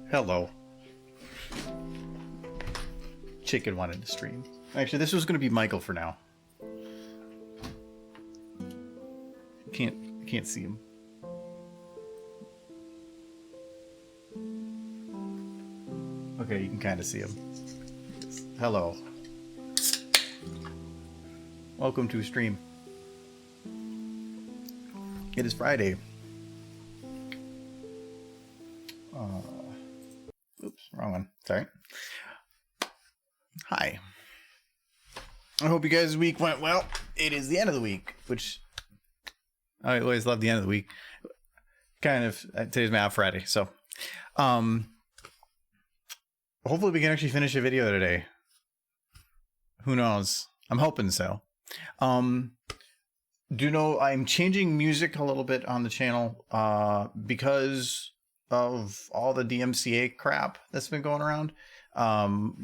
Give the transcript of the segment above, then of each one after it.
Hello. Chicken wanted to stream. Actually, this was going to be Michael for now. Can't see him. Okay, you can kind of see him. Hello. Welcome to stream. It is Friday. Oops, wrong one. Sorry. Hi. I hope you guys' week went well. It is the end of the week, which I always love the end of the week. Kind of, today's my off Friday, so hopefully we can actually finish a video today. Who knows? I'm hoping so. Do you know I'm changing music a little bit on the channel because of all the DMCA crap that's been going around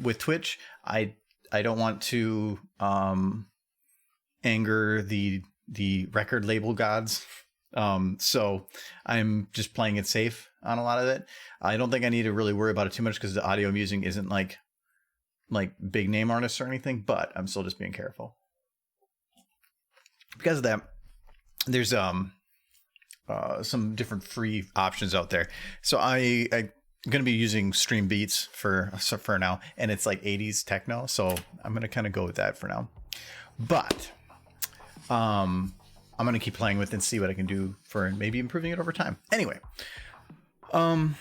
with Twitch. I don't want to anger the record label gods. So I'm just playing it safe on a lot of it. I don't think I need to really worry about it too much because the audio music isn't like big name artists or anything, but I'm still just being careful. Because of that, there's some different free options out there. So I'm going to be using Stream Beats for now, and it's like 80s techno, so I'm going to kind of go with that for now. But I'm going to keep playing with it and see what I can do for maybe improving it over time. Anyway, I'm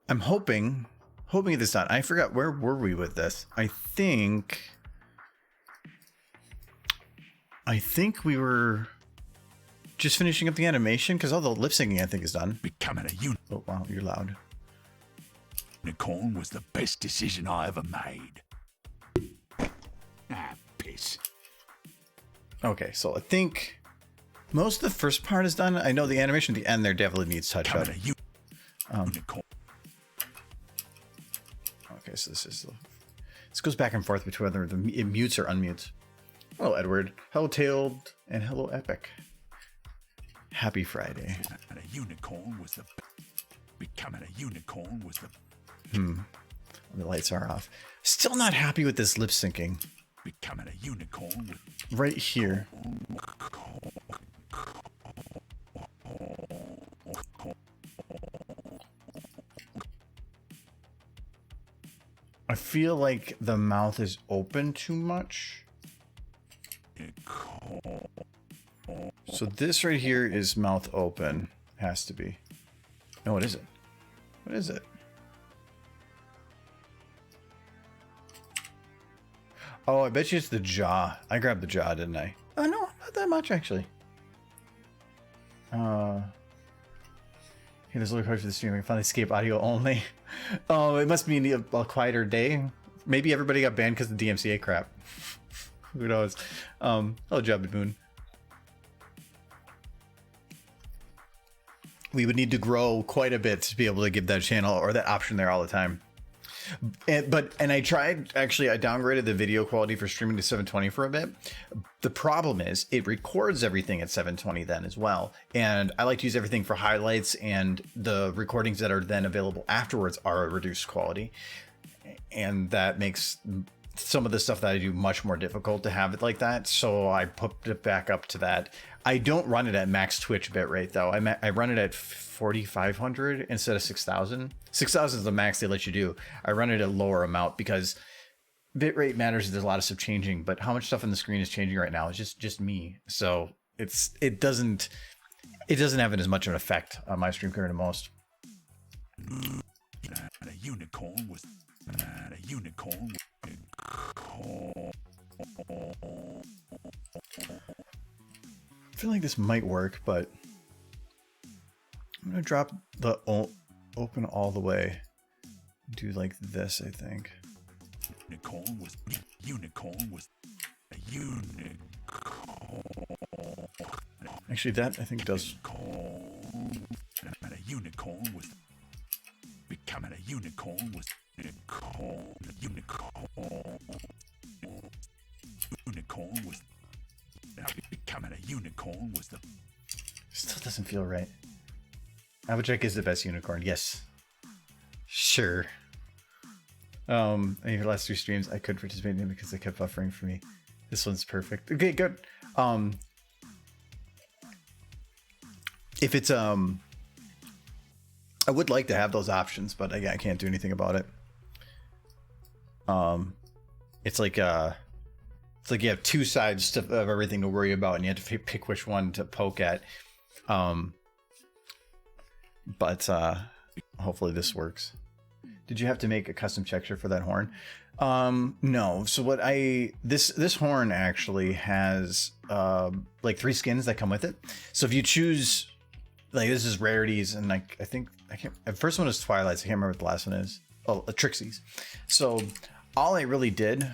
hoping get this done. I forgot, where were we with this? I think we were just finishing up the animation because all the lip syncing I think is done. Becoming a unicorn. Oh wow, you're loud. Unicorn was the best decision I ever made. Ah, piss. Okay, so I think most of the first part is done. I know the animation at the end there definitely needs touch up. Unicorn. Okay, so this goes back and forth between whether it mutes or unmutes. Hello, Edward. Hello, Tailed, and hello, Epic. Happy Friday. And a unicorn was the becoming a unicorn was the The lights are off. Still not happy with this lip syncing. Becoming a unicorn was right here. I feel like the mouth is open too much. So this right here is mouth open. Has to be. No, what is it? What is it? Oh, I bet you it's the jaw. I grabbed the jaw, didn't I? Oh, no, not that much, actually. Hey, there's a little hard for the stream. I can finally escape audio only. Oh, it must be a quieter day. Maybe everybody got banned because of the DMCA crap. Who knows? Hello, Jabba Moon. We would need to grow quite a bit to be able to give that channel or that option there all the time. And I tried, actually, I downgraded the video quality for streaming to 720 for a bit. The problem is it records everything at 720 then as well. And I like to use everything for highlights, and the recordings that are then available afterwards are a reduced quality. And that makes some of the stuff that I do much more difficult to have it like that. So I put it back up to that. I don't run it at max Twitch bitrate though. I run it at 4,500 instead of 6,000. 6,000 is the max they let you do. I run it at lower amount because bitrate matters. There's a lot of stuff changing, but how much stuff on the screen is changing right now is just me. So it doesn't have as much of an effect on my stream compared to most. and a unicorn was and a unicorn. I feel like this might work, but I'm gonna drop the open all the way. Do like this, I think. Unicorn was a unicorn. Actually, that I think does. And a unicorn was becoming a unicorn was unicorn was becoming a unicorn was the Still doesn't feel right. Applejack is the best unicorn. Yes. Sure. Your last 3 streams I could participate in because they kept buffering for me. This one's perfect. Okay, good. If it's I would like to have those options, but I can't do anything about it. It's like you have 2 sides of everything to worry about, and you have to pick which one to poke at. But hopefully this works. Did you have to make a custom texture for that horn? No. So what this horn actually has like 3 skins that come with it. So if you choose, like, this is rarities, and like I can't. The first one is Twilight's. I can't remember what the last one is. Oh, Trixie's. So all I really did,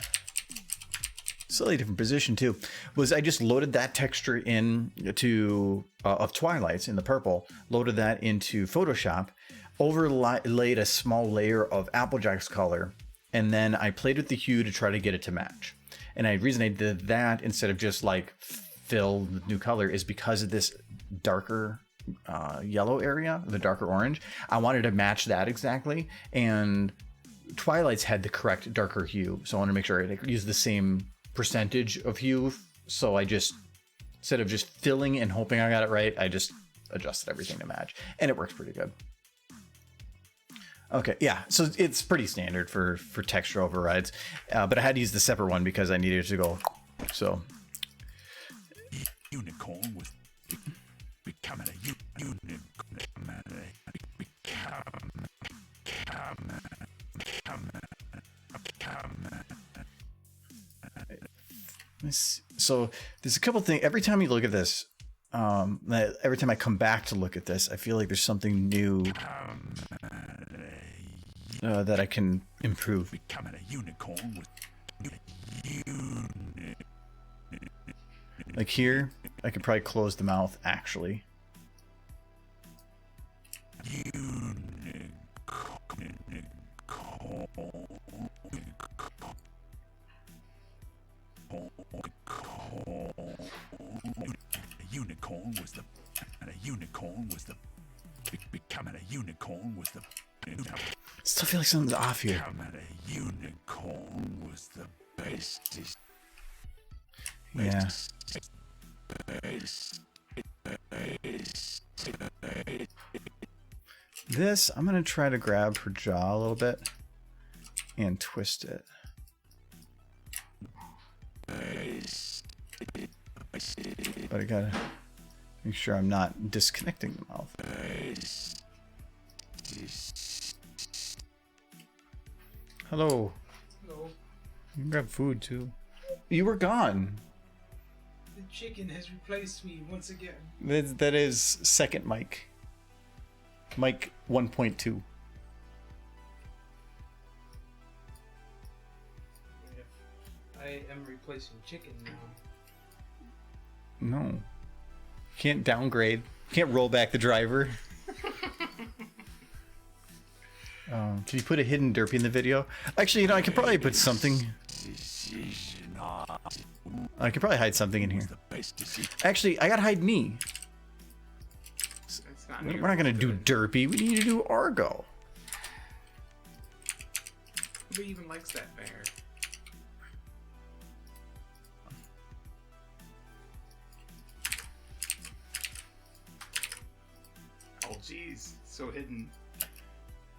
slightly different position too, was I just loaded that texture in to of Twilight's in the purple, loaded that into Photoshop, overlaid a small layer of Applejack's color, and then I played with the hue to try to get it to match. And the reason I did that instead of just like fill the new color is because of this darker yellow area, the darker orange. I wanted to match that exactly, and Twilight's had the correct darker hue, so I wanted to make sure I use the same percentage of hue. So I just, instead of just filling and hoping I got it right, I just adjusted everything to match, and it works pretty good. Okay, yeah, so it's pretty standard for texture overrides, but I had to use the separate one because I needed to go. So unicorn was becoming a unicorn. So there's a couple things. Every time you look at this, every time I come back to look at this, I feel like there's something new that I can improve. Becoming a unicorn with like here, I could probably close the mouth actually. Becoming a unicorn was the Still feel like something's off here. Becoming a unicorn was the best. Yeah. This, I'm gonna try to grab her jaw a little bit and twist it. But I gotta make sure I'm not disconnecting the mouth. Hello. Hello. You can grab food too. You were gone. The chicken has replaced me once again. That is second mic. Mic 1.2. I am replacing chicken now. No. Can't downgrade. Can't roll back the driver. Can you put a hidden derpy in the video? Actually, you know, I could probably put something. I could probably hide something in here. Actually, I gotta hide me. We're not gonna do derpy. We need to do Argo. Who even likes that bear? Oh jeez, so hidden.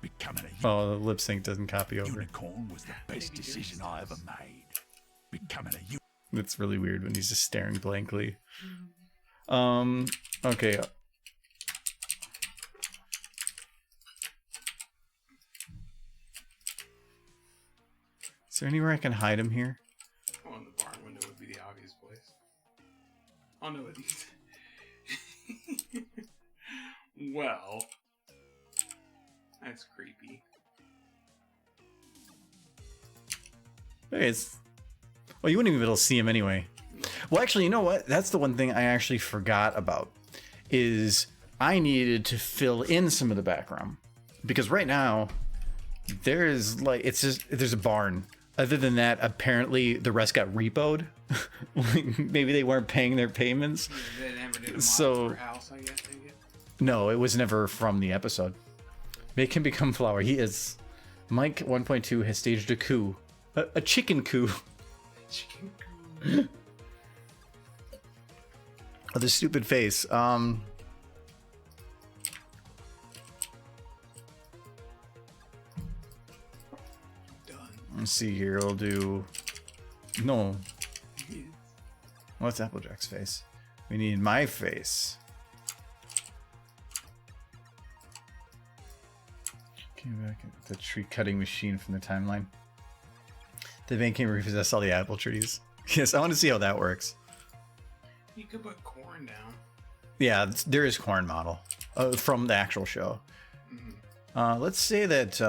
Becoming a Oh, the lip sync doesn't copy over. unicorn was the best decision I ever made. Becoming a It's really weird when he's just staring blankly. Okay. Is there anywhere I can hide him here? Oh, in the barn window would be the obvious place. Oh no, it is. Well, that's creepy. Hey, it's... Well, you wouldn't even be able to see him anyway. Well, actually, you know what? That's the one thing I actually forgot about. Is I needed to fill in some of the background. Because right now, there's like... It's just... There's a barn. Other than that, apparently the rest got repoed. Like, maybe they weren't paying their payments. Yeah, they never did a mod So... for house, I guess, maybe. No, it was never from the episode. Make him become flower. He is. Mike 1.2 has staged a coup. A chicken coup. Chicken coop. Oh, the stupid face. Done. Let's see here. We'll do... No. What's Applejack's face? We need my face. Came back at the tree cutting machine from the timeline. The van came to repossess all the apple trees. Yes, I want to see how that works. You could put corn down. Yeah, there is corn model from the actual show. Let's say that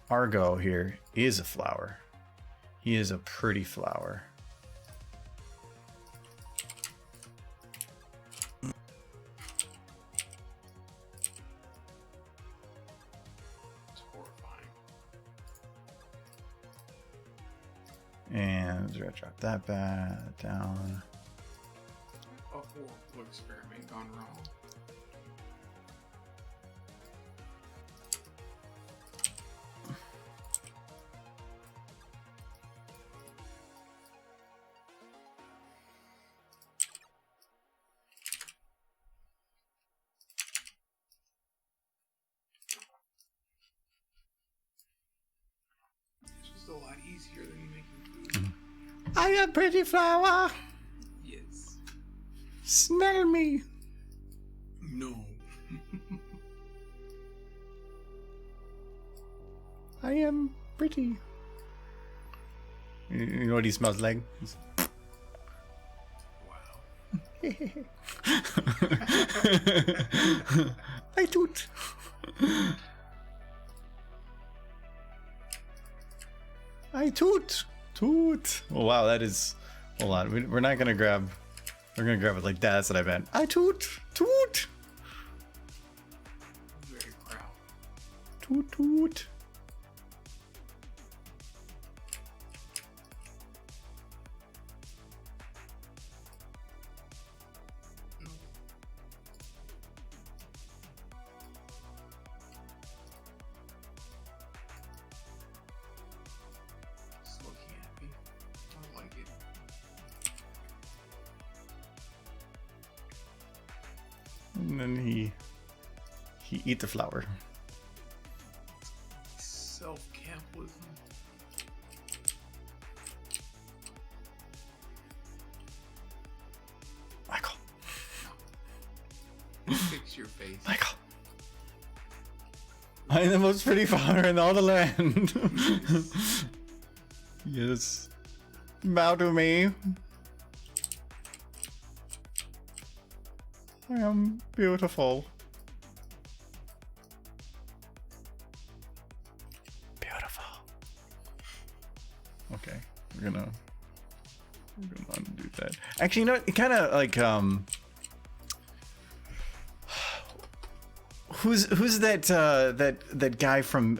Argo here is a flower. He is a pretty flower. It's horrifying. And we're gonna drop that back down. A horrible experiment gone wrong. It's just a lot easier than making food. I am pretty flower. Yes. Smell me. No. I am pretty. You know what he smells like? Wow. I toot. I toot. Toot. Oh, wow, that is... Hold on. We're not going to grab... We're going to grab it like that. That's what I meant. I toot. Toot. Very proud. Toot toot. Just looking at me. I like it. And then he eat the flower. Self-capitalism. Michael. Fix your face. Michael. I am the most pretty flower in all the land. Yes. Bow to me. I am beautiful. Beautiful. Okay, we're gonna undo that. Actually, you know what? It kind of like who's that that guy from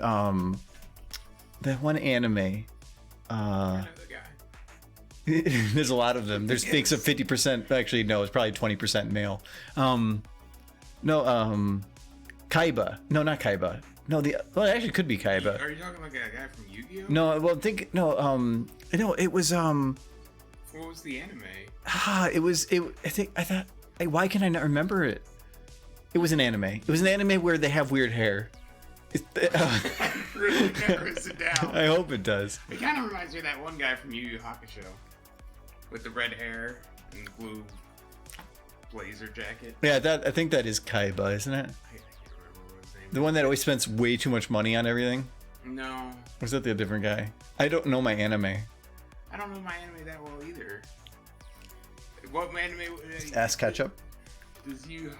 that one anime? I know the guy. There's a lot of them. There's fakes of 50%. Actually, no, it's probably 20% male. Kaiba. No, not Kaiba. No, well, it actually could be Kaiba. Are you talking like a guy from Yu-Gi-Oh? No, well, no, it was What was the anime? I thought, why can I not remember it? It was an anime. It was an anime where they have weird hair. Really narrows it down. I hope it does. It kind of reminds me of that one guy from Yu Yu Hakusho with the red hair and the blue blazer jacket. Yeah, I think that is Kaiba, isn't it? I can't remember what his name The one that always spends way too much money on everything? No. Or is that the different guy? I don't know my anime. I don't know my anime that well either. What anime? Ass ketchup? Does you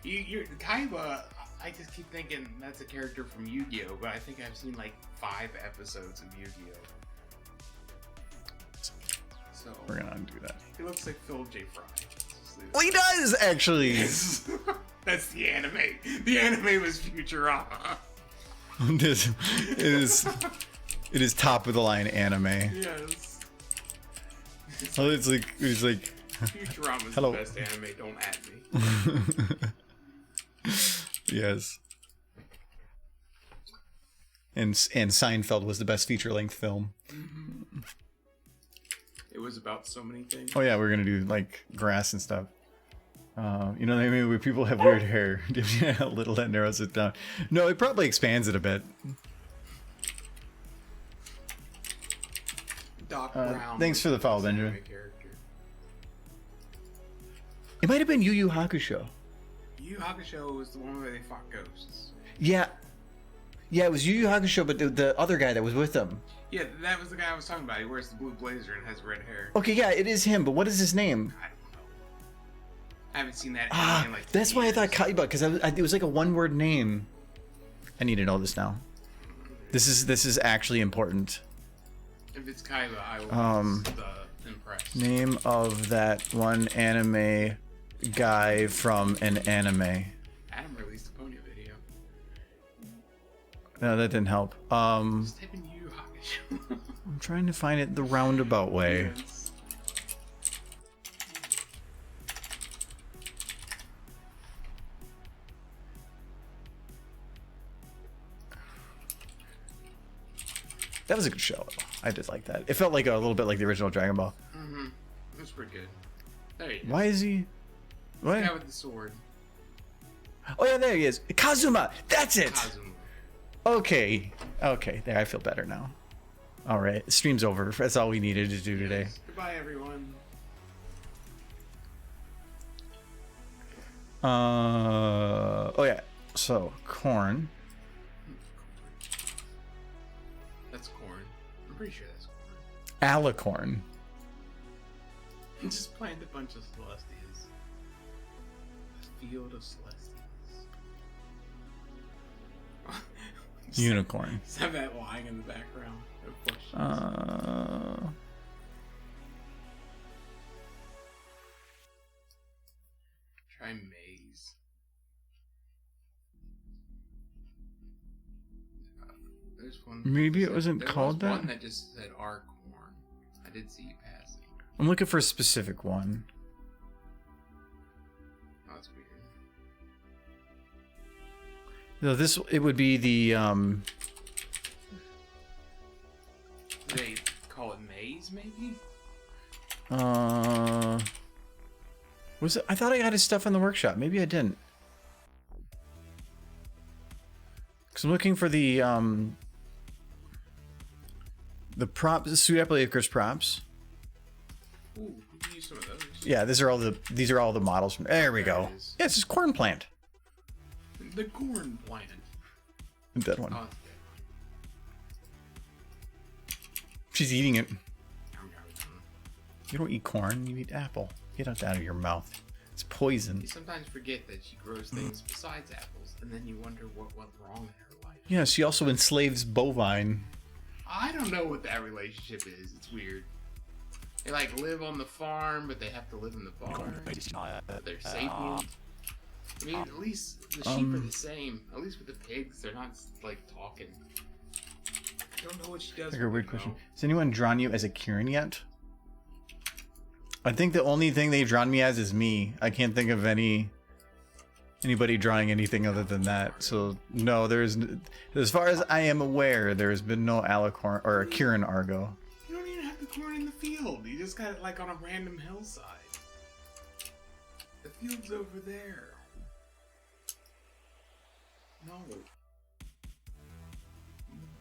Kaiba, I just keep thinking that's a character from Yu-Gi-Oh, but I think I've seen like 5 episodes of Yu-Gi-Oh. So We're gonna undo that. he looks like Phil J. Fry. Well, he does actually. That's the anime. The anime was Futurama. It is top of the line anime. Yes. Oh, it's like Futurama's Hello. the best anime. Don't at me. Yes. and Seinfeld was the best feature-length film. It was about so many things. Oh yeah, we're gonna do like grass and stuff. You know what I mean? Where people have weird hair, gives you a little that narrows it down. No, it probably expands it a bit. Doc Brown. Thanks for the follow, Benjamin. Character. It might have been Yu Yu Hakusho. Yu Yu Hakusho was the one where they fought ghosts. Yeah. Yeah, it was Yu Yu Hakusho, but the other guy that was with them. Yeah, that was the guy I was talking about. He wears the blue blazer and has red hair. Okay, yeah, it is him, but what is his name? I don't know. I haven't seen that in like That's why I years. thought Kaiba, because it was like a one-word name. I need to know this now. This is actually important. If it's Kaiba, I will be impressed. Name of that one anime guy from an anime. Adam released a Ponyo video. No, that didn't help. Just type in Yu Yu Hakusho. I'm trying to find it the roundabout way. Yes. That was a good show. I did like that. It felt like a little bit like the original Dragon Ball. Mm-hmm. It was pretty good. There you go. Why is he? What? The guy with the sword. Oh yeah, there he is. Kazuma. That's it. Kazuma. Okay. Okay. There, I feel better now. All right. Stream's over. That's all we needed to do today. Yes. Goodbye, everyone. Oh yeah. So corn. That's corn. I'm pretty sure that's corn. Alicorn. Just plant a bunch of Celestias. A field of Celestias. Unicorn. Just have that lying in the background. No questions. Try maize. There's one. Maybe it wasn't called there was that? one that just said our corn. I did see you passing. I'm looking for a specific one. Oh, that's weird. No, it would be the They call it maize, maybe? was it? I thought I got his stuff in the workshop. Maybe I didn't. Cause I'm looking for the props, suit Epilepticus props. Ooh, we can use some of those. Yeah, these are all the models from. There we go. it is. Yeah, it's just corn plant. The corn plant. That one. Oh, it's dead. She's eating it. Yum, yum, yum. You don't eat corn. You eat apple. Get that out of your mouth. It's poison. You sometimes forget that she grows things besides apples, and then you wonder what went wrong in her life. Yeah, she also enslaves bovine. I don't know what that relationship is. It's weird. They like live on the farm, but they have to live in the barn. They're sapient. I mean, at least the sheep are the same. At least with the pigs, they're not like talking. I don't know what she does. Like a with weird it, question. though. Has anyone drawn you as a Kieran yet? I think the only thing they've drawn me as is me. I can't think of anybody drawing anything other than that. So no, there's, as far as I am aware, there has been no Alicorn or a Kieran Argo. You don't even have the corn in the field. You just got it like on a random hillside. The field's over there. No.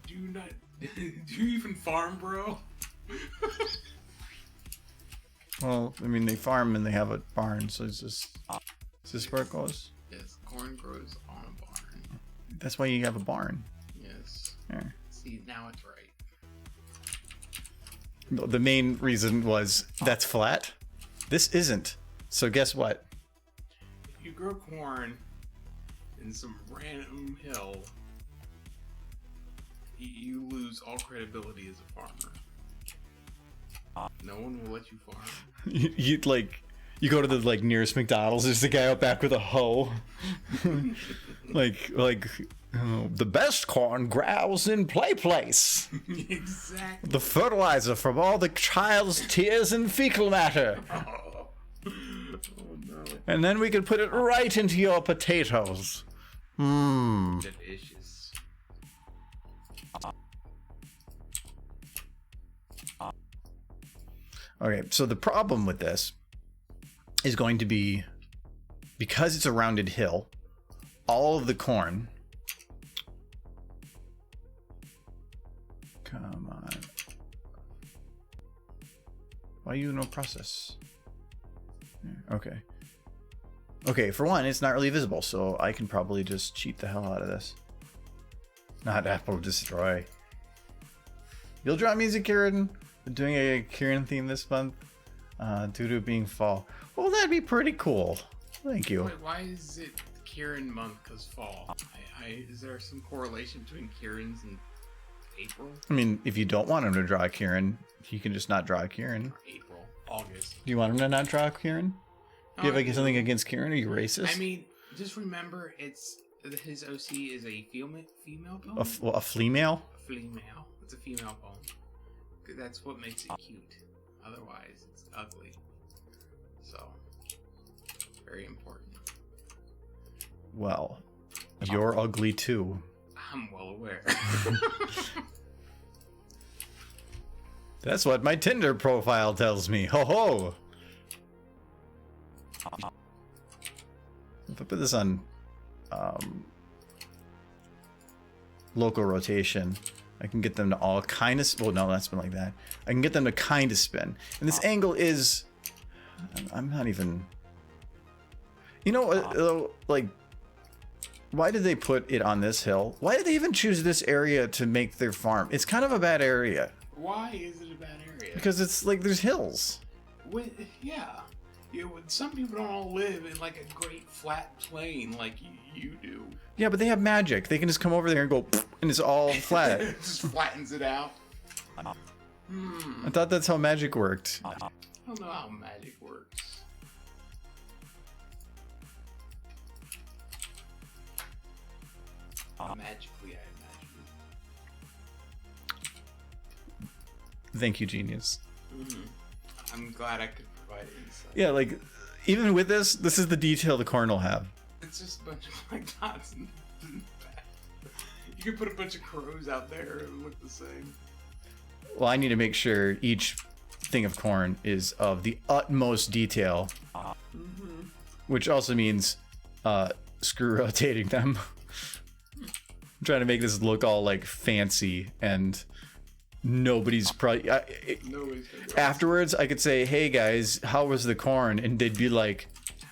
Do you not? Do you even farm, bro? Well, I mean, they farm and they have a barn, so is this where it goes? Yes, corn grows on a barn. That's why you have a barn. Yes. There. See, now it's right. No, the main reason was that's flat. This isn't. So guess what? If you grow corn in some random hill, you lose all credibility as a farmer. No one will let you farm. You go to the nearest McDonald's. There's the guy out back with a hoe. The best corn grows in play place. Exactly. The fertilizer from all the child's tears and fecal matter. Oh no. And then we can put it right into your potatoes. Mmm. Delicious. Okay, so the problem with this is going to be, because it's a rounded hill, all of the corn. Come on. Why you no process? Okay. Okay, for one, it's not really visible, so I can probably just cheat the hell out of this. Not Apple Destroy. You'll draw music, Kieran. We're doing a Kieran theme this month due to it being fall. Well, that'd be pretty cool. Thank you. Wait, why is it Kieran month? Because fall. Is there some correlation between Kieran's and April? I mean, if you don't want him to draw Kieran, he can just not draw Kieran. April, August. Do you want him to not draw Kieran? Do you have like something against Kieran? Are you racist? I mean, just remember, his OC is a female poem. A female? A female. It's a female poem. That's what makes it cute. Otherwise, it's ugly. So, very important. Well, you're ugly too. I'm well aware. That's what my Tinder profile tells me. Ho ho! If I put this on local rotation, I can get them to all kind of. Well, no, that's been like that. I can get them to kind of spin, and this angle is. I'm not even. You know, like, why did they put it on this hill? Why did they even choose this area to make their farm? It's kind of a bad area. Why is it a bad area? Because it's like there's hills. Yeah. Some people don't all live in like a great flat plain like you do. Yeah, but they have magic. They can just come over there and go, and it's all flat. It just flattens it out. I thought that's how magic worked. I don't know how magic works. Magically, I imagine. Thank you, genius. I'm glad I could provide insight. Yeah, like, even with this is the detail the corn will have. It's just a bunch of black dots. You could put a bunch of crows out there and it would look the same. Well, I need to make sure each thing of corn is of the utmost detail. Which also means screw rotating them. I'm trying to make this look all like fancy, and nobody's probably afterwards I could say, hey guys, how was the corn? And they'd be like,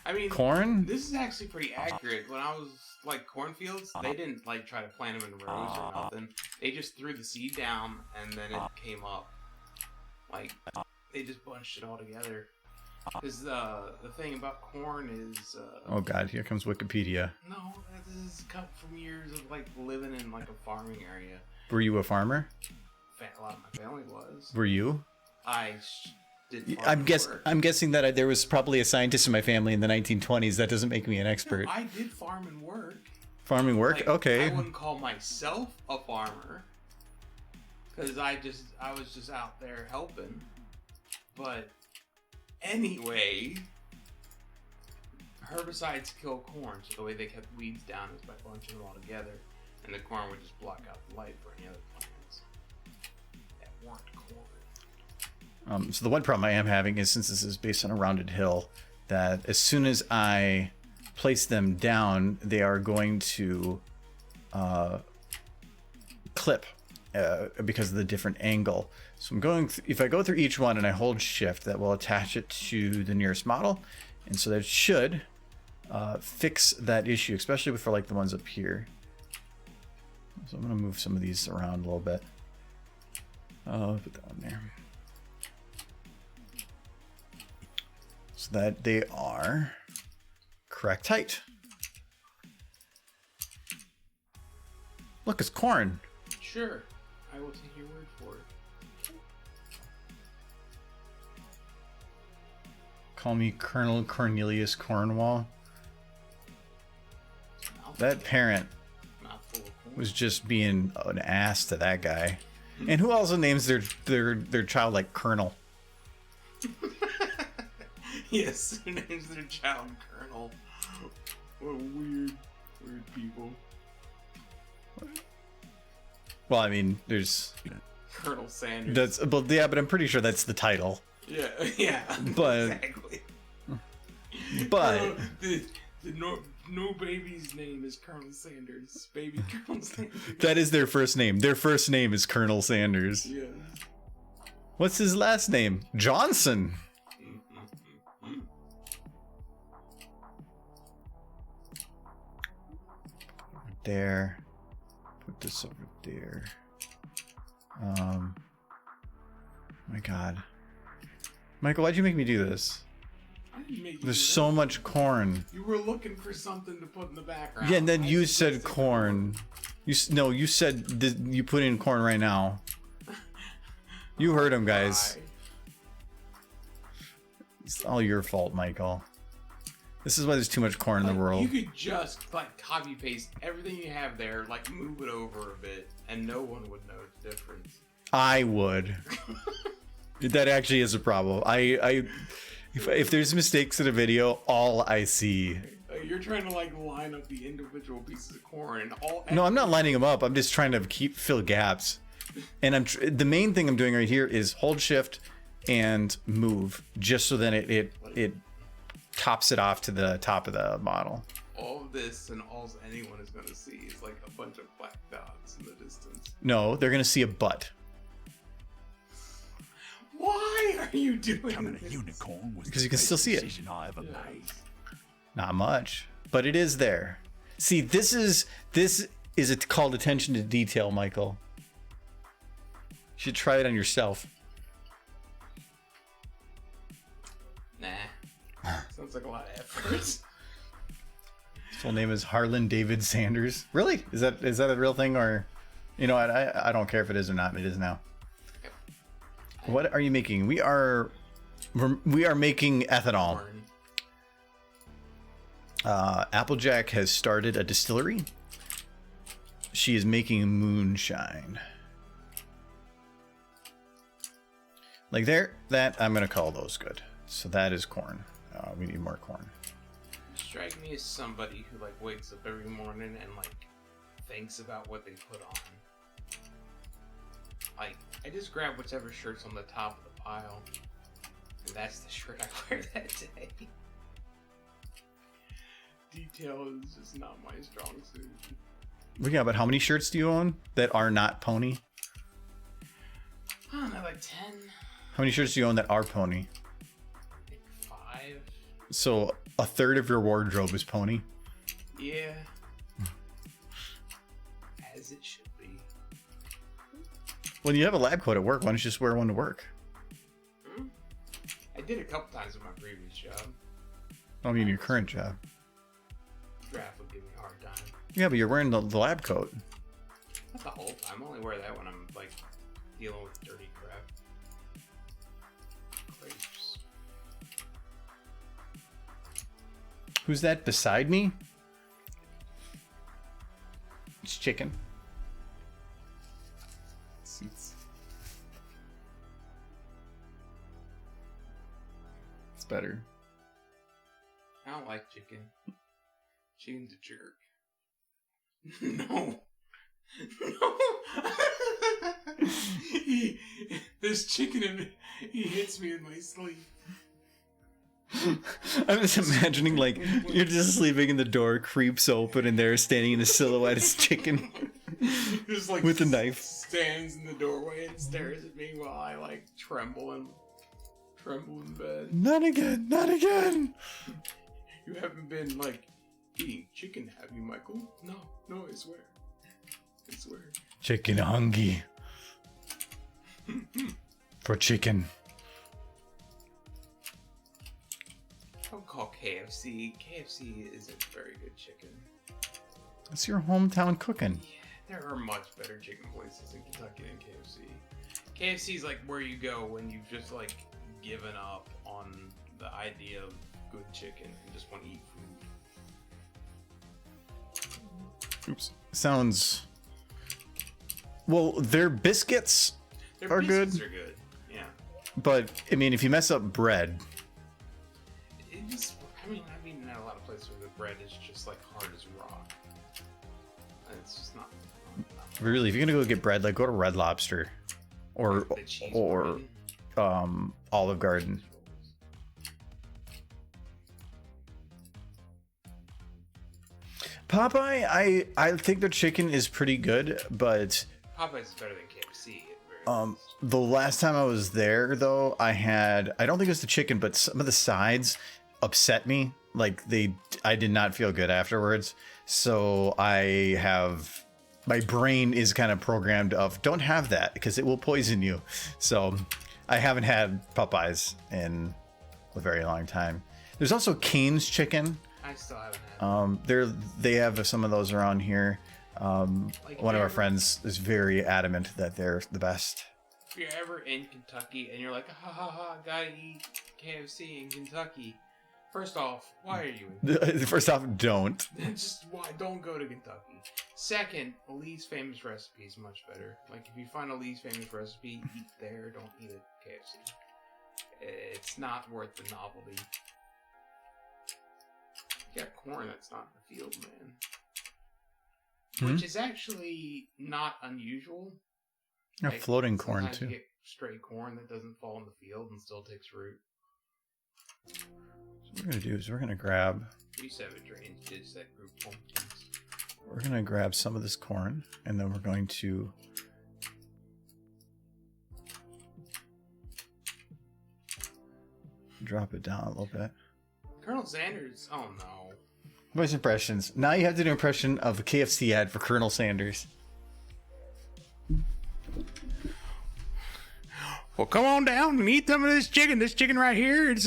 I mean, corn? This is actually pretty accurate. When I was like cornfields, they didn't like try to plant them in rows or nothing. They just threw the seed down and then it came up. Like, they just bunched it all together. Because the thing about corn is oh god, here comes Wikipedia. No, this is cut from years of like living in like a farming area. Were you a farmer? A lot of my family was. Were you? I did. I'm guessing that there was probably a scientist in my family in the 1920s. That doesn't make me an expert. No, I did farm and work. Farming work? Like, okay. I wouldn't call myself a farmer because I was just out there helping. But anyway, herbicides kill corn, so the way they kept weeds down is by bunching them all together, and the corn would just block out the light for any other plants that weren't corn. So the one problem I am having is, since this is based on a rounded hill, that as soon as I place them down, they are going to clip because of the different angle. So I'm going if I go through each one and I hold shift, that will attach it to the nearest model, and so that should fix that issue, especially for like the ones up here. So I'm going to move some of these around a little bit. I'll put that one there. So that they are correct height. Look, it's corn. Sure, I will take your word for it. Call me Colonel Cornelius Cornwall. That parent was just being an ass to that guy. And who also names their child like Colonel? Yes, who names their child Colonel? What weird people. Well, I mean, there's Colonel Sanders. but I'm pretty sure that's the title. Yeah. But- exactly. But The no baby's name is Colonel Sanders. Baby Colonel Sanders. that is their first name. Their first name is Colonel Sanders. Yeah. What's his last name? Johnson. There. Put this over there. My God. Michael, why'd you make me do this? I didn't make you There's do so that. much corn. You were looking for something to put in the background. Yeah, and then I you just said listed corn. No, you said you put in corn right now. You heard him, guys. Why? It's all your fault, Michael. This is why there's too much corn in the Like, world. You could just like copy paste everyththing you have there, like move it over a bit, and no one would know the difference. I would. That actually is a problem. If there's mistakes in a video, all I see. You're trying to like line up the individual pieces of corn and all. No, I'm not lining them up. I'm just trying to fill gaps. And the main thing I'm doing right here is hold shift and move, just so then it tops it off to the top of the model. All of this and all anyone is going to see is like a bunch of black dots in the distance. No, they're gonna see a butt. Why are you doing Becoming a this? unicorn was Because the you can still best see it. decision I ever Yeah. made. Not much, but it is there. See, this is called attention to detail, Michael. You should try it on yourself. Nah. Sounds like a lot of effort. His full name is Harlan David Sanders. Really? Is that a real thing, or you know, I don't care if it is or not. It is now. What are you making? We are making ethanol. Corn. Applejack has started a distillery. She is making moonshine. Like there, that I'm gonna call those good. So that is corn. We need more corn. Strike me as somebody who like wakes up every morning and like thinks about what they put on. Like, I just grab whichever shirt's on the top of the pile, and that's the shirt I wear that day. Detail is just not my strong suit. Yeah, but how many shirts do you own that are not pony? I don't know, like 10, How many shirts do you own that are pony? like 5. So a third of your wardrobe is pony. Yeah. As it should be. When you have a lab coat at work, why don't you just wear one to work? I did a couple times in my previous job. I mean, your current job. Draft would give me a hard time. Yeah, but you're wearing the lab coat. Not the whole time. I only wear that when I'm like dealing with dirty crap. Grapes. Who's that beside me? It's chicken. It's better. I don't like chicken. Chicken's a jerk. No. No. There's chicken in me. He hits me in my sleep. I'm just imagining like you're just sleeping and the door creeps open and there standing in a silhouette is chicken Just like with a knife. stands in the doorway and stares at me while I like tremble in bed. Not again, not again. You haven't been like eating chicken, have you, Michael? No, I swear. I swear. Chicken hungry. For chicken. Don't call KFC. KFC isn't very good chicken. That's your hometown cooking. There are much better chicken places in Kentucky than KFC. KFC is like where you go when you've just like given up on the idea of good chicken and just want to eat food. Oops. Sounds. Well, their biscuits Their are biscuits good, are good. Yeah. but I mean, if you mess up bread, It just, I've eaten at a lot of places where the bread is just like hard as rock. And it's just not really, if you're gonna go get bread, like go to Red Lobster, or the cheese or bread. Olive Garden. Popeye, I think their chicken is pretty good, but Popeye's is better than KFC. the last time I was there though, I don't think it was the chicken, but some of the sides upset me. Like I did not feel good afterwards. So my brain is kind of programmed of don't have that because it will poison you. So I haven't had Popeyes in a very long time. There's also Cane's chicken. I still haven't had They have some of those around here. One of our friends is very adamant that they're the best. If you're ever in Kentucky and you're like, ha ha ha, gotta eat KFC in Kentucky. First off, why are you? First off, don't. Just why? Don't go to Kentucky. Second, Lee's famous recipe is much better. Like if you find a Lee's famous recipe, eat there. Don't eat at KFC. It's not worth the novelty. You got corn that's not in the field, man. Which is actually not unusual. Got Like, floating corn too. You get straight corn that doesn't fall in the field and still takes root. So what we're gonna do is we're gonna grab. We used to have a drainage ditch that grew pumpkins. We're gonna grab some of this corn, and then we're going to drop it down a little bit. Colonel Sanders. Oh no. Voice impressions. Now you have to do an impression of a KFC ad for Colonel Sanders. Well, come on down and eat some of this chicken. This chicken right here, it's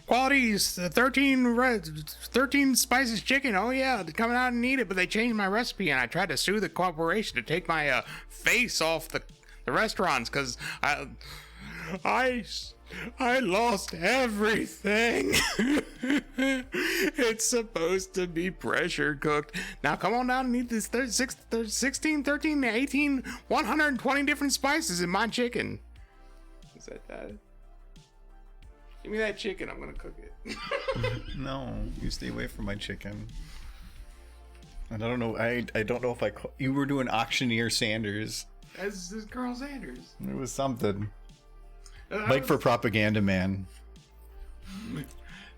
quality 13 spices chicken. Oh yeah, they're coming out and eat it, but they changed my recipe, and I tried to sue the corporation to take my face off the restaurants because I lost everything. It's supposed to be pressure cooked. Now come on down and eat this 16, 13, 18, 120 different spices in my chicken. Is that? Give me that chicken. I'm gonna cook it. No, you stay away from my chicken. And I don't know. I don't know if you were doing auctioneer Sanders. This is Colonel Sanders. It was something. Like for propaganda man.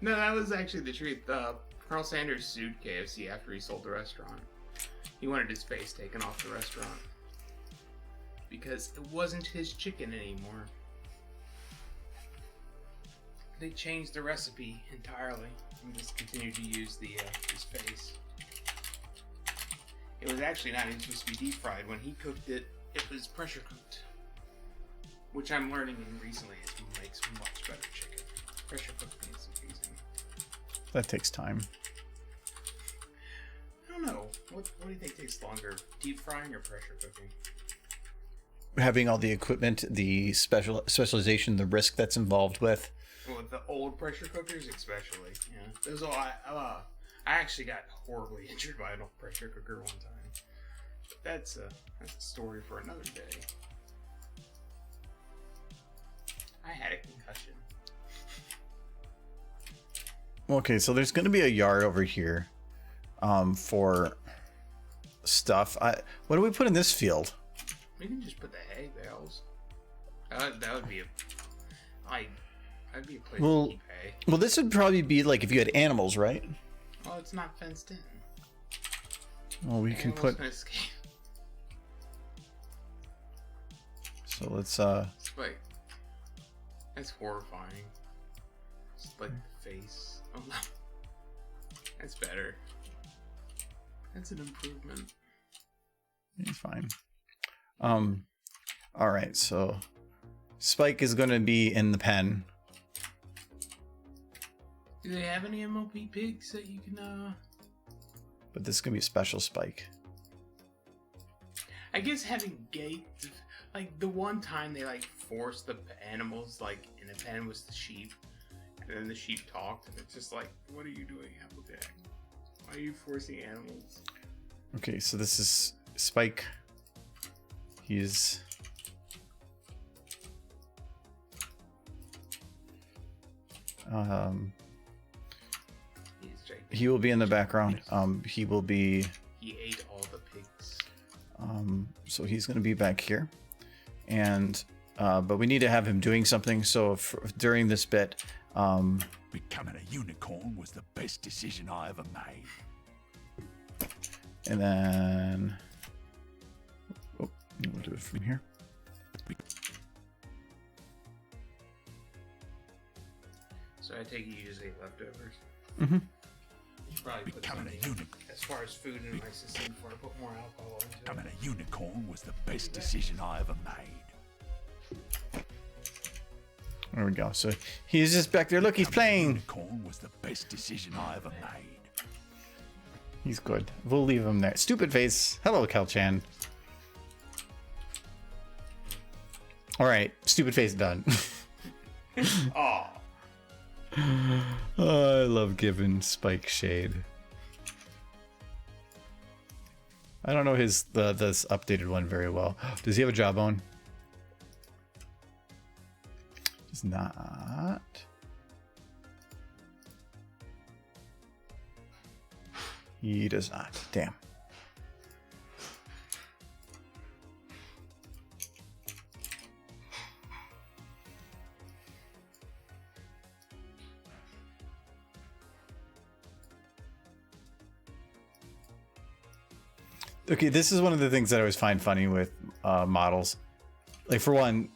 No, that was actually the truth. Colonel Sanders sued KFC after he sold the restaurant. He wanted his face taken off the restaurant because it wasn't his chicken anymore. They changed the recipe entirely and just continued to use his face. It was actually not even supposed to be deep fried. When he cooked it, it was pressure cooked. Which I'm learning recently makes much better chicken. Pressure cooked is amazing. That takes time. I don't know. What do you think takes longer? Deep frying or pressure cooking? Having all the equipment, the specialization, the risk that's involved with. Well, the old pressure cookers especially. Yeah. Those all I actually got horribly injured by an old pressure cooker one time. But that's a story for another day. I had a concussion. Okay, so there's going to be a yard over here for stuff. What do we put in this field? We can just put the hay bales. That would be that'd be a place to keep hay. Well, this would probably be like if you had animals, right? Well, it's not fenced in. Well, we can put. Can escape. So let's Wait. That's horrifying. Just like the face. Oh no. That's better. That's an improvement. He's fine. All right, so Spike is going to be in the pen. Do they have any MOP pigs that you can But this is going to be a special Spike. I guess having gates, like the one time they like forced the animals like in a pen was the sheep, and then the sheep talked, and it's just like, what are you doing, Applejack? Why are you forcing animals? Okay, so this is Spike. He's he will be in the background. He will be. He ate all the pigs. So he's going to be back here, and but we need to have him doing something. So during this bit, Becoming a unicorn was the best decision I ever made. and then we'll do it from here. So I take it you just ate leftovers. Mm-hmm. Probably put Becoming a something unicorn. as far as food in my system before I put more alcohol into it. Becoming a unicorn was the best decision I ever made. There we go. So he's just back there. Look, he's playing. Unicorn was the best decision I ever made. He's good. We'll leave him there. Stupid face. Hello, Kel-chan. All right, stupid face done. Oh, Oh, I love giving Spike shade. I don't know this updated one very well. Does he have a jawbone? Does not. He does not. Damn. Okay, this is one of the things that I always find funny with models. Like, for one,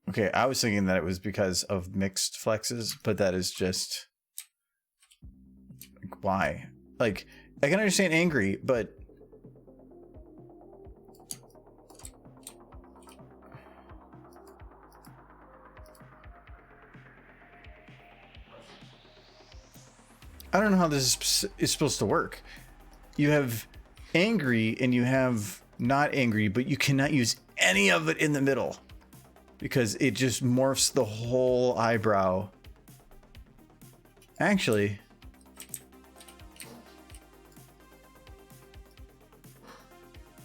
okay, I was thinking that it was because of mixed flexes, but that is just like, why? Like, I can understand angry, but I don't know how this is supposed to work. You have angry and you have not angry, but you cannot use any of it in the middle because it just morphs the whole eyebrow. Actually,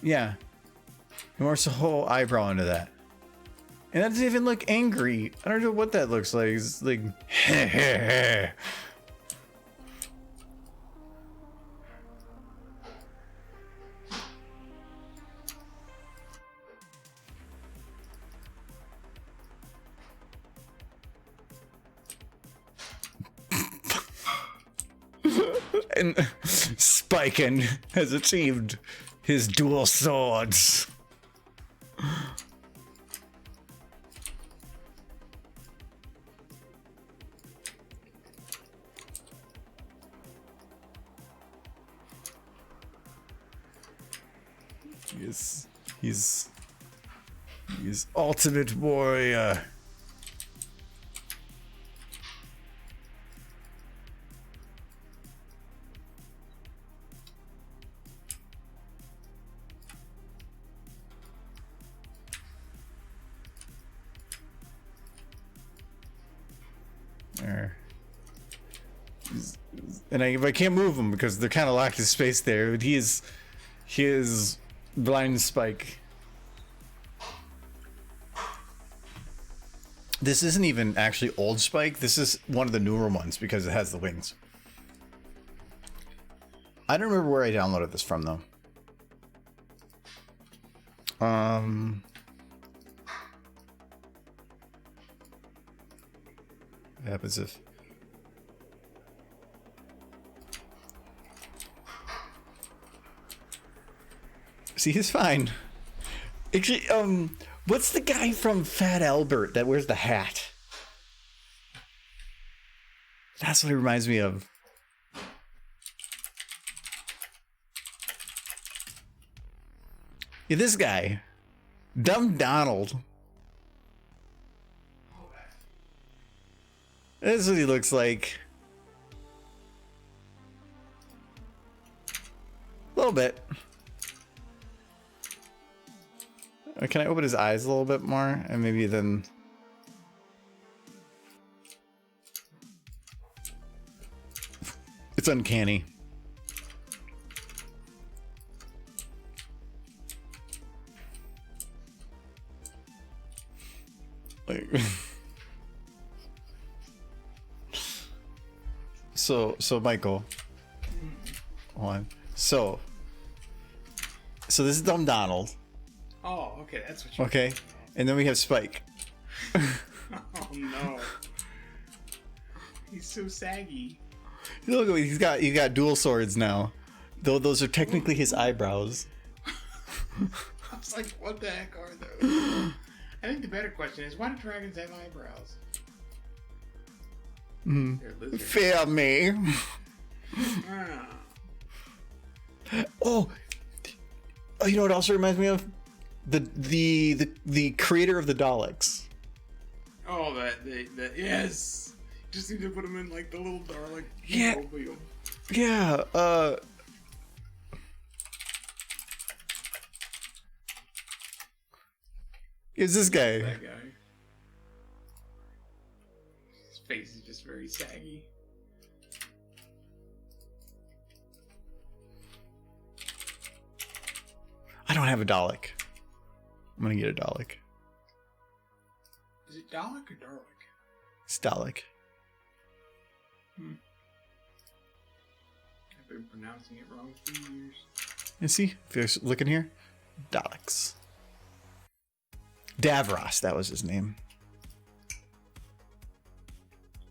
yeah, it morphs the whole eyebrow into that. And that doesn't even look angry. I don't know what that looks like. It's like, and Spiken has achieved his dual swords. He's ultimate warrior. There. I can't move them because they're kind of locked in space there. But he is blind Spike. This isn't even actually old Spike. This is one of the newer ones because it has the wings. I don't remember where I downloaded this from though. What happens if see, he's fine. Actually, what's the guy from Fat Albert that wears the hat? That's what it reminds me of. Yeah, this guy. Dumb Donald. This is what he looks like. A little bit. Can I open his eyes a little bit more? And maybe then... It's uncanny. Like... So Michael. Hold on. So this is Dumb Donald. okay, that's what you Okay, and then we have Spike. Oh no. He's so saggy. Look, he's got dual swords now. Though those are technically his eyebrows. I was like, what the heck are those? I think the better question is, why do dragons have eyebrows? They're lizards. Fear me. Ah. Oh, you know what also reminds me of? The creator of the Daleks. Oh, that yes. Just need to put him in like the little Dalek. Yeah. Wheel. Yeah, it's this guy. That guy. His face is just very saggy. I don't have a Dalek. I'm gonna get a Dalek. Is it Dalek or Dalek? It's Dalek. I've been pronouncing it wrong for years. You see, if you're looking here, Daleks. Davros, that was his name.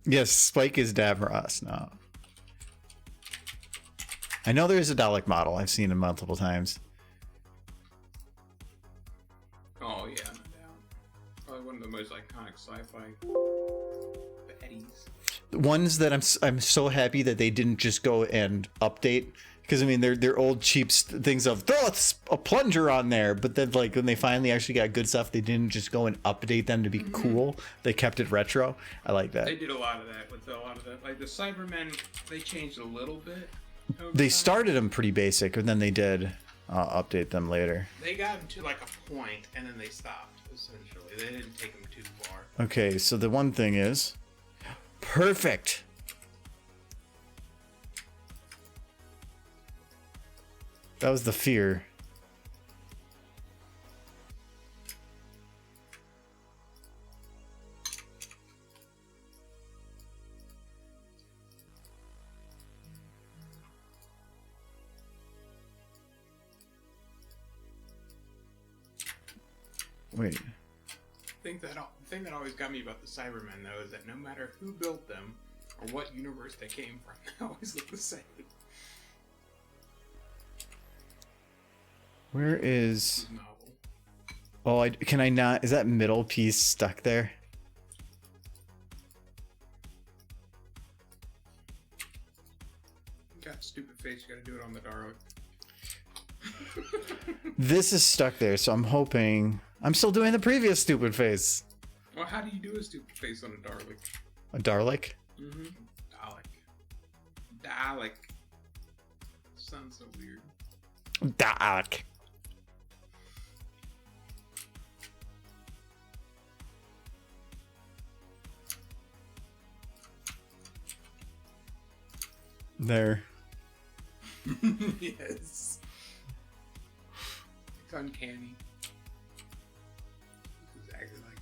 Yes, Spike is Davros now. I know there is a Dalek model. I've seen it multiple times. Oh yeah, no doubt. Probably one of the most iconic sci-fi baddies. Ones that I'm so happy that they didn't just go and update, because I mean they're old cheap things of throw a plunger on there, but then like when they finally actually got good stuff, they didn't just go and update them to be cool. They kept it retro. I like that. They did a lot of that with a lot of that. Like the Cybermen, they changed a little bit. They started them pretty basic, and then they did update them later. They got to like a point, and then they stopped. Essentially, they didn't take them too far. Okay, so the one thing is perfect. That was the fear. Wait. The thing that always got me about the Cybermen, though, is that no matter who built them or what universe they came from, they always look the same. Where is... This is novel. Oh, can I not... Is that middle piece stuck there? You got stupid face, you gotta do it on the Dalek. This is stuck there, so I'm hoping... I'm still doing the previous stupid face. Well, how do you do a stupid face on a Dalek? A Dalek? Mm-hmm. Dalek. Sounds so weird. Dalek. There. Yes. It's uncanny. It's exactly like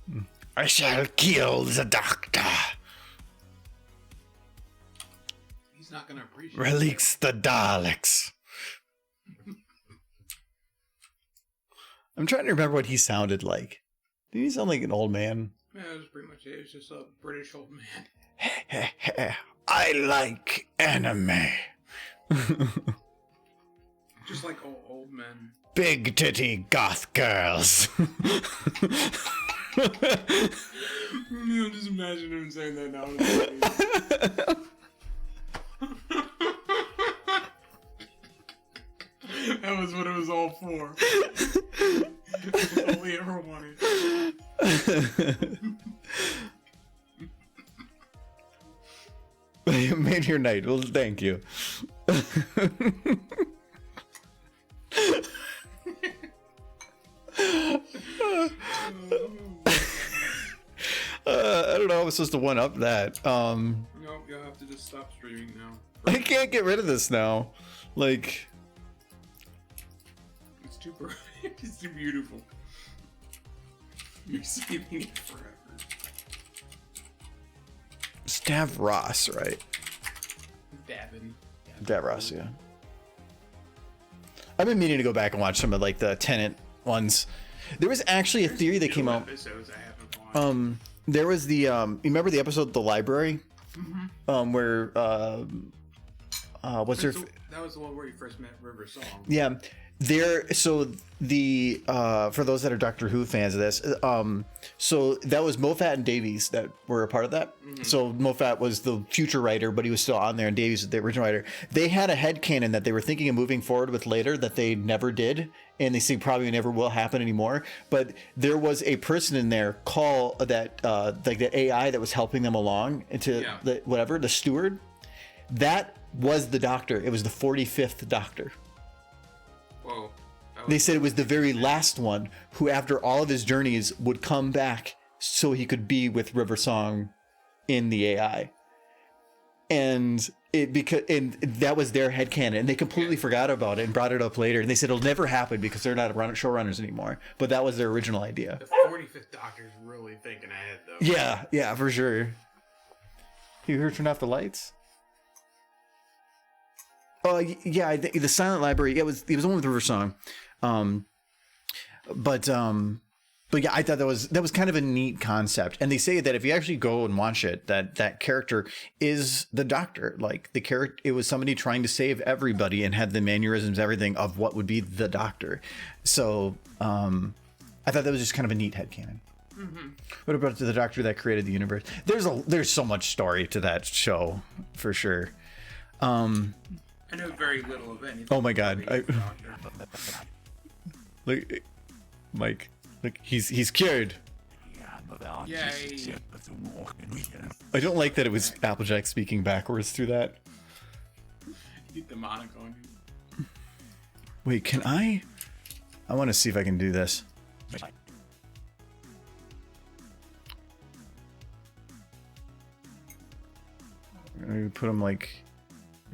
him. I shall kill the doctor. He's not gonna appreciate it. Release the Daleks. I'm trying to remember what he sounded like. Did he sound like an old man? Yeah, that was pretty much it. It's just a British old man. I like anime. Just like old men. Big titty goth girls. I'm just imagining him saying that now. That was what it was all for. That's all he ever wanted. You made your night. Well, thank you. I don't know. I was supposed to one up that. Nope, you'll have to just stop streaming now. I can't get rid of this now. Like, It's too bright. It's too beautiful. You're saving it forever. Stav Ross, right? Davin. Yeah. Davros, yeah. I've been meaning to go back and watch some of like the Tenet ones. There was actually a theory that came out. Episodes I haven't watched. There was the you remember the episode The Library? Where what's her That was the one where you first met River Song. yeah. There, so the for those that are Doctor Who fans of this, so that was Moffat and Davies that were a part of that. So Moffat was the future writer, but he was still on there, and Davies was the original writer. They had a headcanon that they were thinking of moving forward with later that they never did, and they say probably never will happen anymore. But there was a person in there call that like the AI that was helping them along into the steward. That was the Doctor. It was the 45th Doctor. Whoa. They said it was the very last one who, after all of his journeys, would come back so he could be with River Song in the AI. And that was their headcanon, and they completely forgot about it and brought it up later. And they said it'll never happen because they're not showrunners anymore. But that was their original idea. The 45th Doctor's really thinking ahead, though. Yeah, for sure. You heard turn off the lights? Oh yeah, the Silent Library. It was the one with River Song, but yeah, I thought that was kind of a neat concept. And they say that if you actually go and watch it, that character is the Doctor. Like the character, it was somebody trying to save everybody and had the mannerisms, everything of what would be the Doctor. So I thought that was just kind of a neat headcanon. What about the Doctor that created the universe? There's so much story to that show, for sure. I know very little of anything. Oh my God! Look, Mike. Look, he's cured. Yay! I don't like that it was Applejack speaking backwards through that. Get the monocle on you. Wait, can I? I want to see if I can do this. Maybe put him like.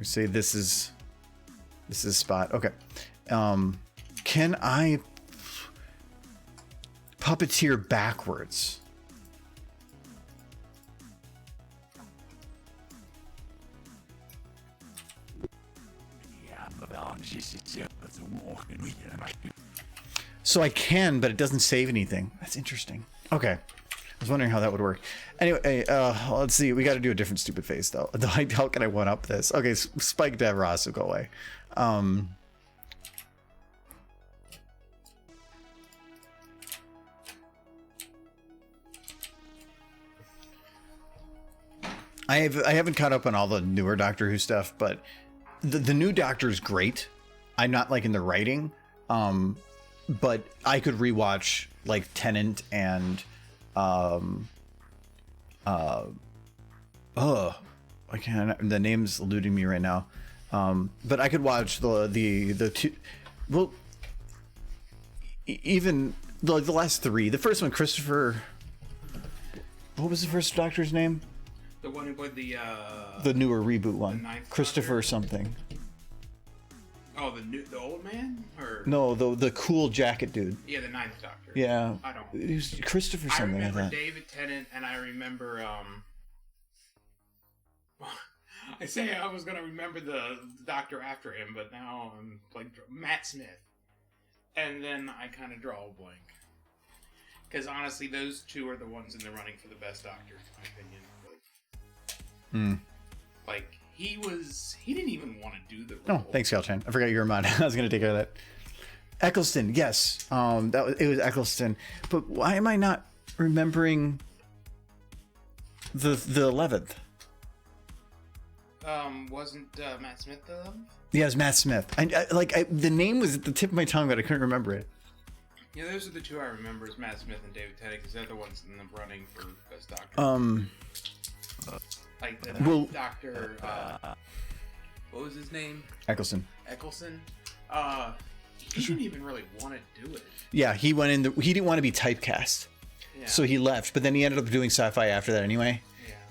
Say this is spot. Okay. Can I puppeteer backwards? So I can, but it doesn't save anything. That's interesting. Okay. I was wondering how that would work. Anyway, let's see. We got to do a different stupid face, though. How can I one-up this? Okay, Spike Davros will go away. I haven't caught up on all the newer Doctor Who stuff, but the new Doctor is great. I'm not liking the writing, but I could rewatch like Tennant and I can't. The name's eluding me right now. But I could watch the two. Well, even the last three. The first one, Christopher. What was the first Doctor's name? The one who played the newer reboot one. ninth Christopher Doctor? something. Oh, the old man, or No, the cool jacket dude. yeah, the ninth Doctor. Yeah. I don't. It was Christopher I something. remember thought. David Tennant, and I remember I say I was gonna remember the Doctor after him, but now I'm like Matt Smith, and then I kind of draw a blank. Because honestly, those two are the ones in the running for the best Doctor, in my opinion. Like he didn't even want to do the role. Oh, thanks, Galchan. I forgot you were mine. I was gonna take care of that. Eccleston, yes. It was Eccleston. But why am I not remembering the 11th? Wasn't Matt Smith the 11th? Yeah, it was Matt Smith. The name was at the tip of my tongue, but I couldn't remember it. Yeah, those are the two I remember: is Matt Smith and David Tennant, because they're the ones in the running for best Doctor. Like the Doctor. What was his name? Eccleston. He didn't even really want to do it. Yeah, he went in. He didn't want to be typecast, so he left. But then he ended up doing sci-fi after that anyway.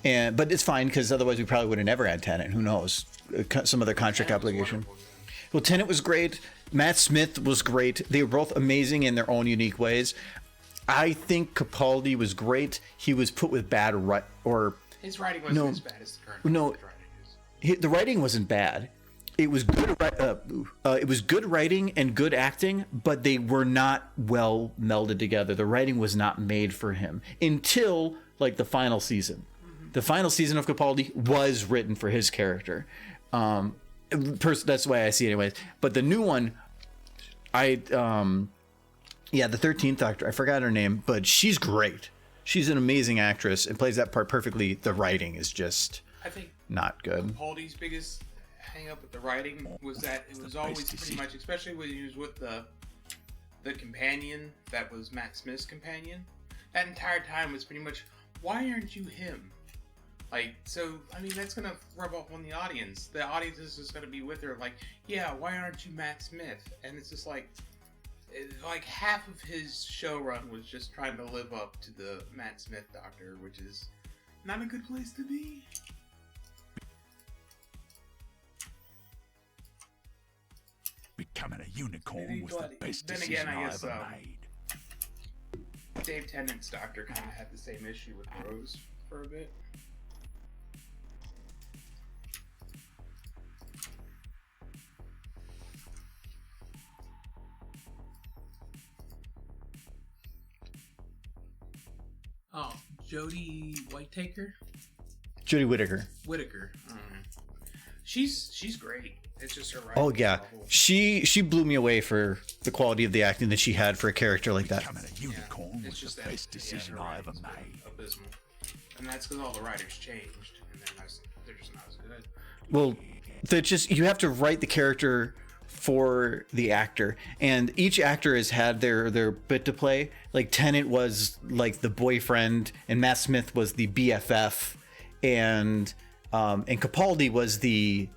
Yeah. But it's fine because otherwise we probably would have never had Tennant. Who knows? Some other contract obligation. Well, Tennant was great. Matt Smith was great. They were both amazing in their own unique ways. I think Capaldi was great. He was put with bad his writing wasn't as bad as the current writing is. The writing wasn't bad. it was good. It was good writing and good acting, but they were not well melded together. The writing was not made for him until like the final season. The final season of Capaldi was written for his character. That's the way I see it, anyways. But the new one, the 13th Doctor. I forgot her name, but she's great. She's an amazing actress and plays that part perfectly. The writing is just, I think, not good. Capaldi's biggest hang up with the writing was that it was always pretty much, especially when he was with the companion that was Matt Smith's companion. That entire time was pretty much, why aren't you him? Like, so, I mean, that's going to rub off on the audience. The audience is just going to be with her, like, yeah, why aren't you Matt Smith? And it's just like half of his show run was just trying to live up to the Matt Smith Doctor, which is not a good place to be. Becoming a unicorn was the best decision I ever made. Dave Tennant's Doctor kind of had the same issue with Rose for a bit. Oh, Jodie Whittaker? Jodie Whittaker. She's great. It's just her writing. Oh yeah, she blew me away for the quality of the acting that she had for a character like that. Becoming a unicorn was the best decision I ever made. Abysmal. And that's because all the writers changed, and they're just not as good. Well, you have to write the character for the actor, and each actor has had their bit to play. Like Tennant was like the boyfriend, and Matt Smith was the BFF, and Capaldi was the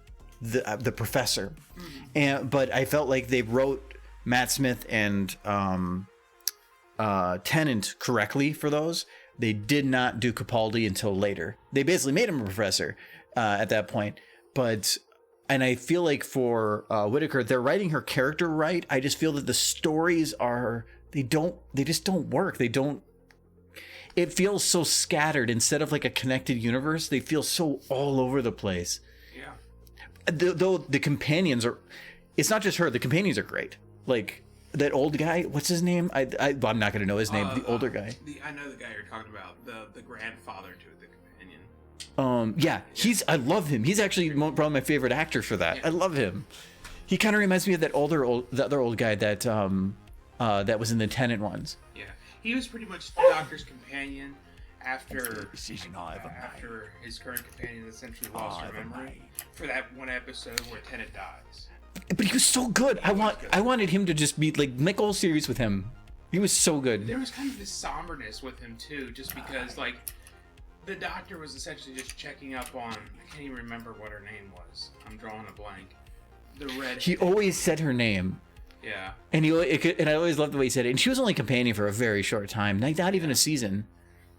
professor. But I felt like they wrote Matt Smith and Tennant correctly for those. They did not do Capaldi until later. They basically made him a professor at that point, and I feel like for Whittaker, they're writing her character right. I just feel that the stories they just don't work. It feels so scattered instead of like a connected universe. They feel so all over the place. Yeah. Though the companions it's not just her. The companions are great. Like that old guy. What's his name? I'm not going to know his name. The older guy. I know the guy you're talking about. The grandfather to the companion. Yeah, I love him. He's actually probably my favorite actor for that. Yeah. I love him. He kind of reminds me of the other old guy that was in the Tennant ones. Yeah, he was pretty much the Doctor's companion after his current companion essentially lost her memory for that one episode where Tennant dies. But he was so good. I wanted him to just be like make a whole series with him. He was so good. There was kind of this somberness with him too, just because like the Doctor was essentially just checking up on. I can't even remember what her name was. I'm drawing a blank. The red. He always said her name. Yeah. And I always loved the way he said it. And she was only companion for a very short time, not even a season.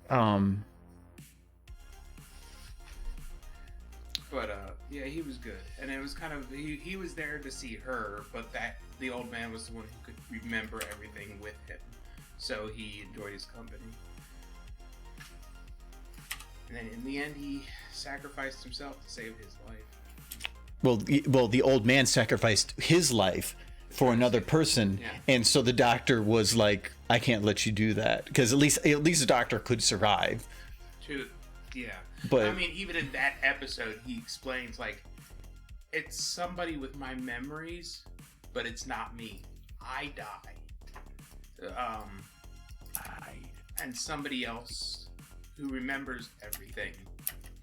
But yeah, he was good, and it was kind of he was there to see her, but the old man was the one who could remember everything with him, so he enjoyed his company. And then in the end, he sacrificed himself to save his life. Well, the old man sacrificed his life for another person, yeah. And so the Doctor was like, "I can't let you do that," because at least the Doctor could survive. Yeah. But I mean, even in that episode, he explains like, it's somebody with my memories, but it's not me. I die. And somebody else who remembers everything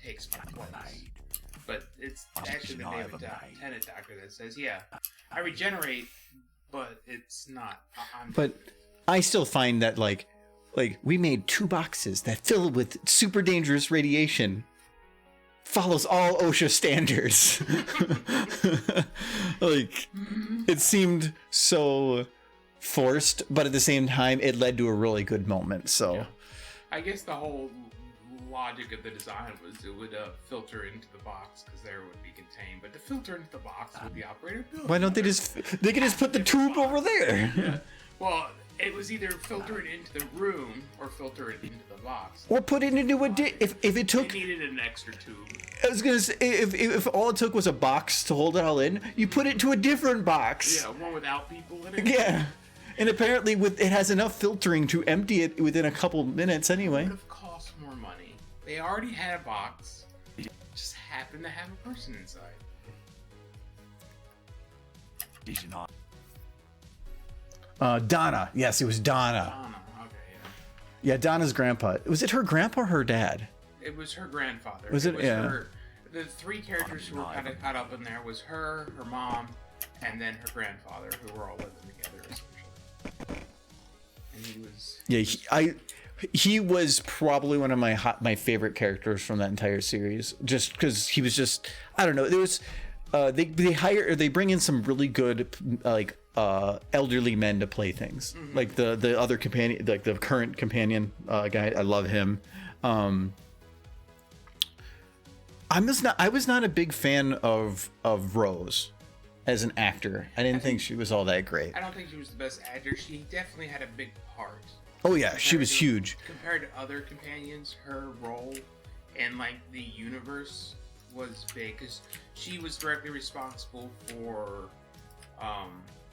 takes my place. But it's actually the David Tennant Doctor that says, yeah, I regenerate, but it's not. But I still find that like we made 2 boxes that fill with super dangerous radiation. Follows all OSHA standards. Like it seemed so forced, but at the same time it led to a really good moment. So yeah. I guess the whole logic of the design was it would filter into the box because there would be contained, but to filter into the box with the operator build. Why don't they can just put the tube over there? Yeah. Well, It was either filter it into the room or filter it into the box. Or put it into a if it took. They needed an extra tube. I was gonna say if all it took was a box to hold it all in, you put it to a different box. Yeah, one without people in it. Yeah. And apparently it has enough filtering to empty it within a couple minutes anyway. It would have cost more money. They already had a box. It just happened to have a person inside. Did you not? Donna. Yes, it was Donna. Oh, no. Okay, yeah. Yeah, Donna's grandpa. Was it her grandpa or her dad? It was her grandfather. Was it? Yeah. Her, the three characters who were kind of caught up in there was her mom, and then her grandfather, who were all living together essentially. And he was. Yeah, he was probably one of my favorite characters from that entire series, just because he was just, I don't know. There was they bring in some really good elderly men to play things, like the other companion, like the current companion guy. I love him. I was not a big fan of Rose as an actor. I didn't think she was all that great. I don't think she was the best actor. She definitely had a big part. Oh yeah, she was huge. Compared to other companions, her role in like the universe was big because she was directly responsible for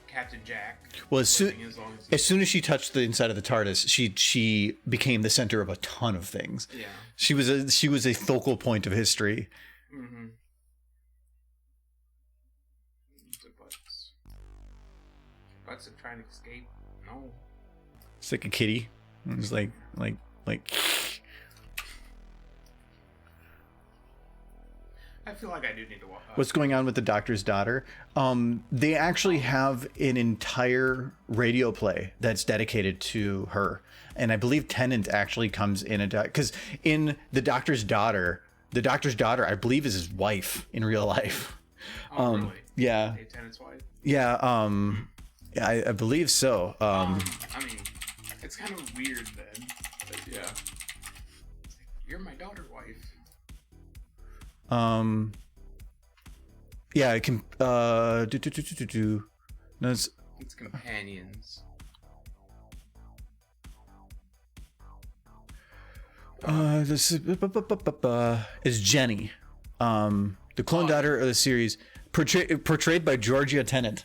Captain Jack. Well, as soon as she touched the inside of the TARDIS, she became the center of a ton of things. Yeah, she was a focal point of history. Mm-hmm. Butts are trying to escape. No. It's like a kitty. It's like. I feel like I do need to watch. What's going on with the Doctor's daughter? They actually have an entire radio play that's dedicated to her, and I believe Tennant actually comes in because in the Doctor's daughter, I believe is his wife in real life. Oh, really? Yeah. Dave Tennant's wife? Yeah. Yeah, I believe so. I mean, it's kind of weird then, but yeah. You're my daughter's wife. Yeah, I can. No, It's companions. This is Jenny, the clone daughter of the series, portrayed by Georgia Tennant.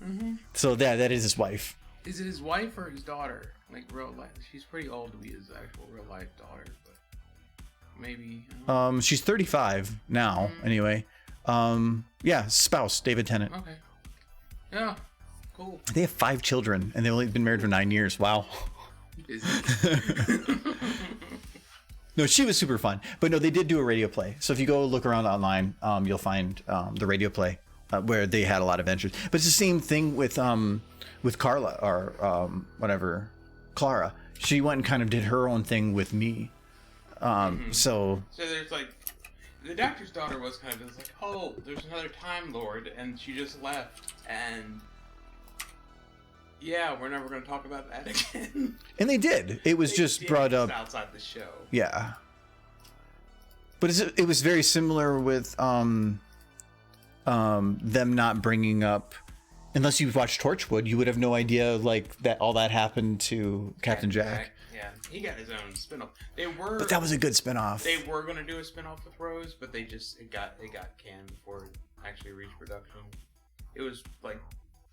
Mm-hmm. So that is his wife. Is it his wife or his daughter? Like real life, she's pretty old to be his actual real life daughter, but maybe. She's 35 now. Anyway, yeah, spouse David Tennant. Okay. Yeah. Cool. They have 5 children, and they've only been married for 9 years. Wow. Busy. No, she was super fun. But no, they did do a radio play. So if you go look around online, you'll find the radio play where they had a lot of adventures. But it's the same thing with Carla or whatever, Clara. She went and kind of did her own thing with me. So there's like the Doctor's daughter was kind of like, oh, there's another Time Lord, and she just left, and yeah, we're never going to talk about that again. And they did. It was just brought up outside the show. Yeah. But it was very similar with them not bringing up, unless you've watched Torchwood, you would have no idea like that all that happened to Captain Jack. Yeah, he got his own spinoff. But that was a good spinoff. They were going to do a spinoff with Rose, but it got canned before it actually reached production. It was like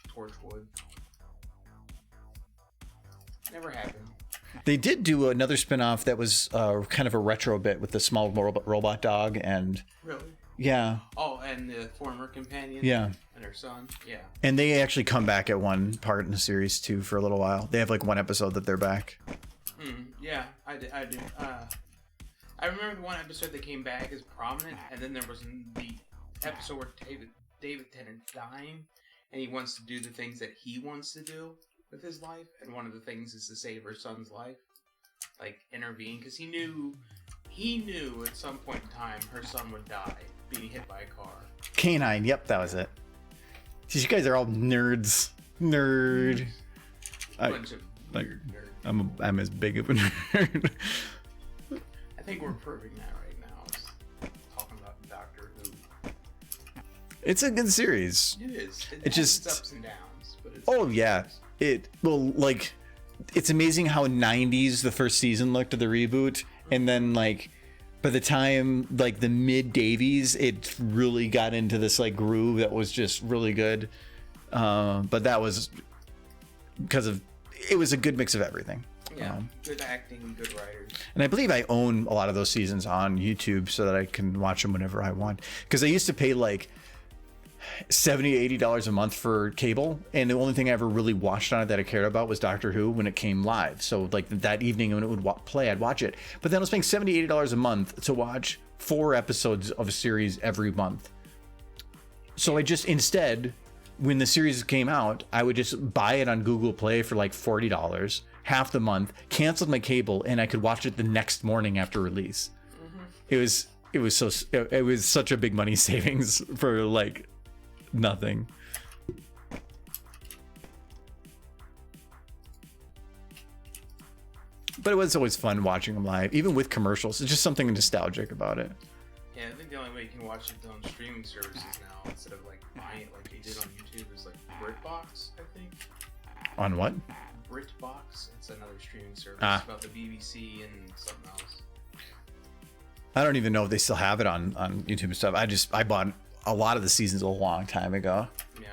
Torchwood. Never happened. They did do another spinoff that was kind of a retro bit with the small robot dog and. Really? Yeah. Oh, and the former companion. Yeah. And her son. Yeah. And they actually come back at one part in the series too for a little while. They have like one episode that they're back. Yeah, I do. I remember the one episode that came back as prominent, and then there was the episode where David Tennant's dying, and he wants to do the things that he wants to do with his life, and one of the things is to save her son's life, like intervene, because he knew at some point in time her son would die being hit by a car. Canine, yep, that was it. You guys are all nerds. Nerd. Bunch of weird nerds. I'm as big of a nerd. I think we're proving that right now. Is talking about Doctor Who. It's a good series. It is. It just ups and downs, but it's yeah. it's amazing how 90s the first season looked of the reboot, and then like by the time like the mid Davies, it really got into this like groove that was just really good. But that was because of it was a good mix of everything. Yeah, good acting, good writers. And I believe I own a lot of those seasons on YouTube so that I can watch them whenever I want. Because I used to pay like $70, $80 a month for cable, and the only thing I ever really watched on it that I cared about was Doctor Who when it came live. So like that evening when it would play, I'd watch it. But then I was paying $70, $80 a month to watch 4 episodes of a series every month. So I just instead, when the series came out, I would just buy it on Google Play for like $40, half the month, canceled my cable, and I could watch it the next morning after release. It was such a big money savings for like nothing. But it was always fun watching them live, even with commercials. It's just something nostalgic about it. Yeah, I think the only way you can watch it on streaming services now, instead of like buying it like they did on YouTube, is like BritBox, I think. On what? BritBox. It's another streaming service about the BBC and something else. I don't even know if they still have it on YouTube and stuff. I bought a lot of the seasons a long time ago. Yeah.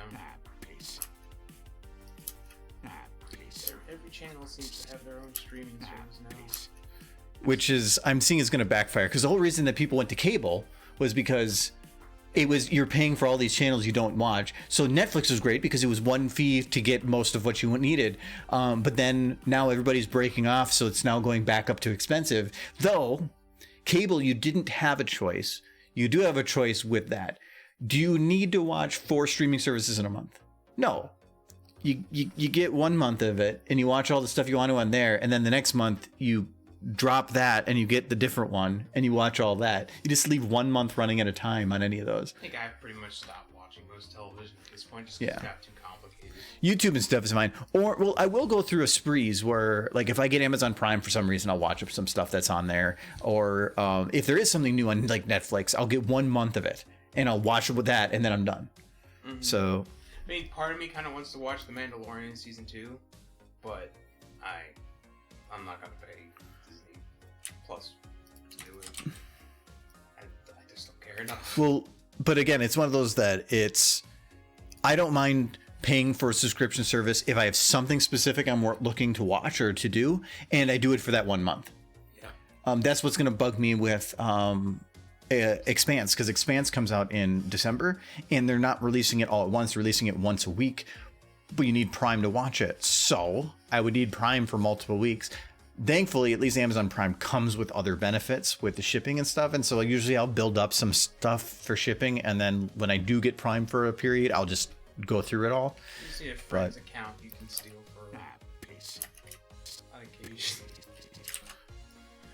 Every channel seems to have their own streaming service now. Which is, I'm seeing is going to backfire, because the whole reason that people went to cable was because you're paying for all these channels you don't watch. So Netflix was great because it was one fee to get most of what you needed. But then now everybody's breaking off, so it's now going back up to expensive. Though cable, you didn't have a choice. You do have a choice with that. Do you need to watch 4 streaming services in a month? No. You get 1 month of it and you watch all the stuff you want to on there, and then the next month you drop that and you get the different one and you watch all that. You just leave 1 month running at a time on any of those. I think I've pretty much stopped watching most television at this point just because it got too complicated. YouTube and stuff is fine. Or, well, I will go through a sprees where, like, if I get Amazon Prime for some reason, I'll watch some stuff that's on there. Or if there is something new on, like, Netflix, I'll get 1 month of it and I'll watch it with that, and then I'm done. Mm-hmm. So, I mean, part of me kind of wants to watch The Mandalorian season 2, but I'm not gonna pay Disney Plus to do it. I just don't care enough. Well, but again, it's one of those that I don't mind paying for a subscription service if I have something specific I'm looking to watch or to do, and I do it for that 1 month. Yeah. That's what's gonna bug me with Expanse, because Expanse comes out in December and they're not releasing it all at once, they're releasing it once a week, but you need Prime to watch it. So I would need Prime for multiple weeks. Thankfully, at least Amazon Prime comes with other benefits with the shipping and stuff. And so usually I'll build up some stuff for shipping, and then when I do get Prime for a period, I'll just go through it all. You see a friend's account you can steal for on occasion.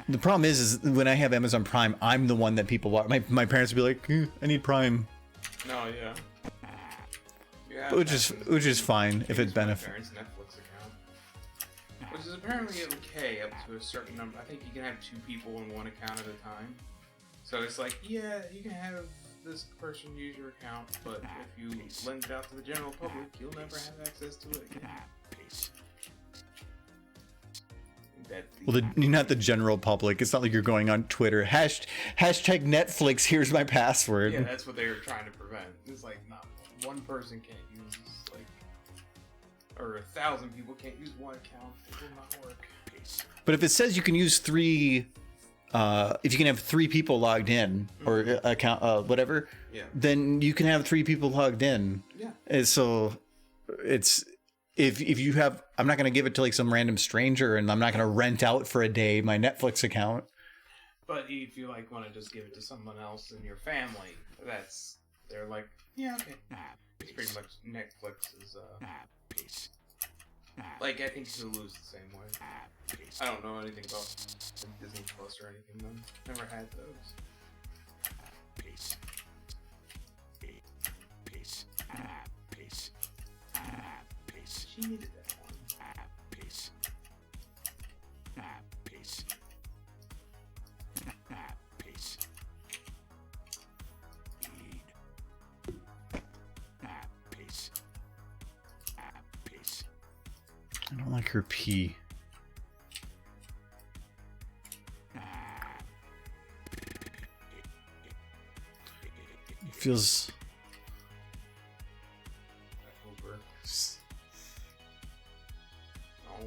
The problem is when I have Amazon Prime, I'm the one that people watch. My parents would be like, I need Prime. No, yeah. Which is fine if it benefits. My parents' Netflix account, which is apparently okay up to a certain number. I think you can have 2 people in one account at a time. So it's like, yeah, you can have this person use your account, but if you lend it out to the general public, you'll never have access to it again. Well, you're not the general public. It's not like you're going on Twitter. Hashtag Netflix, here's my password. Yeah, that's what they were trying to prevent. It's like, not one person can't use, like, or 1,000 people can't use one account. It will not work. But if it says you can use 3, if you can have 3 people logged in, or account, whatever, then you can have 3 people logged in. Yeah. And so it's, if you have, I'm not going to give it to like some random stranger, and I'm not going to rent out for a day my Netflix account. But if you like want to just give it to someone else in your family, they're like, yeah, okay. It's pretty much Netflix is like, I think Hulu's the same way. I don't know anything about Disney Plus or anything though. Never had those. She needed that one. Peace. Peace. Peace. Peace. I don't like her P. feels. Over. Oh.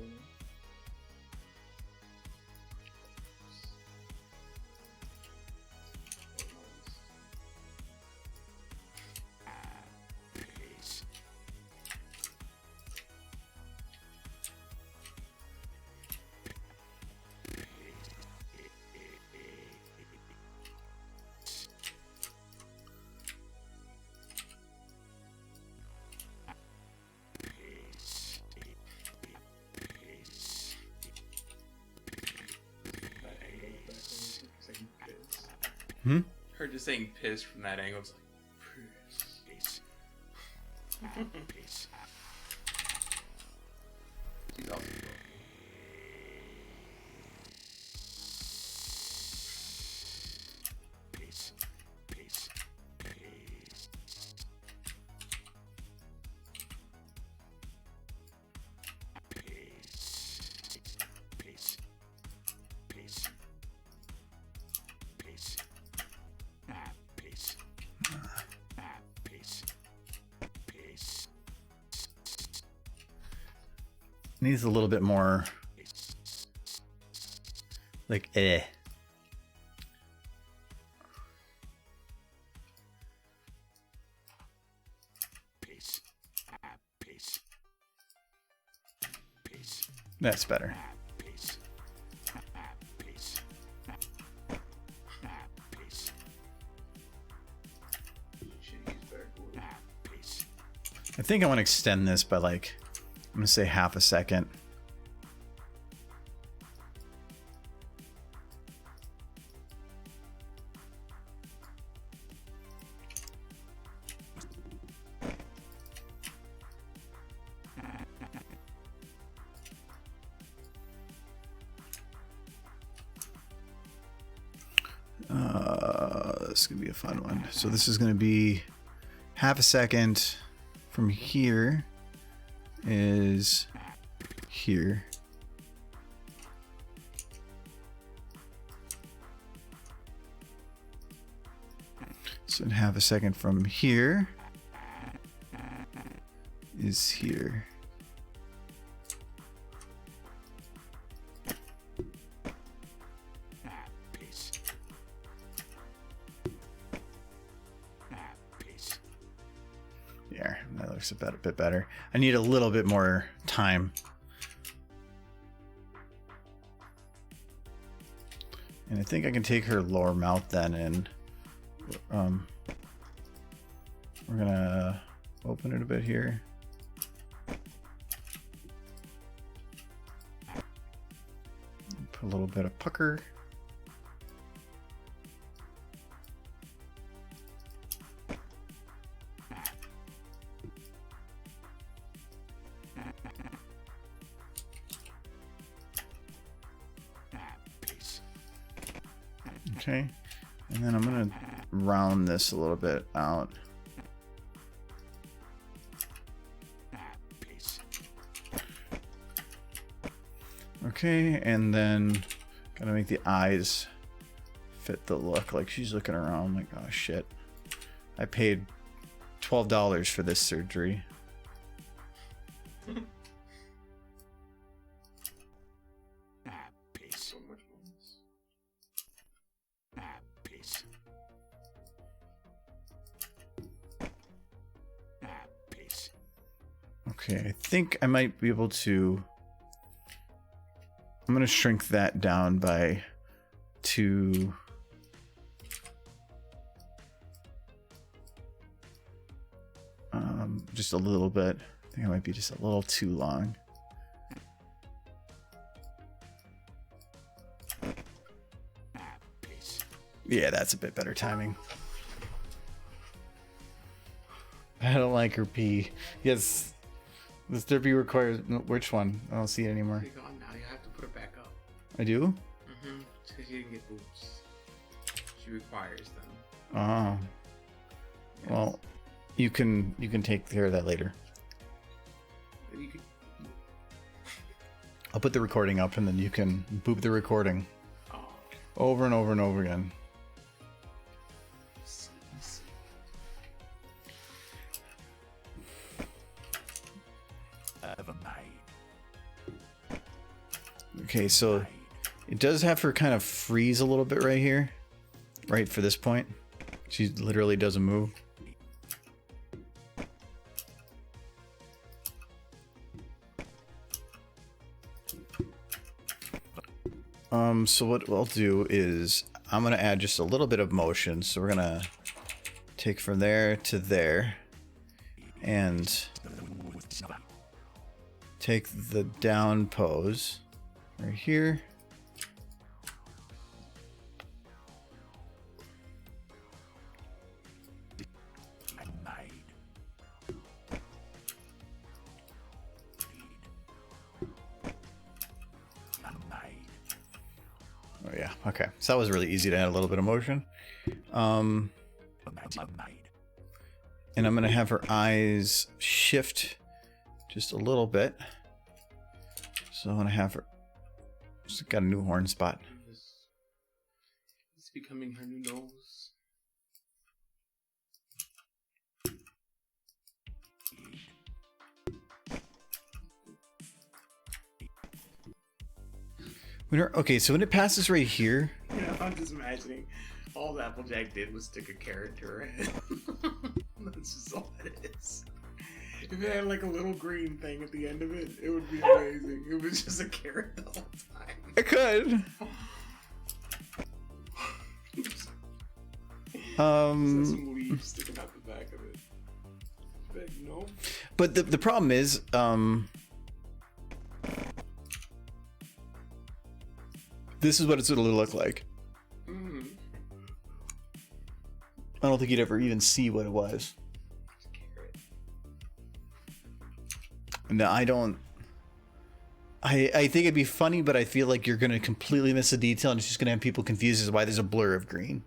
Hmm? Heard you saying piss from that angle. It's like piss. Peace. He's also Peace. Peace. Peace. Peace. Peace. Peace. Peace. Peace. Peace. Needs a little bit more. Like, eh. Peace. Peace. Peace. That's better. Peace. Peace. Peace. should use better glue. Peace. I think I want to extend this by like, I'm gonna say half a second. This is gonna be a fun one. So this is gonna be half a second from here is here. So in half a second from here is here. Peace. Peace. Yeah, that looks a bit better. I need a little bit more time. And I think I can take her lower mouth then, and we're gonna open it a bit here. Put a little bit of pucker. Peace. Okay, and then I'm gonna round this a little bit out. Peace. Okay, and then gotta make the eyes fit the look. Like she's looking around like, oh shit, I paid $12 for this surgery. Peace. So much bonus. Peace. Peace. Okay, I think I might be able to. I'm gonna shrink that down by 2. Just a little bit. I think it might be just a little too long. Peace. Yeah, that's a bit better timing. I don't like her pee. Yes, this derby requires. No, which one? I don't see it anymore. You're gone now. You have to put it back up. I do? Mm-hmm. Because she didn't get boobs. She requires them. Oh. Well, you can take care of that later. You could. I'll put the recording up and then you can boop the recording Oh. over and over and over again. See. Okay, so it does have her kind of freeze a little bit right here. Right for this point. She literally doesn't move. So what we'll do is I'm gonna add just a little bit of motion. So we're gonna take from there to there and take the down pose right here. Oh yeah, okay. So that was really easy to add a little bit of motion. And I'm gonna have her eyes shift just a little bit. So I'm gonna have her. She's got a new horn spot. It's becoming her new nose. Okay, so when it passes right here, Yeah, I'm just imagining all Applejack did was stick a carrot to her head. That's just all it is. If it had like a little green thing at the end of it, it would be amazing. It was just a carrot the whole time. I could. Some leaves sticking out the back of it. But no. But the problem is, this is what it's gonna look like. Mm. I don't think you'd ever even see what it was. It's a carrot. No, I don't. I think it'd be funny, but I feel like you're gonna completely miss a detail, and it's just gonna have people confused as to why there's a blur of green.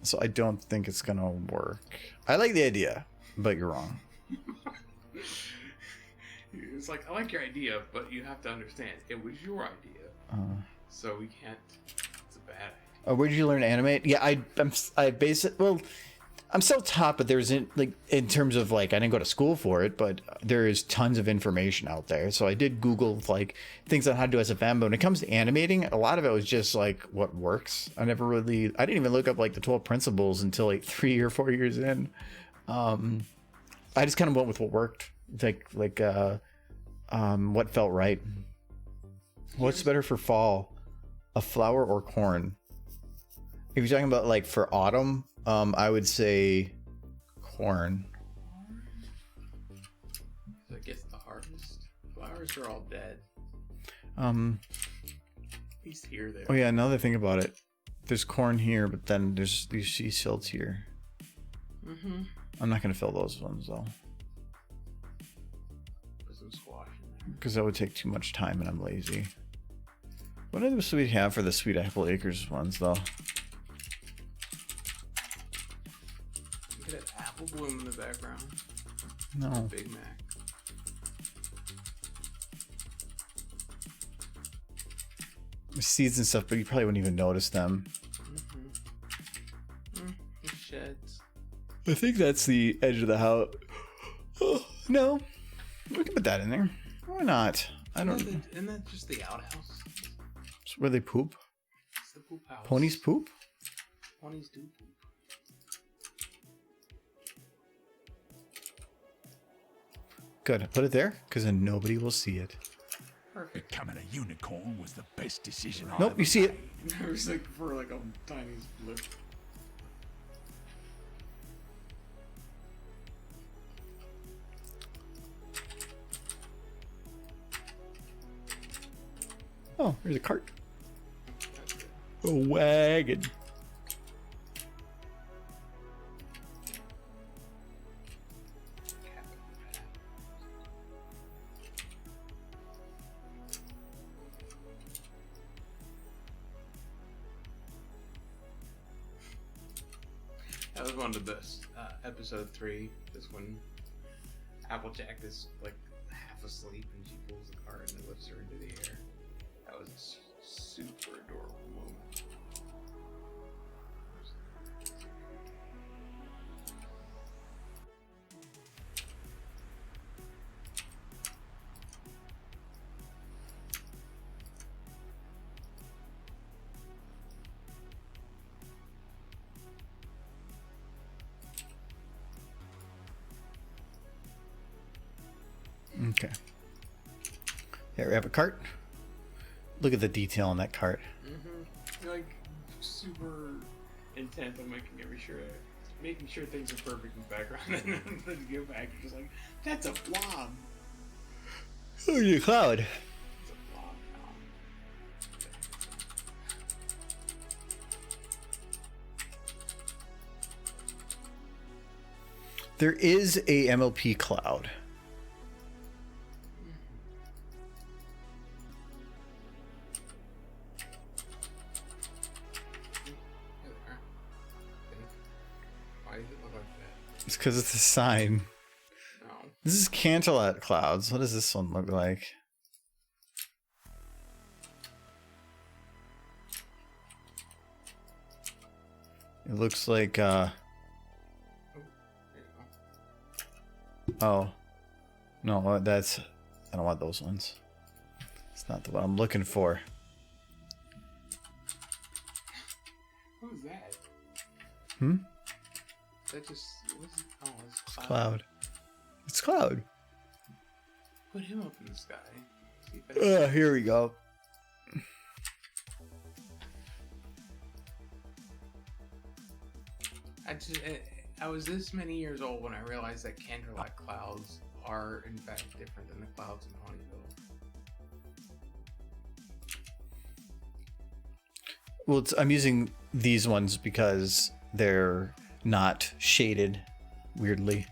So I don't think it's gonna work. I like the idea, but you're wrong. It's like, I like your idea, but you have to understand, it was your idea. So we can't. It's a bad idea. Where did you learn to animate? Yeah, I base it. Well, I'm still taught, but there's in terms of like I didn't go to school for it, but there is tons of information out there. So I did Google like things on how to do SFM, but when it comes to animating, a lot of it was just like what works. I didn't even look up like the 12 principles until like 3 or 4 years in. I just kind of went with what worked, like what felt right. What's better for fall, a flower or corn? If you're talking about like for autumn, I would say corn. I guess the harvest. Flowers are all dead. At least here, there. Oh yeah, another thing about it. There's corn here, but then there's these sea silts here. Mm-hmm. I'm not gonna fill those ones though. Put some squash in there. Because that would take too much time and I'm lazy. What else do we have for the Sweet Apple Acres ones though? Look at that apple bloom in the background. No. Big Mac. There's seeds and stuff, but you probably wouldn't even notice them. Sheds. I think that's the edge of the house. Oh, no. We can put that in there. Why not? I don't know. Isn't that just the outhouse? It's where they poop? It's the poop house. Ponies poop? Ponies do poop. Good. Put it there, because then nobody will see it. Perfect. Becoming a unicorn was the best decision I Nope, ever you see it. It was like for like a tiny split. Oh, there's a cart. A wagon. That was one of the best. Episode 3 is when Applejack is like half asleep and she pulls the cart and it lifts her into the air. That was a super adorable moment. Okay. There we have a cart. Look at the detail on that cart. You're like super intent on making sure things are perfect in the background, and then you go back and just like, that's a blob. Oh, your cloud. It's a blob now. There is a MLP cloud. Why does it look like that? It's because it's a sign. No. This is Cantaloupe clouds. What does this one look like? It looks like, Oh, there you go. oh. No, that's... I don't want those ones. It's not the one I'm looking for. What was that? Hmm? That just... What's it? Oh, it's It's cloud. It's cloud. Put him up in the sky. See if I Here we go. I was this many years old when I realized that Canterlot clouds are in fact different than the clouds in Ponyville. Well, I'm using these ones because they're not shaded weirdly.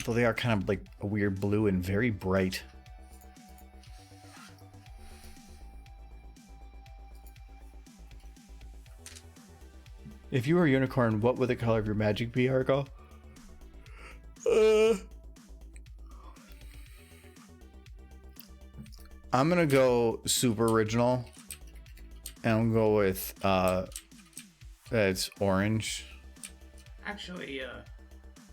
Though they are kind of like a weird blue and very bright. If you were a unicorn, what would the color of your magic be, Argo? I'm gonna go super original. And I'm gonna go with it's orange. Actually,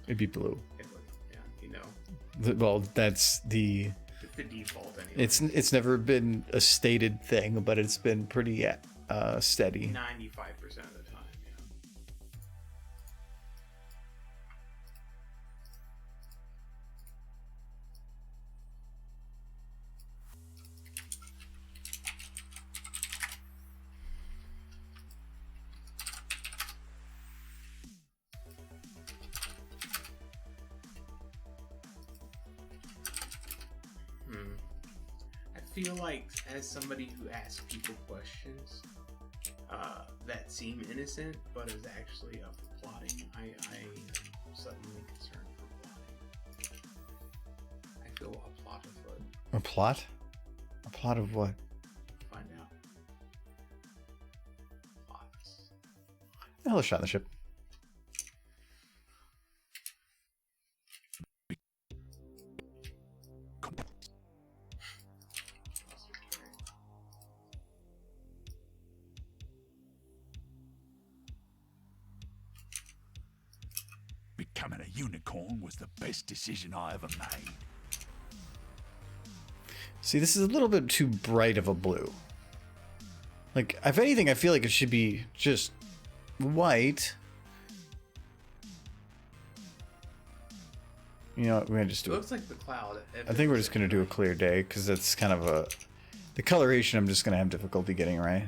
It'd be blue. it would, yeah, you know, Well, that's the it's the default anyway. it's never been a stated thing, but it's been pretty steady. 95% of the time, yeah. I feel like, as somebody who asks people questions that seem innocent but is actually up for plotting, I am suddenly concerned for plotting. I feel a plot afoot. A plot? A plot of what? Find out. Plots. Hello, shot in the ship. Becoming a unicorn was the best decision I ever made. See, this is a little bit too bright of a blue. Like, if anything, I feel like it should be just white. You know what, we're gonna just It do it. looks like the cloud. I think we're just gonna do a clear day because that's kind of a... The coloration I'm just gonna have difficulty getting right.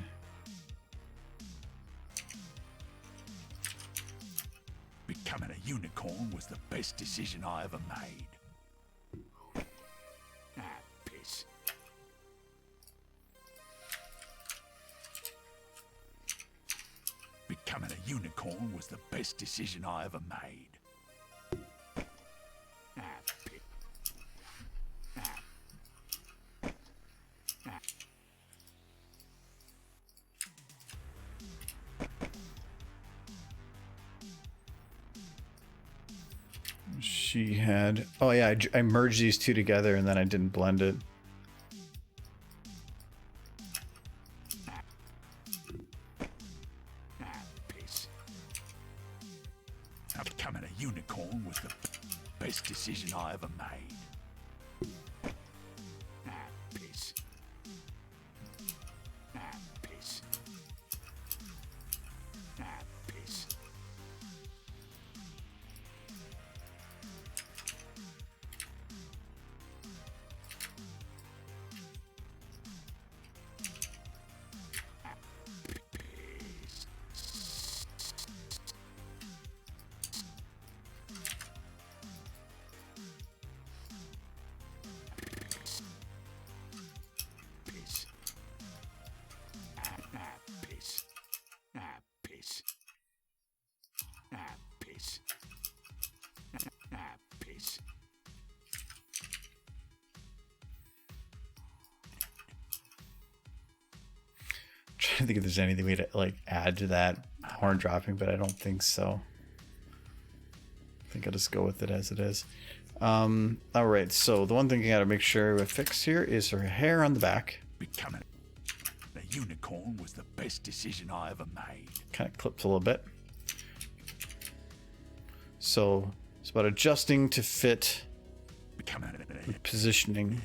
Becoming a unicorn was the best decision I ever made. Ah, piss. Becoming a unicorn was the best decision I ever made. Ah, piss. Ah. Ah. She had... Oh yeah, I merged these two together and then I didn't blend it. Ah, piss. Now becoming a unicorn was the best decision I ever made. Ah, piss. Ah, piss. Ah, piss. trying to think if there's anything way to like add to that horn dropping, but I don't think so. I think I'll just go with it as it is. All right, so the one thing you gotta make sure we fix here is her hair on the back. Becoming a unicorn was the best decision I ever made. Kind of clips a little bit. So it's about adjusting to fit with positioning.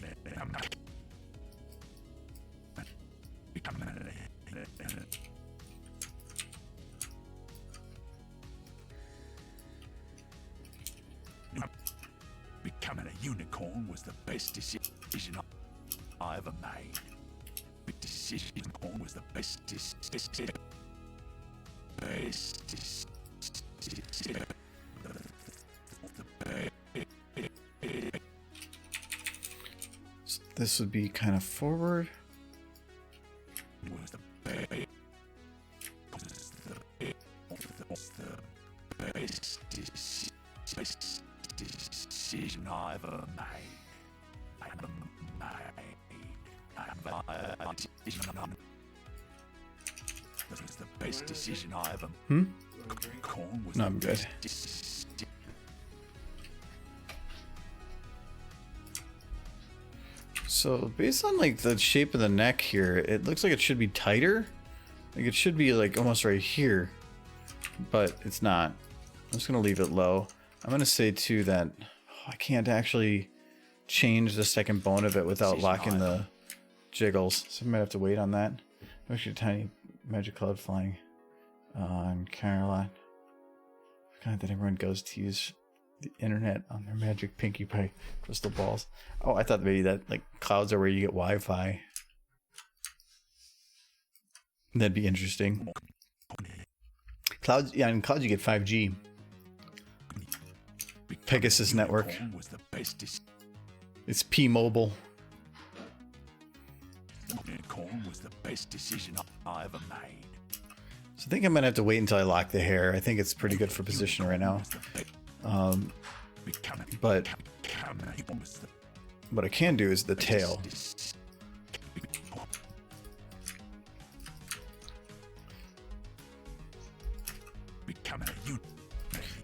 Becoming a unicorn was the best decision I ever made. Big decision was the best decision. So this would be kind of forward. Was the best decision I ever made. That was the best decision I ever made. Corn was No, the I'm good. best So based on like the shape of the neck here, it looks like it should be tighter. Like it should be like almost right here, but it's not. I'm just gonna leave it low. I'm gonna say too that I can't actually change the second bone of it without locking the jiggles, so I might have to wait on that. Actually, a tiny MacLeod flying on Caroline. God, that everyone goes to use the internet on their magic Pinkie Pie crystal balls. Oh, I thought maybe that like clouds are where you get Wi-Fi. That'd be interesting. Clouds, yeah, in clouds you get 5G. Pegasus network. was the best It's P-Mobile. Corn was the best decision I ever made. So I think I'm gonna have to wait until I lock the hair. I think it's pretty good for position right now. But what I can do is the tail.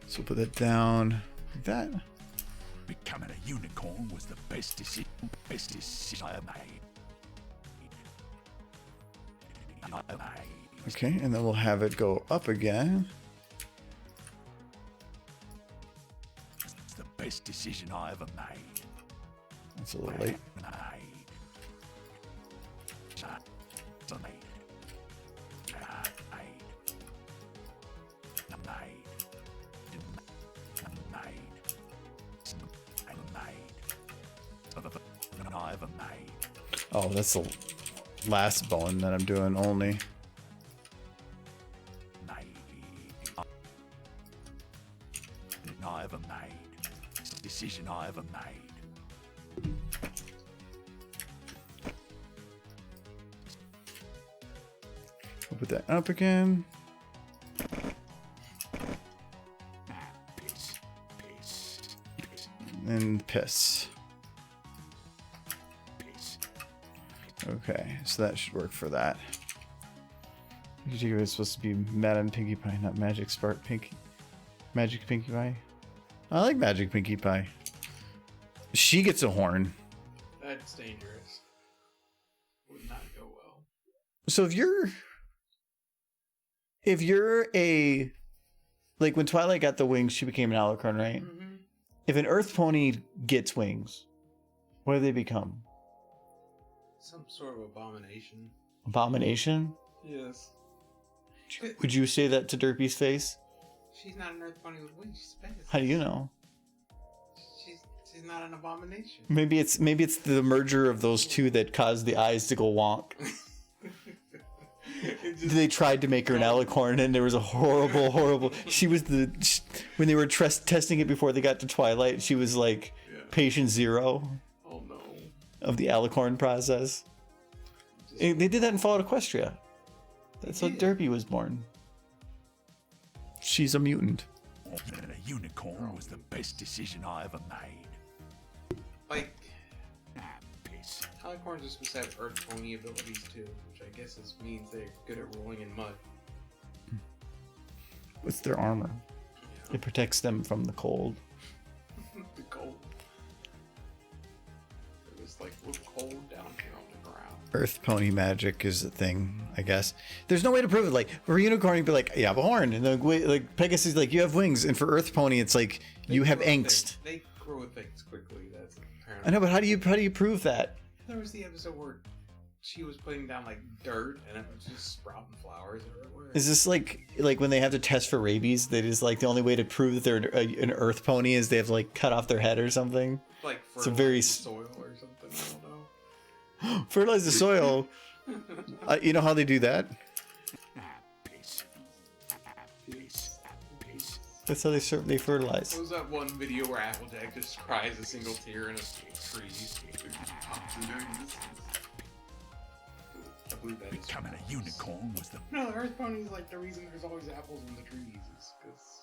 So put that down like that. Becoming a unicorn was the best decision I ever made. Okay, and then we'll have it go up again. It's the best decision I ever made. That's a little late. Oh, that's the last bone that I'm doing only. I ever made. It's the decision I ever made. We'll put that up again. And piss. Okay, so that should work for that. It's supposed to be Madam Pinkie Pie, not Magic Spark Pinkie. Magic Pinkie Pie. I like Magic Pinkie Pie. She gets a horn. That's dangerous. Would not go well. So if you're a, like when Twilight got the wings, she became an alicorn, right? Mm-hmm. If an Earth pony gets wings, what do they become? Some sort of abomination. Abomination? Yes. Would you say that to Derpy's face? She's not an Earth Bunny with wings. She's Pegasus. How do you know? She's not an abomination. Maybe it's the merger of those two that caused the eyes to go wonk. They tried to make her an alicorn, and there was a horrible. She was when they were testing it before they got to Twilight. She was like patient zero. Oh no. Of the alicorn process. They did that in Fallout Equestria. That's how Derpy was born. She's a mutant. And a unicorn was the best decision I ever made. Like, Piss. how Alicorns are supposed to have earth pony abilities too, which I guess means they're good at rolling in mud. What's their armor? Yeah. It protects them from the cold. The cold. It was like, we're cold down here on the ground. Earth pony magic is a thing, I guess. There's no way to prove it. Like for unicorn, you'd be like, you have a horn, and like Pegasus, like you have wings, and for Earth pony, it's like you have angst. They grow things quickly. That's apparently. I know, but how do you prove that? There was the episode where she was putting down like dirt, and it was just sprouting flowers everywhere. Is this like when they have to test for rabies? That is like the only way to prove that they're an Earth pony is they have to like cut off their head or something. Like it's a very soil or something. I don't know. Fertilize the soil. You know how they do that? That's how they fertilize. What was that one video where Applejack just cries a single tear in a tree? I believe that is Becoming a unicorn was the No, the Earth Pony is like the reason there's always apples in the trees is because...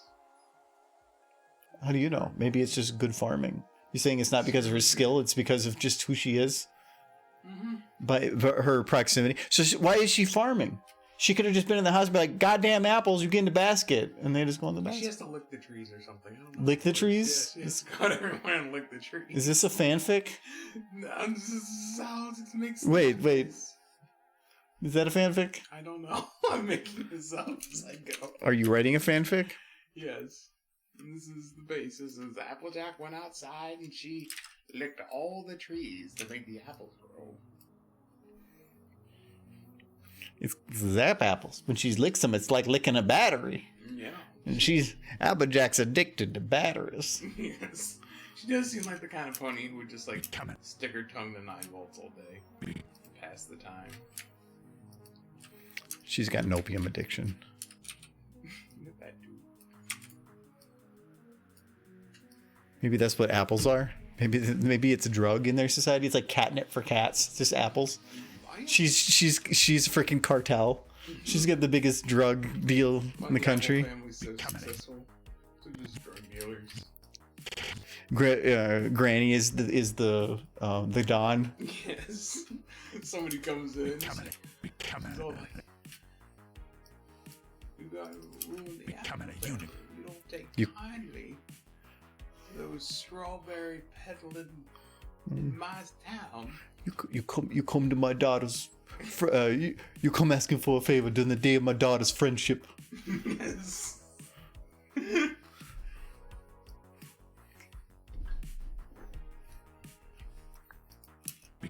How do you know? Maybe it's just good farming. You're saying it's not because of her skill, it's because of just who she is? Mm-hmm. By her proximity. So why is she farming? She could have just been in the house and be like, goddamn apples, you get in the basket. And they just go in the basket. She has to lick the trees or something. I don't know. Lick the trees? Yeah, she has to go everywhere and lick the trees. Is this a fanfic? No, this is how it makes Wait. sense. Is that a fanfic? I don't know. I'm making this up as I go. Are you writing a fanfic? Yes. And this is the basis. Is Applejack went outside and she licked all the trees to make the apples grow. It's zap apples. When she licks them, it's like licking a battery. Yeah. And Applejack's addicted to batteries. Yes. She does seem like the kind of pony who would just like stick her tongue to 9 volts all day. Pass the time. She's got an opium addiction. That dude. Maybe that's what apples are. Maybe it's a drug in their society. It's like catnip for cats. It's just apples. She's a freaking cartel. She's got the biggest drug deal in the country. Family's so successful. They're just drug dealers. Granny is the Don. Yes. Somebody comes in. She's all like, you gotta ruin the apple. You don't take kindly to those strawberry peddling in my town. You come to my daughter's. You come asking for a favor during the day of my daughter's friendship. Yes.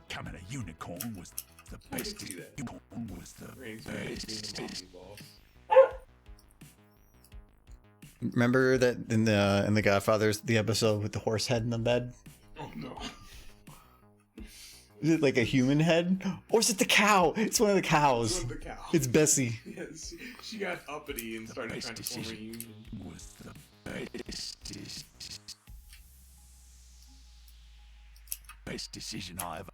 becoming a unicorn was the best. Unicorn was the best. Remember that in the Godfather's the episode with the horse head in the bed? Oh no. Is it like a human head? Or is it the cow? It's one of the cows. It's one of the cows. It's Bessie. Yes, she got uppity and started trying to form a union. Was the best decision I ever.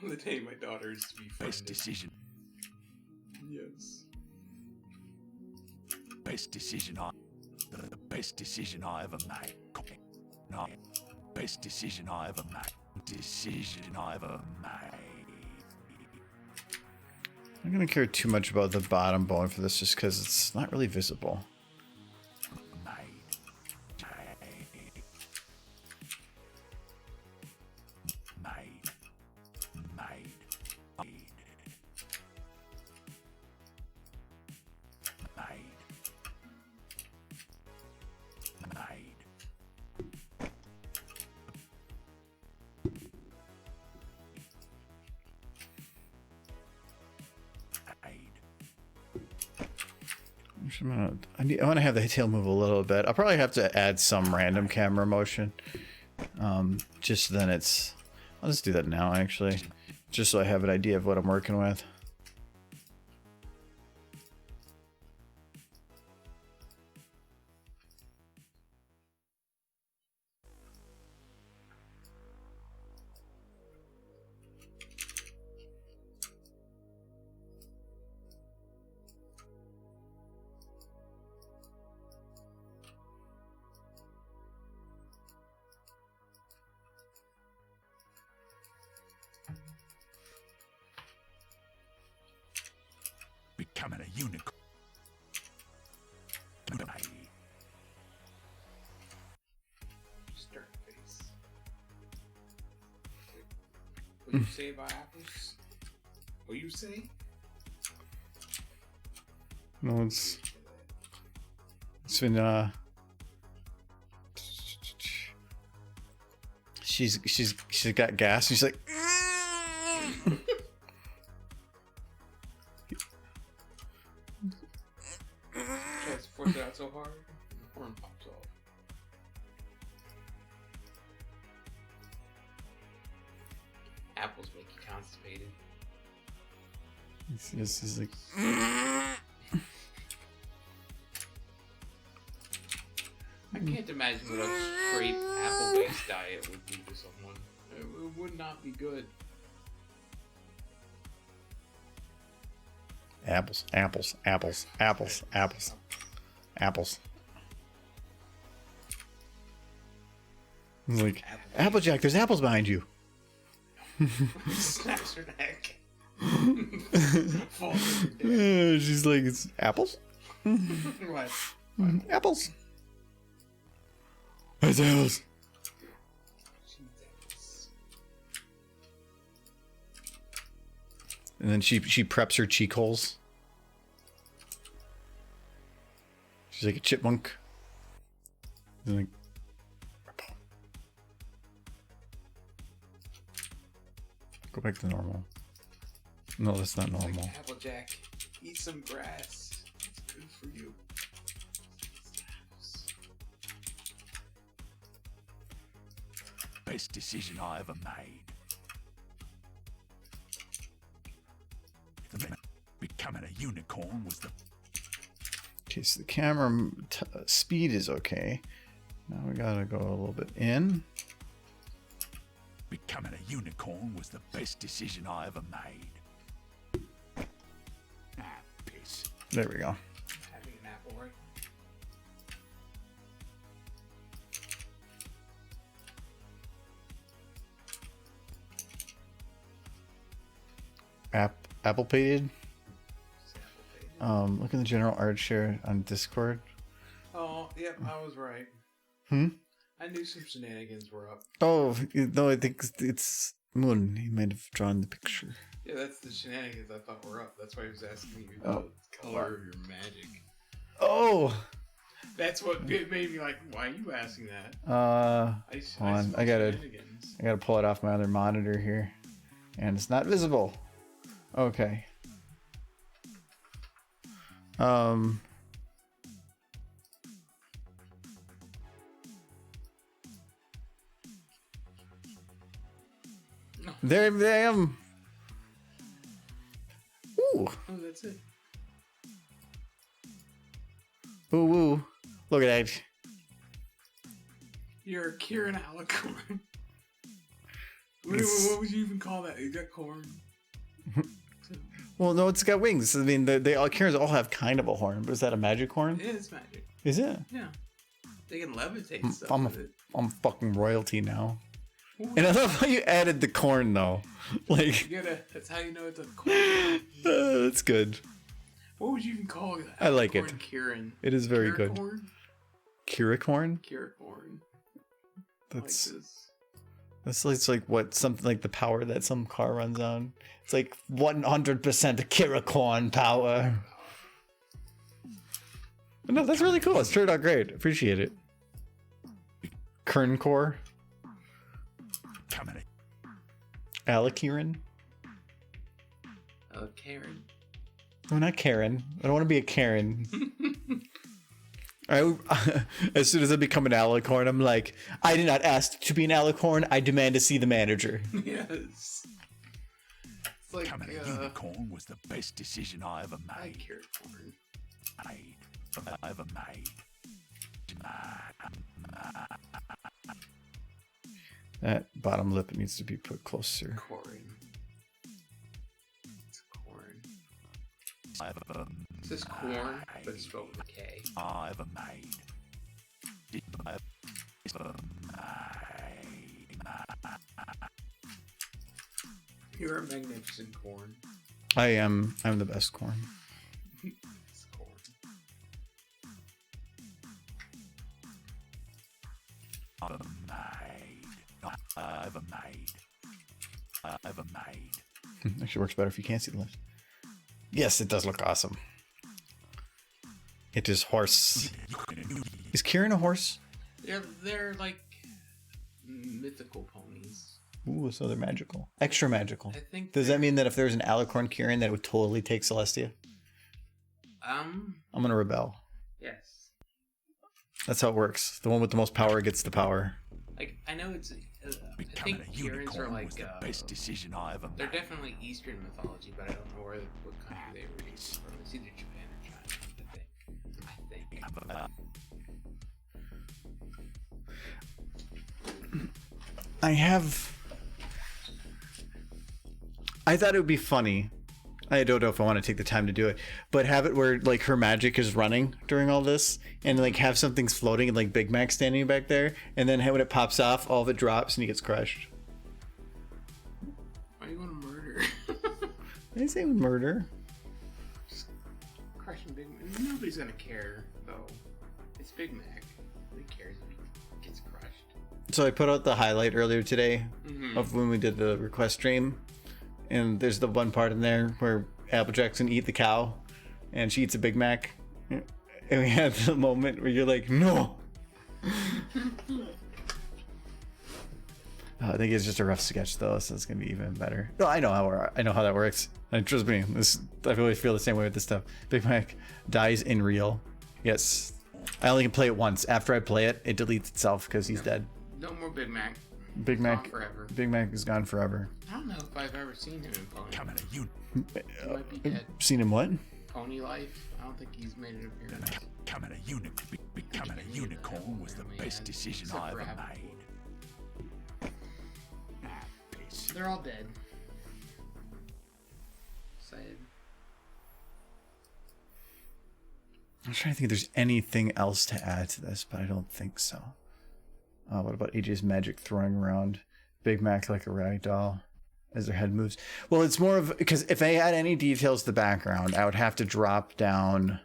On the day my daughter is to be friended. Best decision. Yes. Best decision the best decision I ever made. No, best decision I ever made. Decision I ever made. I'm not gonna care too much about the bottom bone for this, just because it's not really visible. I want to have the tail move a little bit. I'll probably have to add some random camera motion. Just then it's... I'll just do that now, actually. Just so I have an idea of what I'm working with. Becoming a unicorn. Stern face. What do you say about apples? What do you say? No, it's been she's got gas. She's like, Tries to force it out so hard, the horn pops off. Apples make you constipated. he's like, I can't imagine what a straight apple-based diet would do to someone. It would not be good. apples, apples, apples, apples, apples, apples. He's like, Applejack, there's apples behind you. Snaps her neck. Falls over dead. She's like, it's apples? What? Apples. It's apples. And then she preps her cheek holes. She's like a chipmunk. And like, go back to normal. No, that's not normal. Like, Applejack, eat some grass. It's good for you. Best decision I ever made. Becoming a unicorn was the Okay, so the camera speed is okay. Now we gotta go a little bit in. becoming a unicorn was the best decision I ever made. Ah, piss. There we go. Having an apple right Apple pated. now. Look in the general art share on Discord. Oh, yep, I was right. I knew some shenanigans were up. Oh no, I think it's Moon. He might have drawn the picture. Yeah, that's the shenanigans I thought were up. That's why I was asking you Oh. the color of your magic. Oh. That's what made me like, why are you asking that? Hold on. smell I gotta shenanigans. pull it off my other monitor here, and it's not visible. Okay. There I am. Ooh. Oh, that's it. Ooh, woo. Look at that. You're a Kieran Alicorn. It's- What would you even call that? You got corn. Well, no, it's got wings. I mean, they all Karens all have kind of a horn, but is that a magic horn? Yeah, it's magic. Is it? Yeah. They can levitate stuff I'm with it. fucking royalty now. And I love how you added the corn though. Like, You gotta, that's how you know it's a corn. that's good. What would you even call it? I like it. Kieran. It is very good. Kiracorn? Kiracorn? Kiracorn. That's Like this. it's like what something like the power that some car runs on. It's like 100% Kiracorn power. But no, that's really cool. It's turned out great. Appreciate it. Kern core. Becoming a Alikiran. Karen. No, not Karen. I don't want to be a Karen. As soon as I become an alicorn, I'm like, I did not ask to be an alicorn. I demand to see the manager. Yes. It's like, becoming a unicorn was the best decision I ever I made. Kiracorn. I ever made. That bottom lip needs to be put closer. Corn. It's corn. I ever It says corn, but it's spelled with a K. I ever made. I ever made. You're a magnificent corn. I'm the best corn. ever made. Actually works better if you can't see the list. Yes, it does look awesome. It is horse. Is Kieran a horse? They're like mythical ponies. Ooh, so they're magical. Extra magical. I think. Does that mean that if there's an Alicorn Kieran, that it would totally take Celestia? I'm gonna rebel. Yes. That's how it works. The one with the most power gets the power. Like I know it's. I Becoming think a Kierans are unicorn like was the best decision I ever they're made. definitely Eastern mythology, but I don't know what country they were from. It's either Japan or China. I think. I thought it would be funny. I don't know if I want to take the time to do it, but have it where like her magic is running during all this, and like have something's floating and like Big Mac standing back there, and then when it pops off, all of it drops and he gets crushed. Why do you want to murder? I didn't say murder. Crushing Big Mac. Nobody's gonna care though. It's Big Mac. Nobody cares if he gets crushed. So I put out the highlight earlier today of when we did the request stream, and there's the one part in there where Applejack's gonna eat the cow, and she eats a Big Mac, and we had the moment where you're like, no. I think it's just a rough sketch though, so it's gonna be even better. No, I know how that works. And trust me, I really feel the same way with this stuff. Big Mac dies in real. Yes, I only can play it once. After I play it, it deletes itself because he's dead. No more Big Mac. Big Mac Gone forever. Big Mac is gone forever. I don't know if I've ever seen him in Pony. Becoming a unicorn. He might be dead. Seen him what? Pony Life. I don't think he's made an appearance. Becoming a unicorn was the best decision Except I for ever Apple. made. Ah, piss. They're all dead. Sad. I'm trying to think if there's anything else to add to this, but I don't think so. What about AJ's magic throwing around Big Mac like a rag doll as their head moves? Well, it's more of because if I add any details to the background, I would have to drop down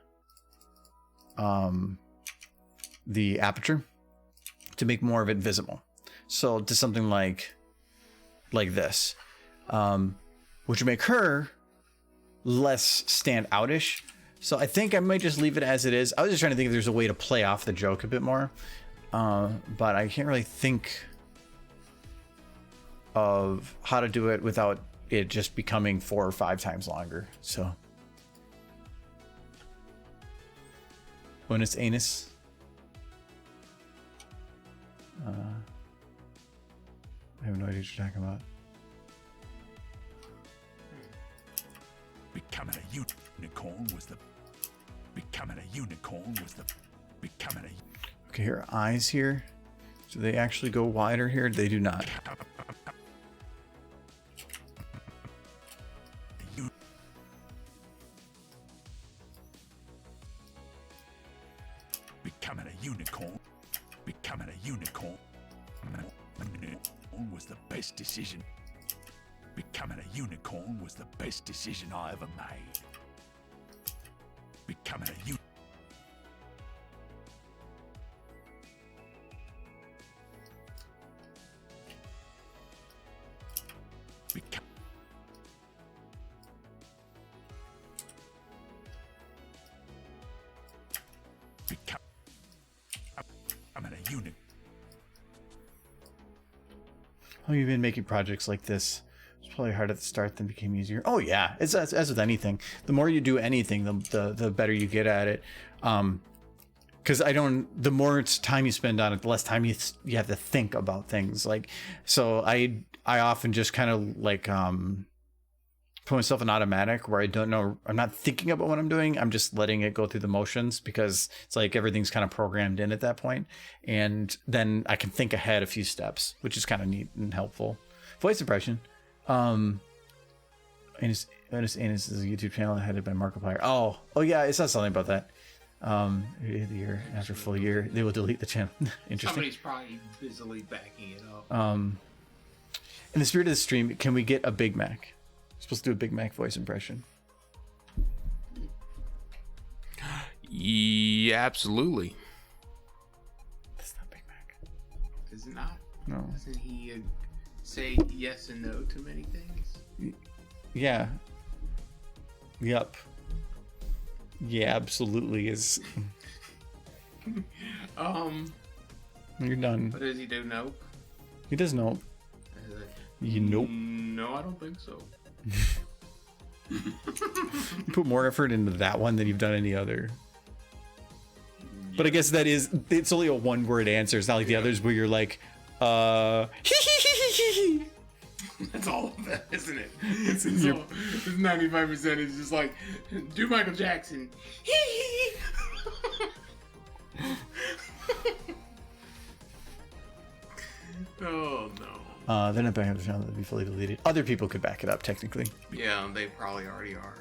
the aperture to make more of it visible. So to something like this, which would make her less stand outish. So I think I might just leave it as it is. I was just trying to think if there's a way to play off the joke a bit more. But I can't really think of how to do it without it just becoming 4 or 5 times longer. So when it's anus, I have no idea what you're talking about. Becoming a unicorn was the. Okay, her eyes here. Do they actually go wider here? They do not. Becoming a unicorn was the best decision. Becoming a unicorn was the best decision I ever made. Becoming a unicorn. Oh, you've been making projects like this. It's probably hard at the start, then became easier. Oh yeah, it's as with anything. The more you do anything, the better you get at it. Because the more time you spend on it, the less time you have to think about things. Like, so I often just kind of like put myself in automatic where I don't know. I'm not thinking about what I'm doing. I'm just letting it go through the motions because it's like everything's kind of programmed in at that point. And then I can think ahead a few steps, which is kind of neat and helpful. Voice impression. Anus is a YouTube channel headed by Markiplier. Oh yeah, it's not something about that. The year after a full year, they will delete the channel. Interesting. Somebody's probably busily backing it up. In the spirit of the stream, can we get a Big Mac? I'm supposed to do a Big Mac voice impression. Yeah, absolutely. That's not Big Mac. Is it not? No. Doesn't he say yes and no to many things? Yeah. Yep. Yeah, absolutely is. You're done. What does he do? Nope. He does nope. You nope. No, I don't think so. You put more effort into that one than you've done any other. But I guess it's only a one-word answer. It's not like the others where you're like, That's all of that, isn't it? It's 95% is just like, do Michael Jackson. Oh no. they're not backing up the channel that'd be fully deleted. Other people could back it up technically. Yeah, they probably already are.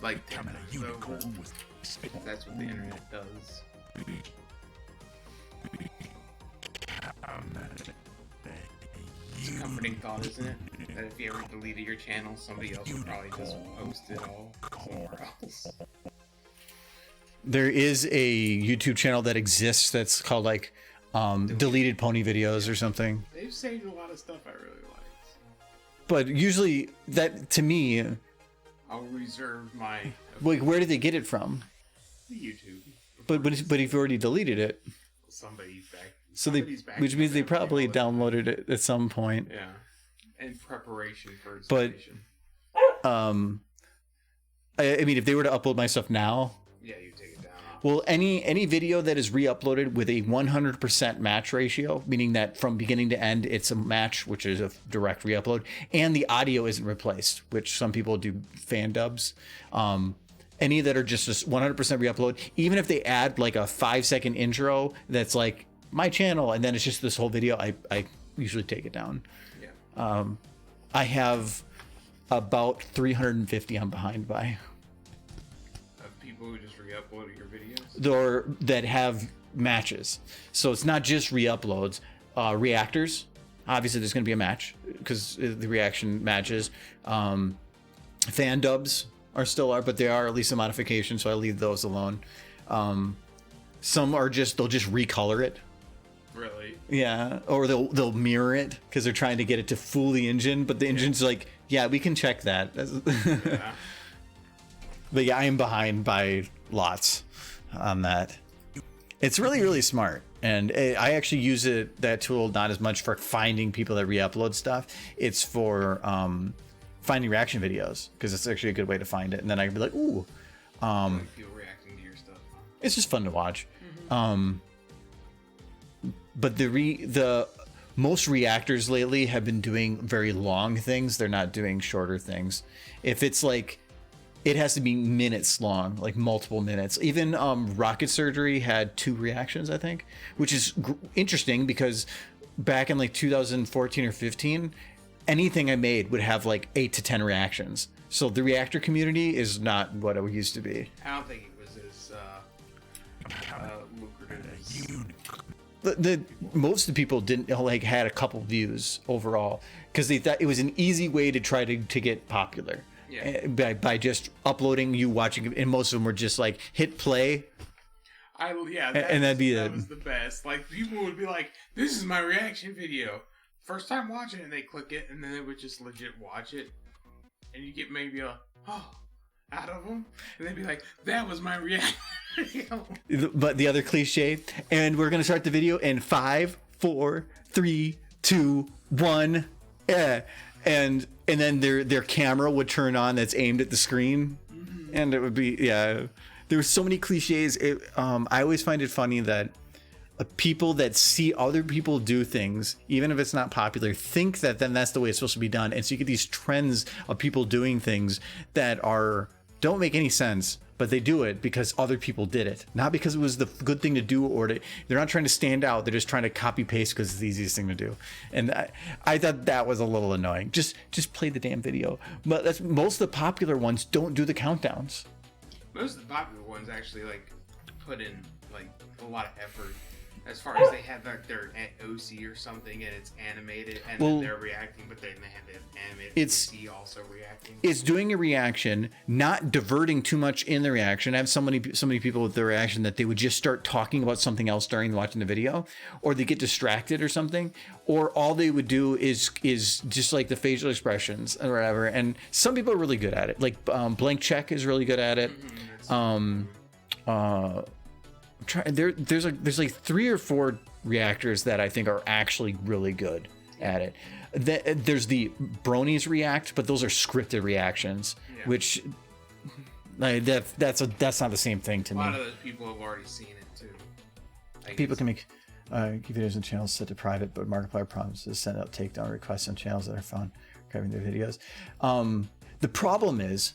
Like 10 Becoming a times unicorn over. was That's what the internet does. It's a comforting thought, isn't it? That if you ever deleted your channel, somebody else would probably just post it all somewhere else. There is a YouTube channel that exists that's called like deleted pony videos or something. They've saved a lot of stuff I really liked. But usually that, to me, I'll reserve my like, where did they get it from? YouTube. But if you already deleted it, Somebody's back. so they, somebody's back which means they there probably all the time. downloaded it at some point. Yeah. In preparation for its But- deletion. I mean, if they were to upload my stuff now, Yeah, you take it down. well, any video that is re-uploaded with a 100% match ratio, meaning that from beginning to end it's a match, which is a direct re-upload, and the audio isn't replaced, which some people do fan dubs. Any that are just 100% re-upload, even if they add like a 5-second intro that's like my channel, and then it's just this whole video, I usually take it down. Yeah. I have about 350 I'm behind by. Of people who just re-uploaded your videos. Or that have matches. So it's not just re-uploads. Reactors, obviously there's going to be a match because the reaction matches. Fan dubs are, but they are at least a modification, so I leave those alone. Some are they'll just recolor it. Really? Yeah, or they'll mirror it because they're trying to get it to fool the engine, but the engine's like, yeah, we can check that. Yeah. But yeah, I am behind by lots on that. It's really, really smart. And I actually use that tool not as much for finding people that re-upload stuff. It's for finding reaction videos because it's actually a good way to find it. And then I can be like, ooh. Like people reacting to your stuff. It's just fun to watch. But the most reactors lately have been doing very long things. They're not doing shorter things. If it's like, it has to be minutes long, like multiple minutes. Even Rocket Surgery had 2 reactions, I think, which is interesting because back in like 2014 or 15, anything I made would have like 8 to 10 reactions. So the reactor community is not what it used to be. I don't think it was as lucrative as... Most of the people didn't had a couple views overall because they thought it was an easy way to try to get popular. Yeah. By just uploading, you watching it, and most of them were just like hit play. And that'd be that was the best. Like people would be like, "This is my reaction video." First time watching it, and they click it, and then they would just legit watch it, and you get maybe a out of them, and they'd be like, "That was my reaction video." But the other cliche, and we're gonna start the video in 5, 4, 3, 2, 1, and then their camera would turn on that's aimed at the screen, and it would be there were so many cliches. I always find it funny that people that see other people do things, even if it's not popular, think that then that's the way it's supposed to be done, and so you get these trends of people doing things that don't make any sense, but they do it because other people did it, not because it was the good thing to do, or they're not trying to stand out. They're just trying to copy paste because it's the easiest thing to do. And I thought that was a little annoying. Just play the damn video. But most of the popular ones don't do the countdowns. Most of the popular ones actually like put in like a lot of effort. As far as they have like their OC or something and it's animated and then they're reacting, but then they have the animated OC also reacting. It's doing a reaction, not diverting too much in the reaction. I have so many people with the reaction that they would just start talking about something else during watching the video, or they get distracted or something, or all they would do is just like the facial expressions or whatever. And some people are really good at it. Like Blank Check is really good at it. There's like 3 or 4 reactors that I think are actually really good at it. There's the Bronies react, but those are scripted reactions, which like, that's not the same thing to me. A lot of those people have already seen it too. People can make keep videos and channels set to private, but Markiplier promises to send out takedown requests on channels that are found covering their videos. The problem is,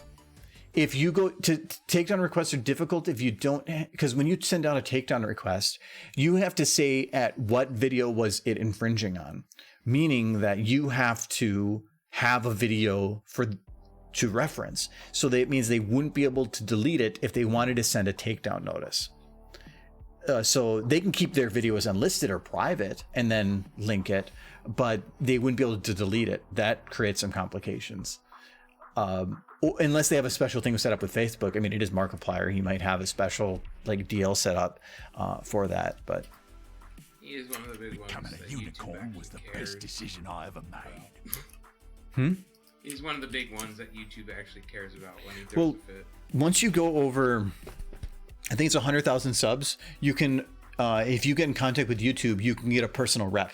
if you go to takedown requests are difficult if you don't, because when you send out a takedown request, you have to say at what video was it infringing on, meaning that you have to have a video to reference. So that means they wouldn't be able to delete it if they wanted to send a takedown notice. So they can keep their videos unlisted or private and then link it, but they wouldn't be able to delete it. That creates some complications. Unless they have a special thing set up with Facebook. I mean, it is Markiplier. He might have a special like deal set up for that, but he is one of the big ones. Becoming a unicorn was the best decision I ever made. He's one of the big ones that YouTube actually cares about when he throws a fit. Once you go over, I think it's 100,000 subs, you can, if you get in contact with YouTube, you can get a personal rep.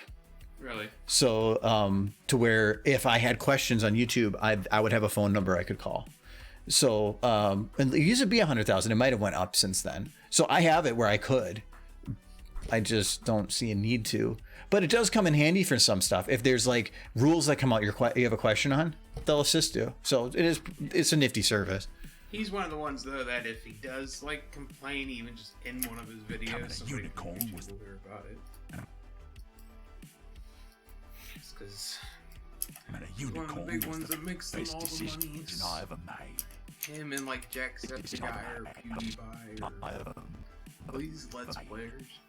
Really? So to where if I had questions on YouTube, I would have a phone number I could call. So and it used to be 100,000. It might have went up since then. So I have it where I could. I just don't see a need to. But it does come in handy for some stuff. If there's like rules that come out you have a question on, they'll assist you. So it's a nifty service. He's one of the ones though that if he does like complain, even just in one of his videos, somebody will hear about it. Because he's one of the big ones that makes them all the money. I ever made. Him and like Jacksepticeye or PewDiePie or these Let's Players.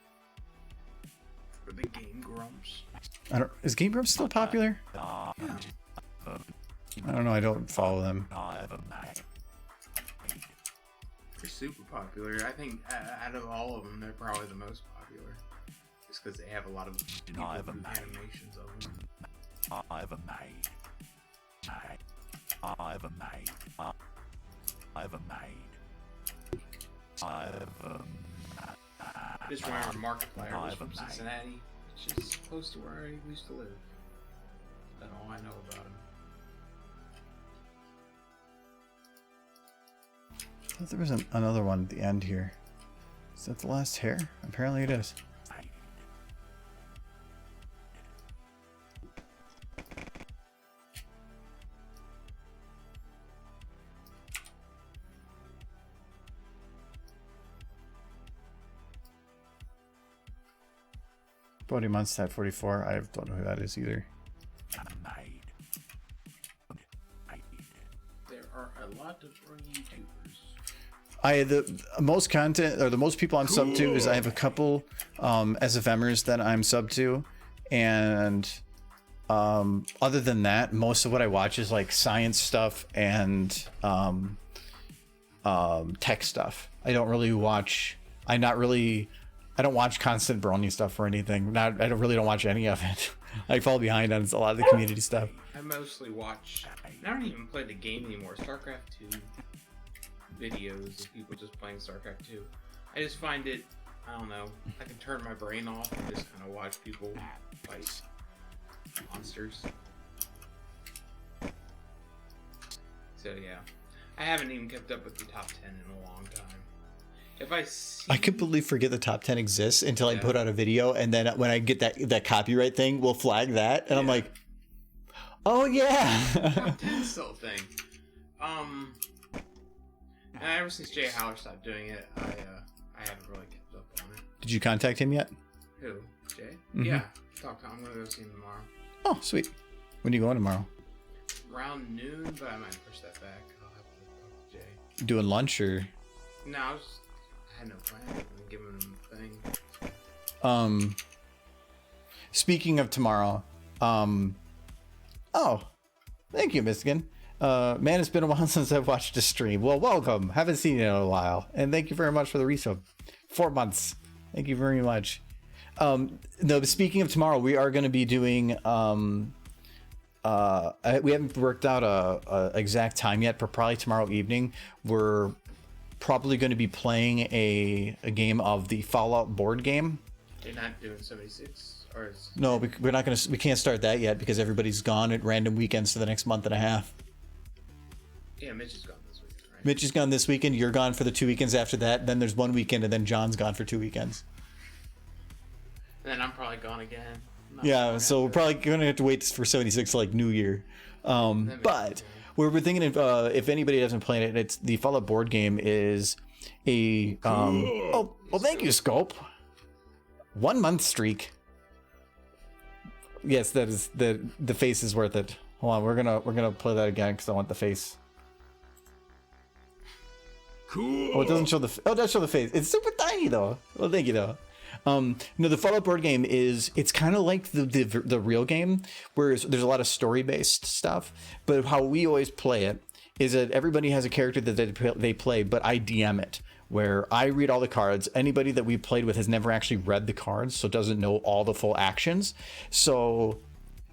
Or the Game Grumps. Is Game Grumps still popular? Yeah. I don't know. I don't follow them. They're super popular. I think out of all of them, they're probably the most popular. Just because they have a lot of people who do animations of them. Just remember Markiplier was from Cincinnati, which is close to where I used to live. That's all I know about him. I thought there was another one at the end here. Is that the last hair? Apparently it is. Bodie Munstad 44. I don't know who that is either. There are a lot of YouTubers. The most content or the most people I'm sub to is I have a couple SFMers that I'm sub to, and other than that, most of what I watch is like science stuff and tech stuff. I don't really watch. I don't watch constant Brony stuff or anything. I don't watch any of it. I fall behind on a lot of the community stuff. I mostly watch. I don't even play the game anymore. StarCraft 2 videos of people just playing StarCraft 2. I just find it. I don't know. I can turn my brain off and just kind of watch people fight monsters. So yeah, I haven't even kept up with the top 10 in a long time. If I completely forget the top 10 exists until I put out a video, and then when I get that copyright thing, we'll flag that, and I'm like, oh yeah. Top 10 still a thing. And ever since Jay Howler stopped doing it, I haven't really kept up on it. Did you contact him yet? Who? Jay? Mm-hmm. Yeah. I'm gonna go see him tomorrow. Oh, sweet. When are you going tomorrow? Around noon, but I might push that back. I'll have to talk to Jay. You doing lunch or? No, I had no plan. I'm giving him a thing. Speaking of tomorrow, oh, thank you, Michigan. Man, it's been a while since I've watched a stream. Well, welcome. Haven't seen you in a while. And thank you very much for the resub. 4 months. Thank you very much. No, but speaking of tomorrow, we are going to be doing, we haven't worked out a exact time yet, but probably tomorrow evening, we're probably going to be playing a game of the Fallout board game. You're not doing 76? Or is... No, we're not going to, we can't start that yet because everybody's gone at random weekends for the next month and a half. Yeah, Mitch is gone this weekend, right? Mitch is gone this weekend. You're gone for the 2 weekends after that. Then there's 1 weekend, and then John's gone for 2 weekends. And then I'm probably gone again. Yeah, so we're probably going to have to wait for 76 till like New Year. But we're thinking if anybody hasn't played it, it's the Fallout board game is a oh well, thank you, Scope. 1 month streak. Yes, that is the face is worth it. Hold on, we're gonna play that again because I want the face. Cool. Oh, it doesn't show the. Oh, it does show the face. It's super tiny though. Well, thank you though. No, the Fallout board game it's kind of like the real game, where there's a lot of story based stuff. But how we always play it is that everybody has a character that they play, but I DM it. Where I read all the cards. Anybody that we played with has never actually read the cards, so doesn't know all the full actions. So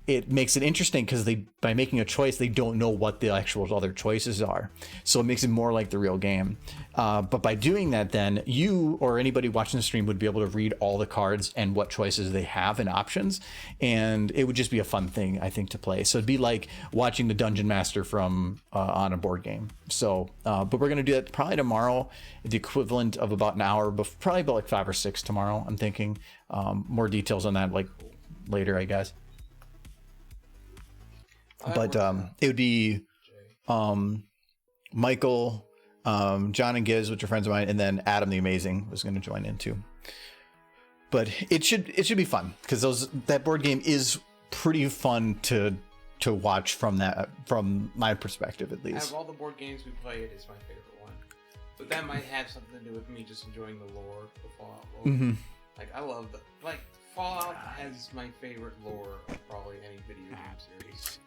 it makes it interesting because by making a choice, they don't know what the actual other choices are. So it makes it more like the real game. But by doing that, then you or anybody watching the stream would be able to read all the cards and what choices they have and options. And it would just be a fun thing, I think, to play. So it'd be like watching the Dungeon Master from on a board game. So, but we're going to do that probably tomorrow, the equivalent of about an hour, but probably about like 5 or 6 tomorrow, I'm thinking. More details on that like later, I guess. But it would be Michael, John and Giz, which are friends of mine, and then Adam the Amazing was going to join in too. But it should be fun because that board game is pretty fun to watch from my perspective at Out of least. all the board games we played, it's my favorite one. But that might have something to do with me just enjoying the lore, the Fallout lore. Mm-hmm. Like, I love Fallout has my favorite lore of probably any video game series.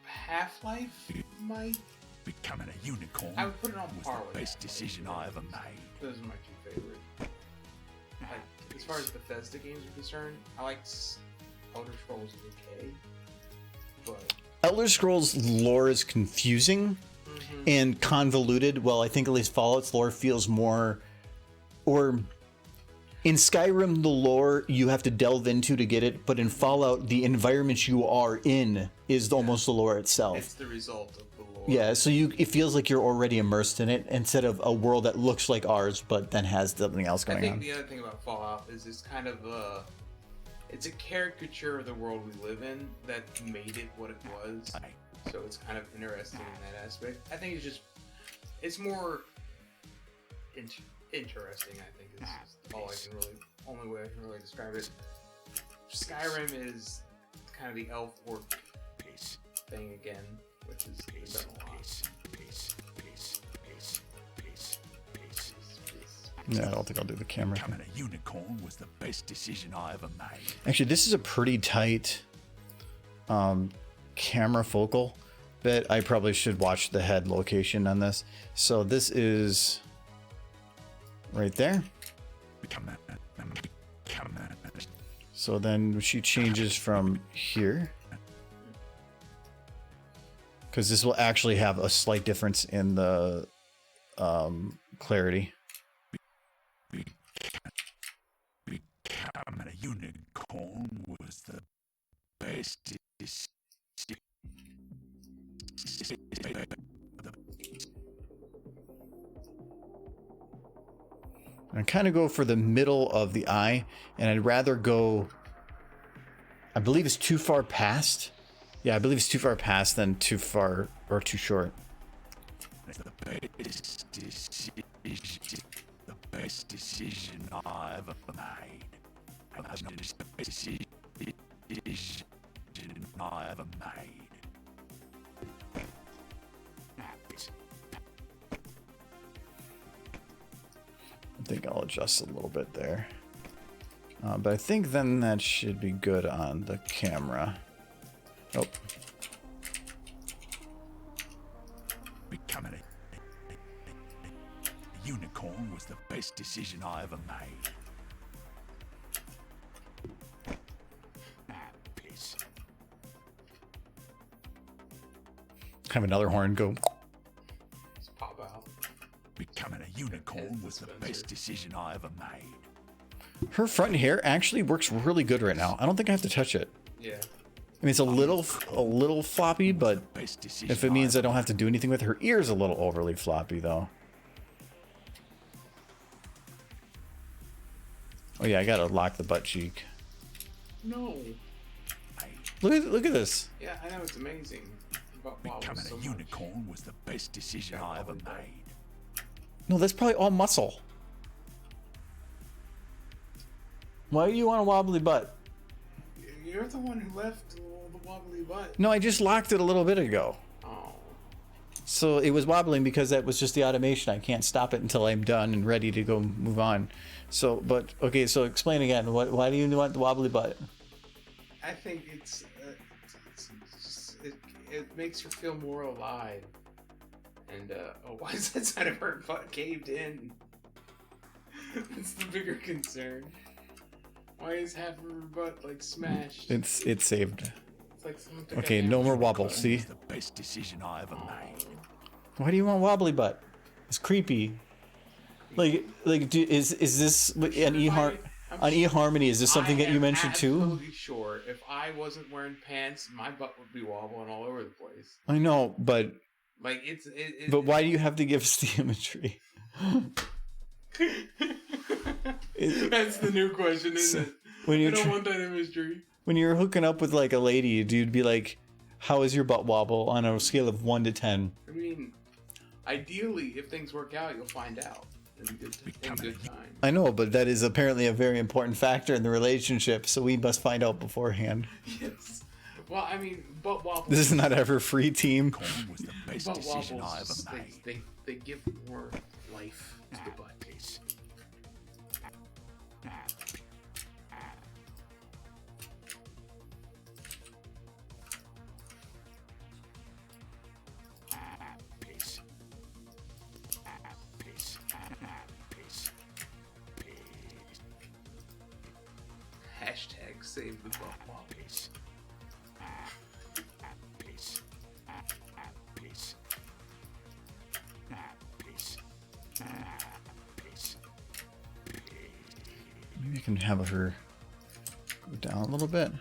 Half-Life might. Becoming a unicorn I would put it on was par the with best Half-Life. decision I ever made. Those are my 2 favorite. Like, as far as Bethesda games are concerned, I like Elder Scrolls UK, but Elder Scrolls lore is confusing and convoluted. Well, I think at least Fallout's lore feels more, or in Skyrim, the lore you have to delve into to get it, but in Fallout, the environment you are in is almost the lore itself. it's the result of the lore. Yeah, so it feels like you're already immersed in it instead of a world that looks like ours, but then has something else I going think on. the other thing about Fallout is it's kind of it's a caricature of the world we live in that made it what it was. So it's kind of interesting in that aspect. I think it's more interesting, I think, is only way I can really describe it. Skyrim is kind of the elf orc thing again, which is done a lot. No, I don't think I'll do the camera thing. Becoming a unicorn was the best decision I ever made. Actually, this is a pretty tight camera focal bit. I probably should watch the head location on this. So this is right there. So then she changes from here, because this will actually have a slight difference in the clarity. Becoming a unicorn was the best decision. I kind of go for the middle of the eye, and I'd rather go, I believe it's too far past. Yeah, I believe it's too far past than too far or too short. The best decision I ever made. The best decision I ever made. I think I'll adjust a little bit there. But I think then that should be good on the camera. Oh. Becoming a unicorn was the best decision I ever made. Piss. Have another horn go. Just pop out. Becoming a unicorn was the best decision I ever made. Her front hair actually works really good right now. I don't think I have to touch it. Yeah. I mean, it's a little floppy, but if it means I don't have to do anything with it. Her ear's a little overly floppy, though. Oh yeah, I gotta lock the butt cheek. No. Look at this. Yeah, I know, it's amazing. Becoming a unicorn was the best decision I ever made. No, that's probably all muscle. Why do you want a wobbly butt? You're the one who left the wobbly butt. No, I just locked it a little bit ago. Oh. So it was wobbling because that was just the automation. I can't stop it until I'm done and ready to go move on. So, but, okay, so explain again. Why do you want the wobbly butt? I think it makes her feel more alive. And, oh, why is that side of her butt caved in? That's the bigger concern. Why is half of her butt, like, smashed? It's saved. It's like someone took Okay, a no more hammer. wobble, see? The best decision I ever made. Why do you want wobbly butt? It's creepy. Is this an eHarmony? Is this something that you mentioned too? I'm absolutely sure if I wasn't wearing pants, my butt would be wobbling all over the place. I know, but Like but why do you have to give us the imagery? That's the new question, isn't it? When I you're don't want that imagery. when you're hooking up with like a lady, you'd be like, "How is your butt wobble on a scale of 1 to 10?" I mean, ideally, if things work out, you'll find out in good time. I know, but that is apparently a very important factor in the relationship, so we must find out beforehand. Yes. Well, I mean, butt wobbles. This is not ever free team. Unicorn was the best Butt decision I wobbles. ever made. They give more life to the butt. Piss. Piss. Piss. Piss. Piss. Hashtag save the butt wobble. Piss. Piss. Piss. Piss. Piss. Maybe I can have her go down a little bit.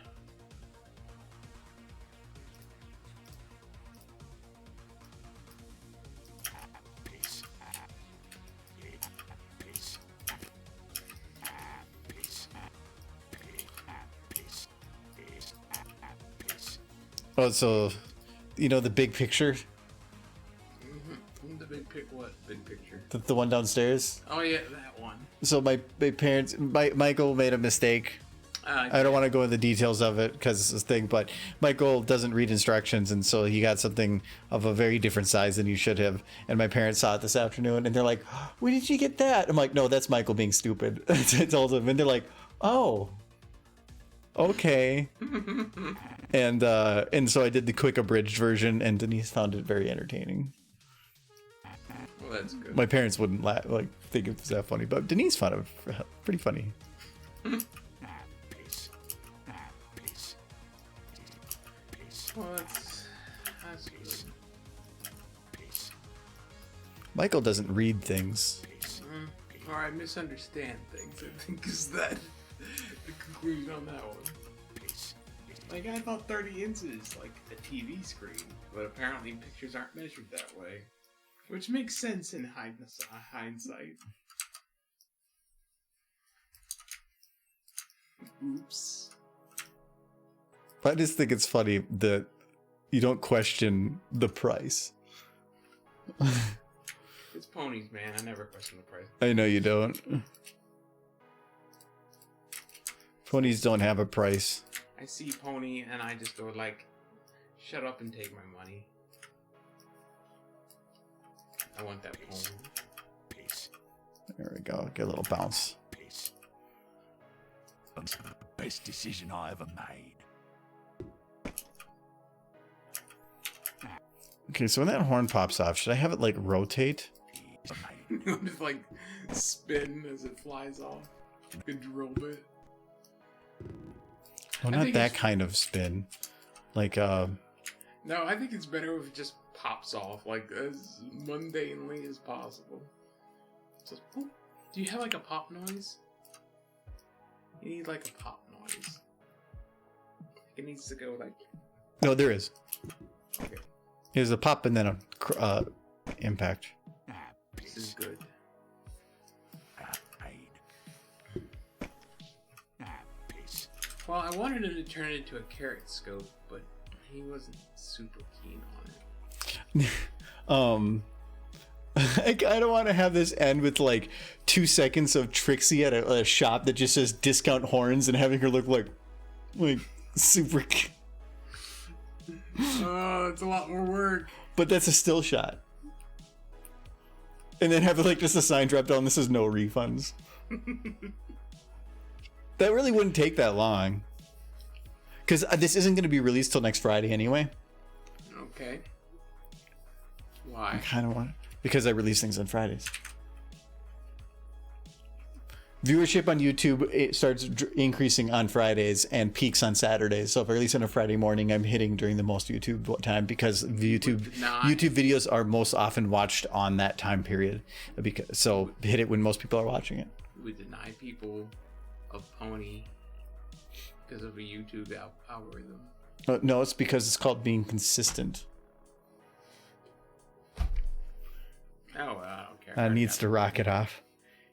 Piss. Piss. Piss. Piss. Piss. Oh, so you know the big picture, The big pic. What big picture? the one downstairs. Oh yeah, that one. So my parents, Michael made a mistake. I don't want to go into the details of it because it's a thing, but Michael doesn't read instructions, and so he got something of a very different size than he should have. And my parents saw it this afternoon, and they're like, "Where did you get that?" I'm like, "No, that's Michael being stupid." I told them, and they're like, "Oh, okay." and so I did the quick abridged version, and Denise found it very entertaining. Well, that's good. My parents wouldn't think it was that funny, but Denise found it pretty funny. Piss. Piss. Piss. Well, that's good. Piss. Michael doesn't read things. Or I misunderstand things, I think is that the conclusion on that one. Piss. Like, I thought 30 inches, like a TV screen, but apparently pictures aren't measured that way. Which makes sense in hindsight. Oops. I just think it's funny that you don't question the price. It's ponies, man. I never question the price. I know you don't. Ponies don't have a price. I see pony and I just go like, shut up and take my money. I want that pony. Piss. There we go. Get a little bounce. Piss. It's the best decision I ever made. Okay, so when that horn pops off, should I have it like rotate? Just like spin as it flies off. A drill bit. Well, I not think that it's- kind of spin. Like, No, I think it's better if it just pops off, like as mundanely as possible. Just boop. Do you have like a pop noise? You need like a pop noise. It needs to go like. no, there is. Okay, There's a pop and then a impact. this is good. Piss. Well, I wanted him to turn it into a carrot scope, but he wasn't super keen on it. I kind of want to have this end with like 2 seconds of Trixie at a shop that just says discount horns and having her look like super. Oh, it's a lot more work. But that's a still shot. And then have like just a sign drop down. This is no refunds. That really wouldn't take that long. Because this isn't going to be released till next Friday anyway. Okay. I Why? kind of want because I release things on Fridays. Viewership on YouTube, it starts increasing on Fridays and peaks on Saturdays. So if I release on a Friday morning, I'm hitting during the most YouTube time because the YouTube videos are most often watched on that time period. So hit it when most people are watching it. We deny people a pony because of a YouTube algorithm. No, it's because it's called being consistent. Oh, I don't care. Needs to rocket off.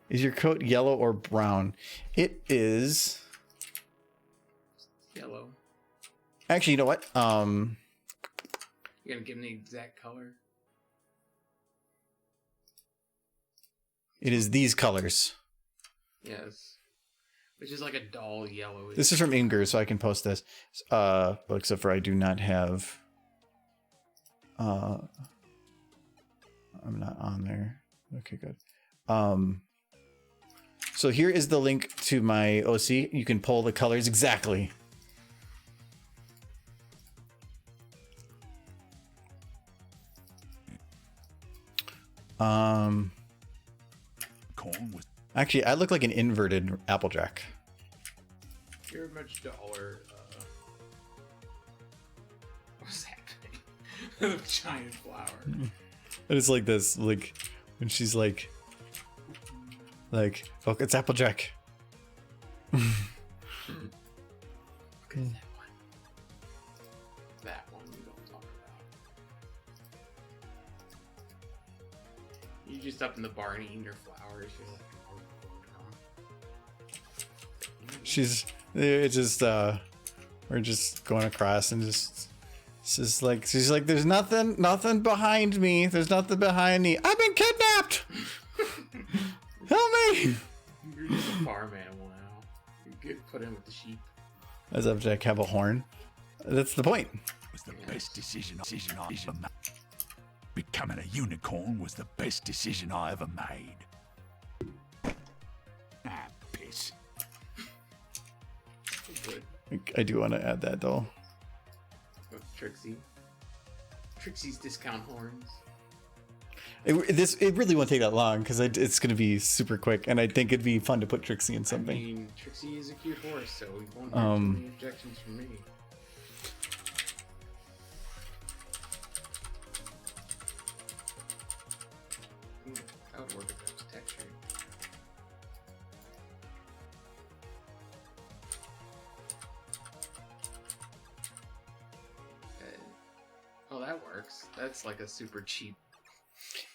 Is your coat yellow or brown? It is. Yellow. Actually, you know what? You gonna give me the exact color? It is these colors. Yes. Which is like a dull yellow. This is from Inger, so I can post this. Except for I do not have. I'm not on there. Okay, good. So here is the link to my OC. You can pull the colors exactly. Corn was Actually, I look like an inverted Applejack. You're a much duller. What's happening? The giant flower. And it's like this, like when she's like, oh, it's Applejack. Look at that one. That one we don't talk about. You're just up in the barn eating your flowers. You're like, It's just we're just going across and just she's like there's nothing behind me. There's nothing behind me. I've been kidnapped. Help me. you're just a farm animal now. You get put in with the sheep. Does Applejack have a horn? That's the point. was the best decision I ever made. Becoming a unicorn was the best decision I ever made. Piss. Good. I do want to add that though. With Trixie. Trixie's discount horns. It really won't take that long because it's going to be super quick, and I think it'd be fun to put Trixie in something. I mean, Trixie is a cute horse, so we won't have too many objections from me. That would work if it was textured. Oh, that works. That's like a super cheap.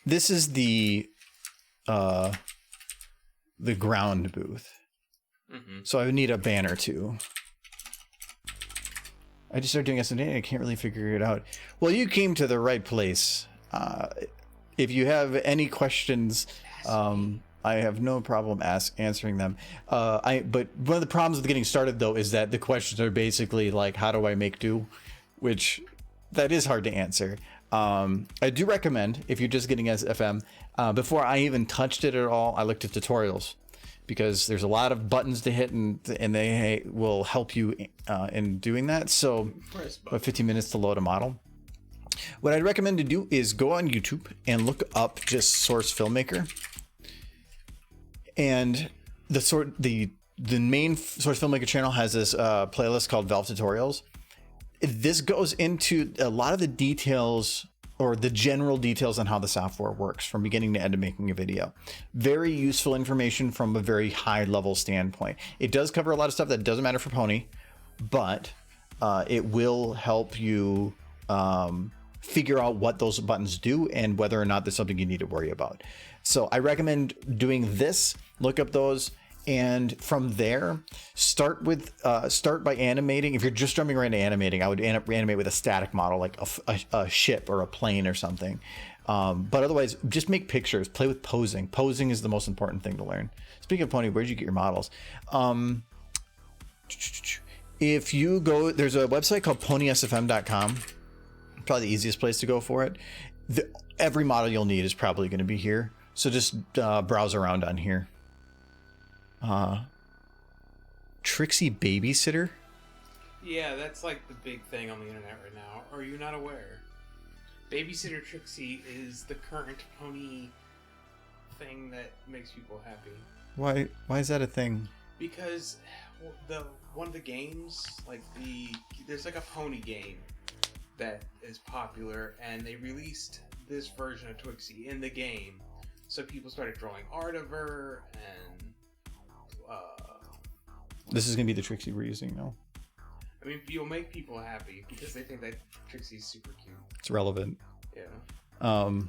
This is the ground booth. Mm-hmm. So I would need a banner too. I just started doing SNA. I can't really figure it out. Well, you came to the right place. If you have any questions, I have no problem answering them. But one of the problems with getting started though is that the questions are basically like, how do I make do? Which that is hard to answer. I do recommend if you're just getting SFM, before I even touched it at all, I looked at tutorials because there's a lot of buttons to hit, and they will help you in doing that. So about 15 minutes to load a model. What I'd recommend to do is go on YouTube and look up just Source Filmmaker, and the main Source Filmmaker channel has this playlist called Valve Tutorials. This goes into a lot of the details, or the general details, on how the software works from beginning to end of making a video. Very useful information from a very high level standpoint. It does cover a lot of stuff that doesn't matter for Pony, but it will help you figure out what those buttons do and whether or not there's something you need to worry about. So I recommend doing this. Look up those. And from there, start by animating. If you're just jumping right into animating, I would animate with a static model, like a ship or a plane or something. But otherwise, just make pictures. Play with posing. Posing is the most important thing to learn. Speaking of Pony, where'd you get your models? If you go, there's a website called ponysfm.com. Probably the easiest place to go for it. Every model you'll need is probably going to be here. So just browse around on here. Trixie Babysitter? Yeah, that's like the big thing on the internet right now. Are you not aware? Babysitter Trixie is the current Pony thing that makes people happy. Why is that a thing? Because one of the games, there's like a Pony game that is popular, and they released this version of Trixie in the game. So people started drawing art of her, and this is gonna be the Trixie we're using now. I mean, you'll make people happy because they think that Trixie's super cute. It's relevant. Yeah. Oh,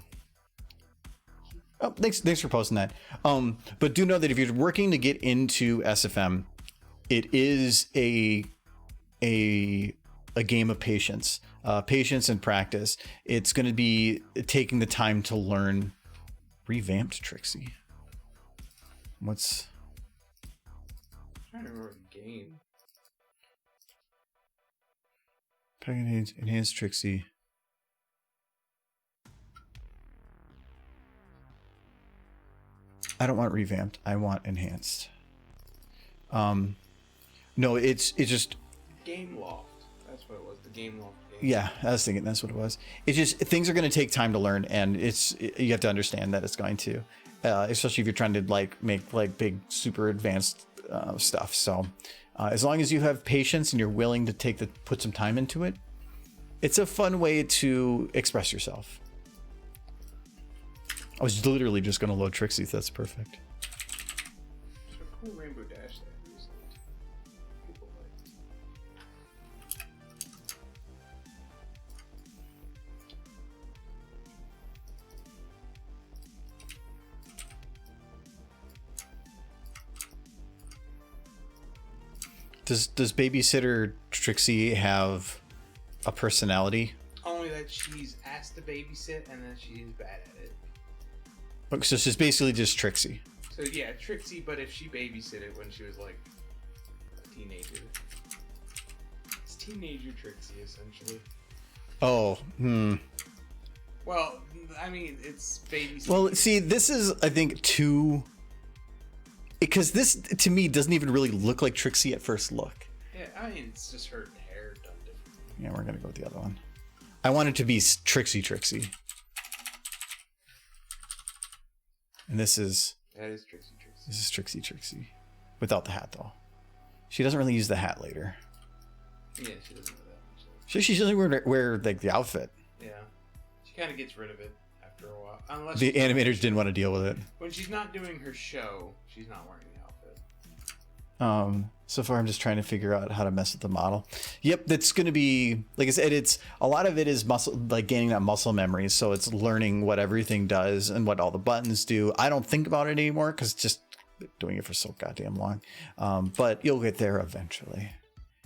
thanks for posting that. But do know that if you're working to get into SFM, it is a game of patience, and practice. It's going to be taking the time to learn. Revamped Trixie. What's? I'm trying to remember the game. Enhanced Trixie. I don't want revamped. I want enhanced. No, it's just Game Loft. That's what it was. The Game Loft game. Yeah, I was thinking that's what it was. It's just things are going to take time to learn, and you have to understand that it's going to, especially if you're trying to make big, super advanced stuff. So as long as you have patience and you're willing to put some time into it, it's a fun way to express yourself. I was literally just going to load Trixie. That's perfect. There's a cool Rainbow Dash that I recently people like. Does Babysitter Trixie have a personality? Only that she's asked to babysit and then she's bad at it. Okay, so she's basically just Trixie. So yeah, Trixie, but if she babysitted when she was like a teenager. It's teenager Trixie, essentially. Oh, Well, I mean, it's babysitting. Well, see, this is, I think, too... Because this, to me, doesn't even really look like Trixie at first look. Yeah, I mean, it's just her hair done differently. Yeah, we're going to go with the other one. I want it to be Trixie. And this is... That is Trixie. This is Trixie. Without the hat, though. She doesn't really use the hat later. Yeah, she doesn't know that much. She doesn't wear like, the outfit. Yeah. She kind of gets rid of it after a while. Unless the animators didn't want to deal with it. When she's not doing her show, she's not wearing the outfit. So far I'm just trying to figure out how to mess with the model. Yep, that's going to be, like I said, it's a lot of it is muscle, like gaining that muscle memory. So it's learning what everything does and what all the buttons do. I don't think about it anymore because just doing it for so goddamn long. But you'll get there eventually.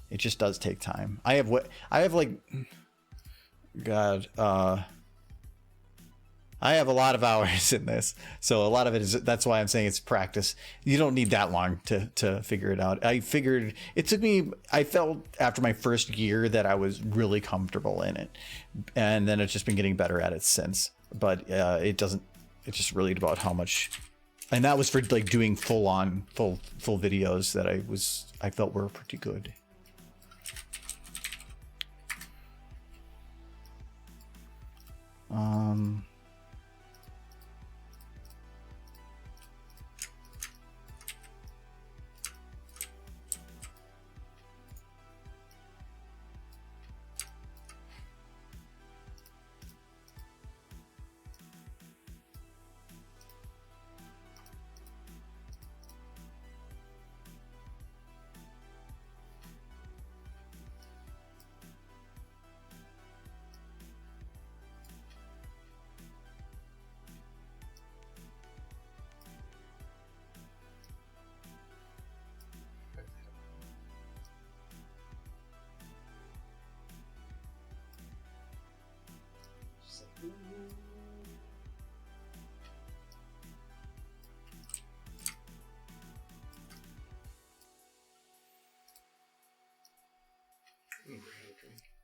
It just does take time. I have I have a lot of hours in this, so a lot of it is, that's why I'm saying it's practice. You don't need that long to figure it out. I felt after my first year that I was really comfortable in it, and then it's just been getting better at it since. But it's just really about how much And that was for like doing full videos that I felt were pretty good.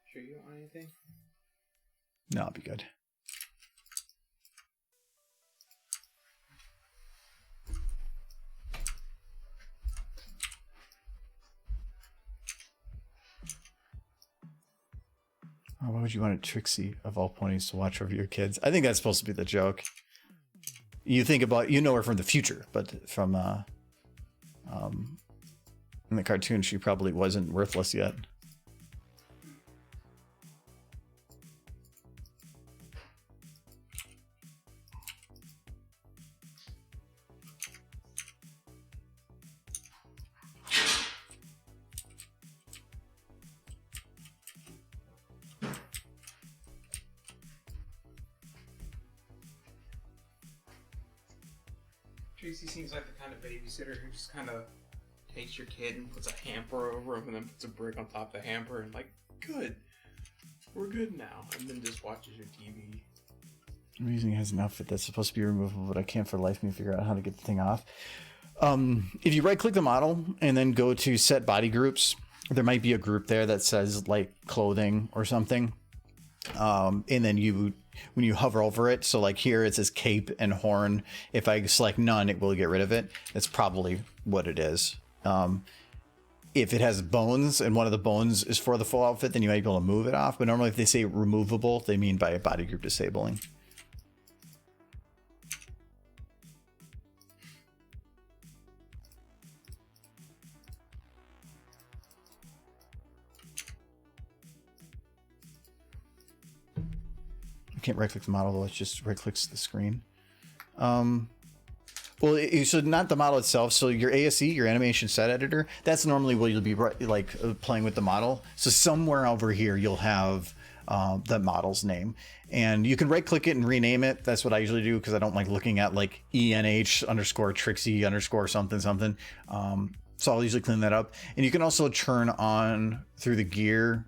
Sure you don't want anything? No, I'll be good. Oh, why would you want a Trixie of all ponies to watch over your kids? I think that's supposed to be the joke. You think about, you know her from the future, but from in the cartoon, she probably wasn't worthless yet. Tracy seems like the kind of babysitter who just kind of takes your kid and puts a hamper over him and then puts a brick on top of the hamper and like, good, we're good now, and then just watches your TV. I'm using it as an outfit that's supposed to be removable, but I can't for the life of me figure out how to get the thing off. If you right click the model and then go to set body groups, there might be a group there that says like clothing or something. And then when you hover over it, so like here it says cape and horn. If I select none, it will get rid of it. That's probably what it is. If it has bones and one of the bones is for the full outfit, then you might be able to move it off. But normally if they say removable, they mean by a body group disabling. Can't right click the model though, it just right clicks the screen. Well, so not the model itself. So your ASE, your animation set editor, that's normally where you'll be like playing with the model. So somewhere over here you'll have the model's name, and you can right click it and rename it. That's what I usually do because I don't like looking at like ENH underscore Trixie underscore something something. So I'll usually clean that up, and you can also turn on through the gear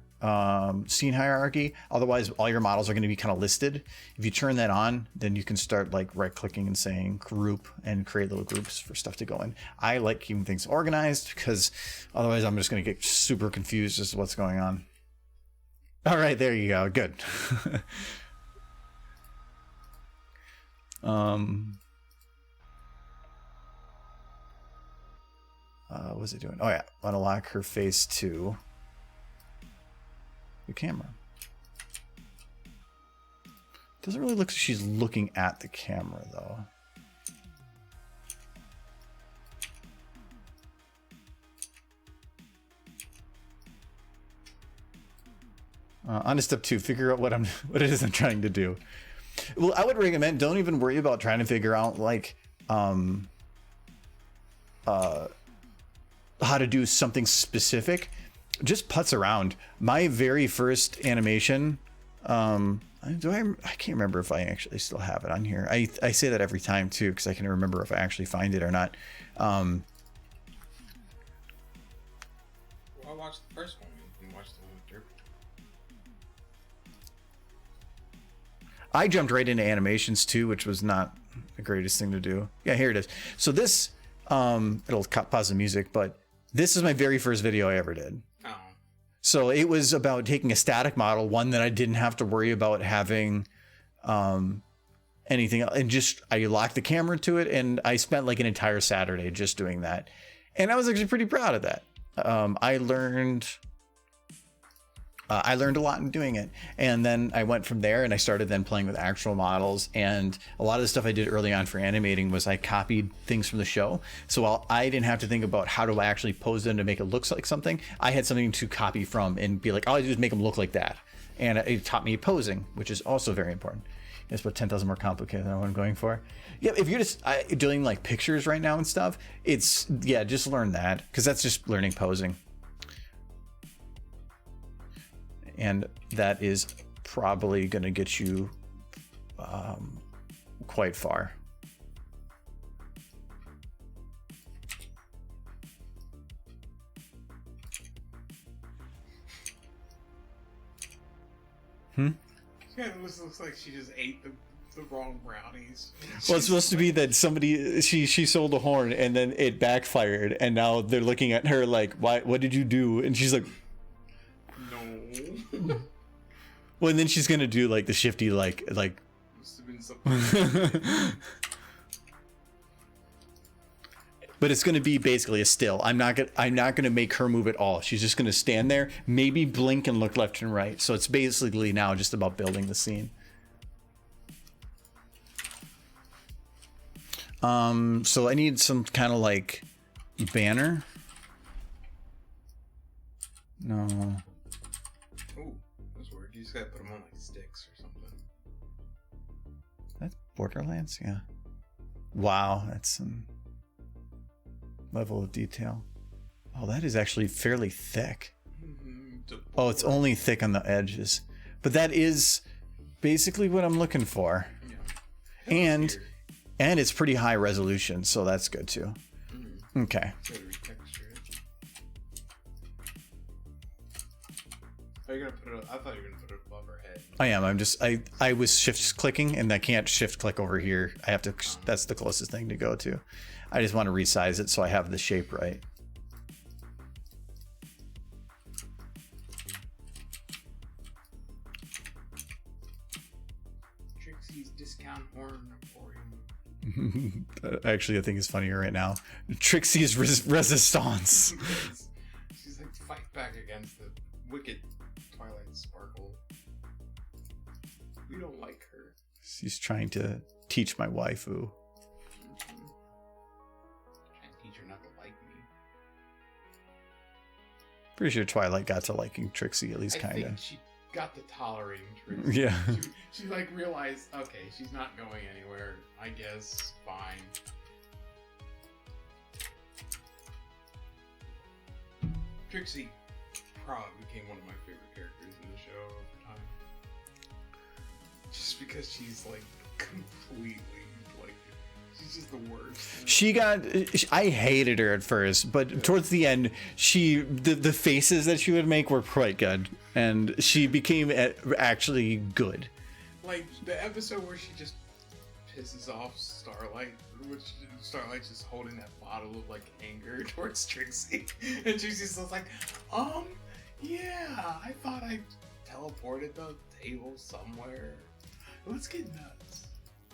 scene hierarchy. Otherwise all your models are going to be kind of listed. If you turn that on, then you can start like right clicking and saying group and create little groups for stuff to go in. I like keeping things organized because otherwise I'm just going to get super confused as to what's going on. All right, there you go. Good. What's it doing? Oh yeah, I want to lock her face to the camera. Doesn't really look like she's looking at the camera though. On to step 2, figure out what it is I'm trying to do. Well, I would recommend don't even worry about trying to figure out like how to do something specific. Just putz around. My very first animation, I can't remember if I actually still have it on here. I say that every time too because I can remember if I actually find it or not. Well, I watched the first one. You can watch the one with Derp. I jumped right into animations too, which was not the greatest thing to do. Yeah, here it is. So this, it'll pause the music, but this is my very first video I ever did. Oh. So it was about taking a static model, one that I didn't have to worry about having anything else. And just I locked the camera to it, and I spent like an entire Saturday just doing that, and I was actually pretty proud of that. I learned a lot in doing it, and then I went from there and I started then playing with actual models. And a lot of the stuff I did early on for animating was I copied things from the show. So while I didn't have to think about how do I actually pose them to make it look like something, I had something to copy from and be like, all I do is make them look like that. And it taught me posing, which is also very important. It's about 10,000 more complicated than what I'm going for. Yeah, if you're just doing like pictures right now and stuff, it's, yeah, just learn that, because that's just learning posing. And that is probably going to get you quite far. Yeah, it looks like she just ate the wrong brownies. Well, it's supposed to be that somebody she sold a horn and then it backfired, and now they're looking at her like, "Why? What did you do?" And she's like, "No." Well, and then she's gonna do like the shifty like. Must have been something. But it's gonna be basically a still. I'm not gonna make her move at all. She's just gonna stand there, maybe blink and look left and right. So it's basically now just about building the scene. So I need some kind of like banner. No. Oh, that's weird. You just gotta put them on like sticks or something. That's Borderlands, yeah. Wow, that's some level of detail. Oh, that is actually fairly thick. Oh, it's only thick on the edges. But that is basically what I'm looking for. Yeah. And it's pretty high resolution, so that's good too. Mm-hmm. Okay. Are you gonna put it? I thought you were gonna put it above her head. I am. I was shift clicking, and I can't shift click over here. I have to. That's the closest thing to go to. I just want to resize it so I have the shape right. Trixie's discount horn emporium. Actually, I think it's funnier right now. Trixie's resistance. She's like fight back against the wicked Twilight Sparkle. We don't like her. She's trying to teach my waifu. Trying to teach her not to like me. Pretty sure Twilight got to liking Trixie, at least kind I think of. she got to tolerating Trixie. Yeah. She like realized, okay, she's not going anywhere. I guess fine. Trixie probably became one of my favorite characters in the show over time. Just because she's like completely like, she's just the worst. I hated her at first, but towards the end, the faces that she would make were quite good, and she became actually good. Like the episode where she just pisses off Starlight, which Starlight's just holding that bottle of like anger towards Trixie, and Trixie's just like, yeah, I thought I teleported the table somewhere. Let's get nuts.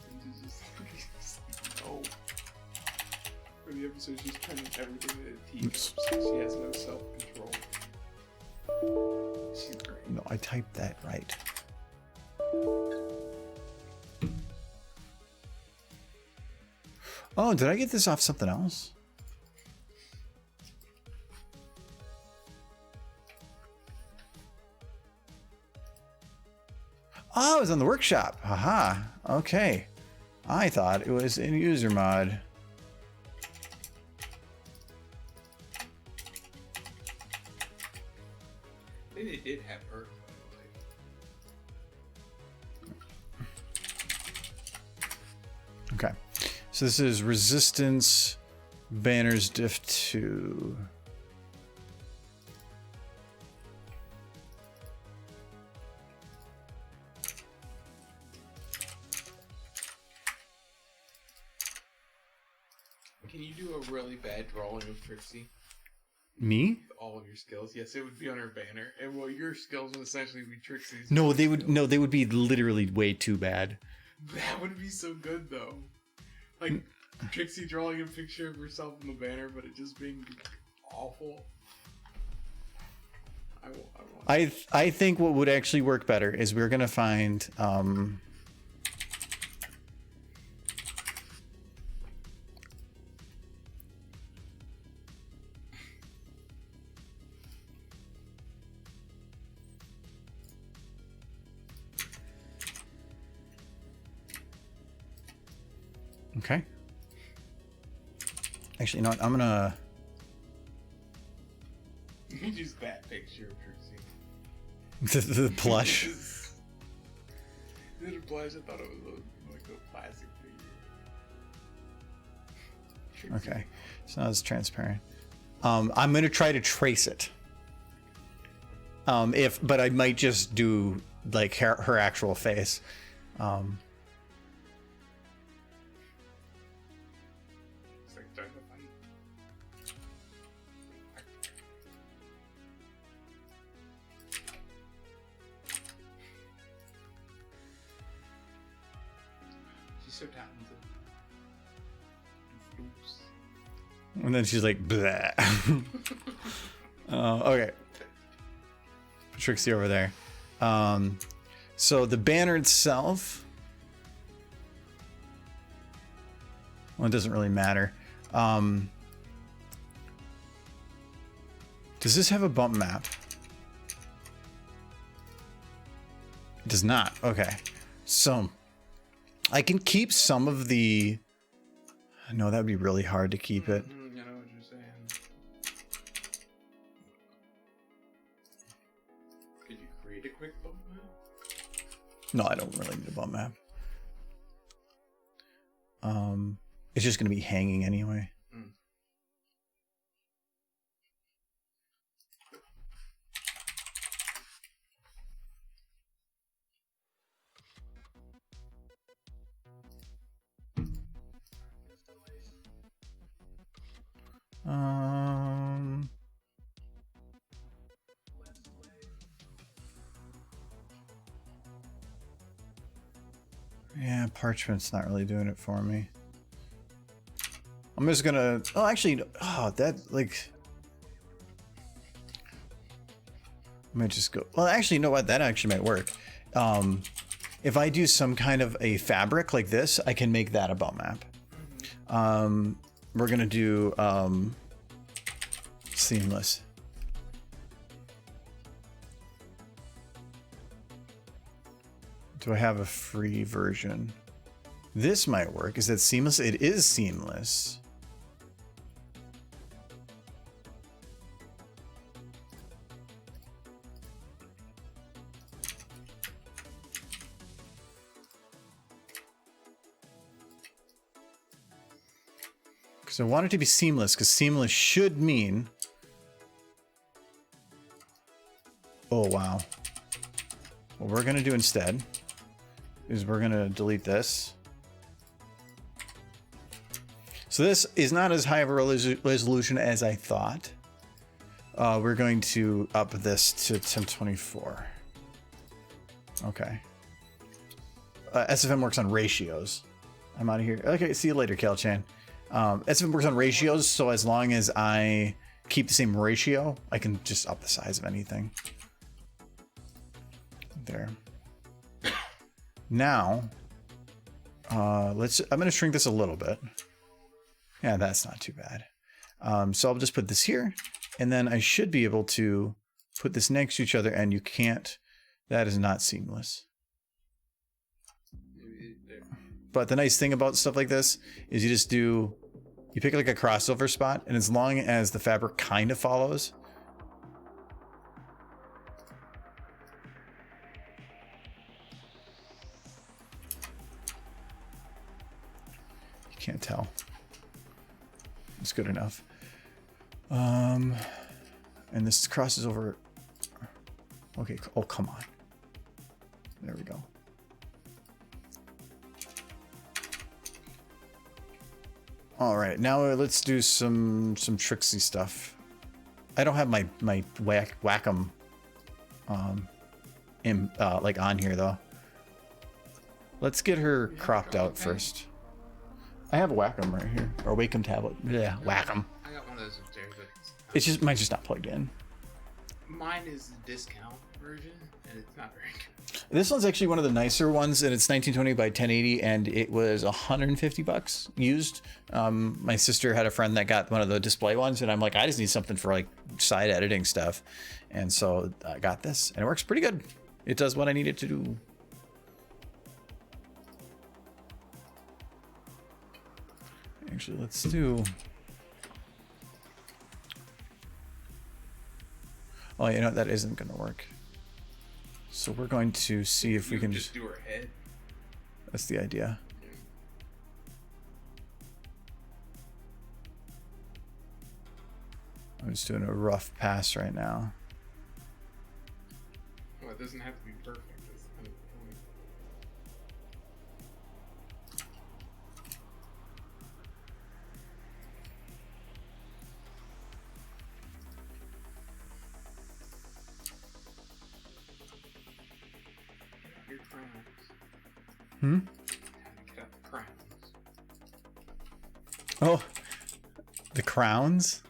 And she's just like, no. For the episode, she's turning everything into a teacup, so she has no self-control. She's great. No, I typed that right. Oh, did I get this off something else? Oh, it was on the workshop. Haha. Okay. I thought it was in user mod. Maybe it did have her. Okay. So this is resistance banners diff 2. Can you do a really bad drawing of Trixie? Me? All of your skills. Yes, it would be on her banner. And well, your skills would essentially be Trixie's. No, they would be literally way too bad. That would be so good though. Like Trixie drawing a picture of herself in the banner, but it just being awful. I think what would actually work better is we're gonna find okay. Actually, you know what? I'm gonna use that picture of Trixie. the plush. Is it a plush? I thought it was like a plastic figure. Okay, so now it's transparent. I'm gonna try to trace it. But I might just do like her actual face. It's like during the fight. She's so talented. Oops. And then she's like, bleh. Okay. Trixie over there. So the banner itself, well, it doesn't really matter. Does this have a bump map? It does not. Okay. So I can keep some of the... No, that would be really hard to keep it. I know what you're saying. Could you create a quick bump map? No, I don't really need a bump map. It's just going to be hanging anyway. Yeah, parchment's not really doing it for me. I'm just gonna, oh, actually, oh, that, like, I might just go, well, actually, you know what, that actually might work. If I do some kind of a fabric like this, I can make that a bump map. We're gonna do seamless. Do I have a free version? This might work. Is that seamless? It is seamless. Because I want it to be seamless, because seamless should mean... Oh, wow. What we're going to do instead is we're going to delete this. So this is not as high of a resolution as I thought. We're going to up this to 1024. Okay. SFM works on ratios. I'm out of here. Okay, see you later, Cal-chan. SFM works on ratios, so as long as I keep the same ratio, I can just up the size of anything. There. Now, I'm going to shrink this a little bit. Yeah, that's not too bad. So I'll just put this here, and then I should be able to put this next to each other, and you can't. That is not seamless. But the nice thing about stuff like this is you pick like a crossover spot, and as long as the fabric kind of follows, you can't tell. It's good enough. And this crosses over. Okay. Oh, come on. There we go. All right, now let's do some tricksy stuff. I don't have my Wacom like on here though. Let's get her cropped out okay. first. I have a Wacom right here, or Wacom tablet. Yeah, Wacom. I got one of those upstairs, but It's just mine's just not plugged in. mine is the discount version, and it's not very good. This one's actually one of the nicer ones, and it's 1920 by 1080, and it was $150 used. My sister had a friend that got one of the display ones, and I'm like, I just need something for like side editing stuff, and so I got this, and it works pretty good. It does what I need it to do. Actually, let's do. Oh, you know that isn't going to work. So we're going to see if we can just do her head. That's the idea. I'm just doing a rough pass right now. Well, it doesn't have to be perfect. That's kind of the point. Your crowns. Hmm? Time to get out the crowns. Oh, the crowns?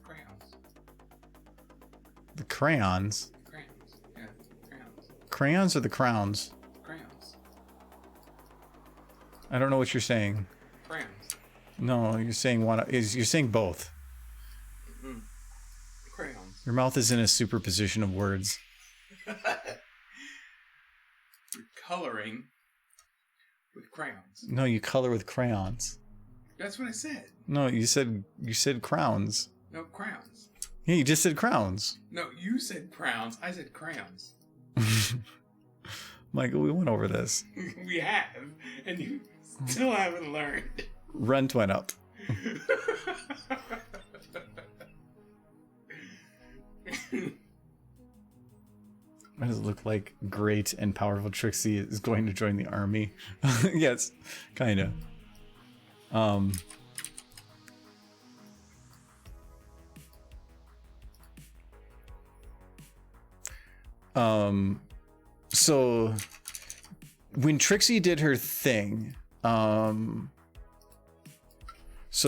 Crayons. The crayons? Crayons. Yeah, crayons. Crayons or the crowns? Crayons. I don't know what you're saying. Crayons. No, you're saying one. You're saying both. Crayons. Your mouth is in a superposition of words. You're coloring with crayons. No, you color with crayons. That's what I said. No, you said crowns. No, crowns. Yeah, you just said crowns. No, you said crowns. I said crayons. Michael, we went over this. We have, and you still haven't learned. Rent went up. Why does it look like great and powerful Trixie is going to join the army? Yes, kind of. So when Trixie did her thing, so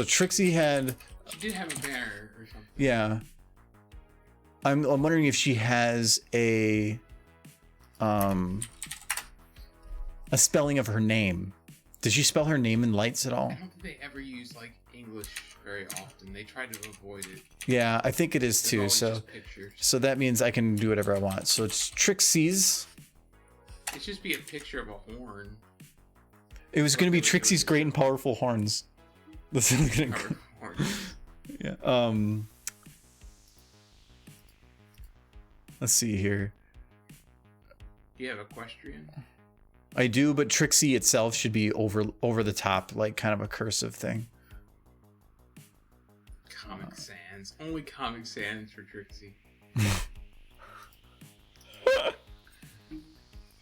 Trixie had, She did have a banner or something. yeah. I'm wondering if she has a spelling of her name. Did she spell her name in lights at all? I don't think they ever use like English very often. They try to avoid it. Yeah, I think it is It's too. always So just pictures. so that means I can do whatever I want. So it's Trixie's. It should be a picture of a horn. It was going to be Trixie's great and powerful horns. That's what I'm gonna. Or horn. Yeah. Let's see here. Do you have equestrian? I do, but Trixie itself should be over the top, like kind of a cursive thing. Comic Sans. Only Comic Sans for Trixie.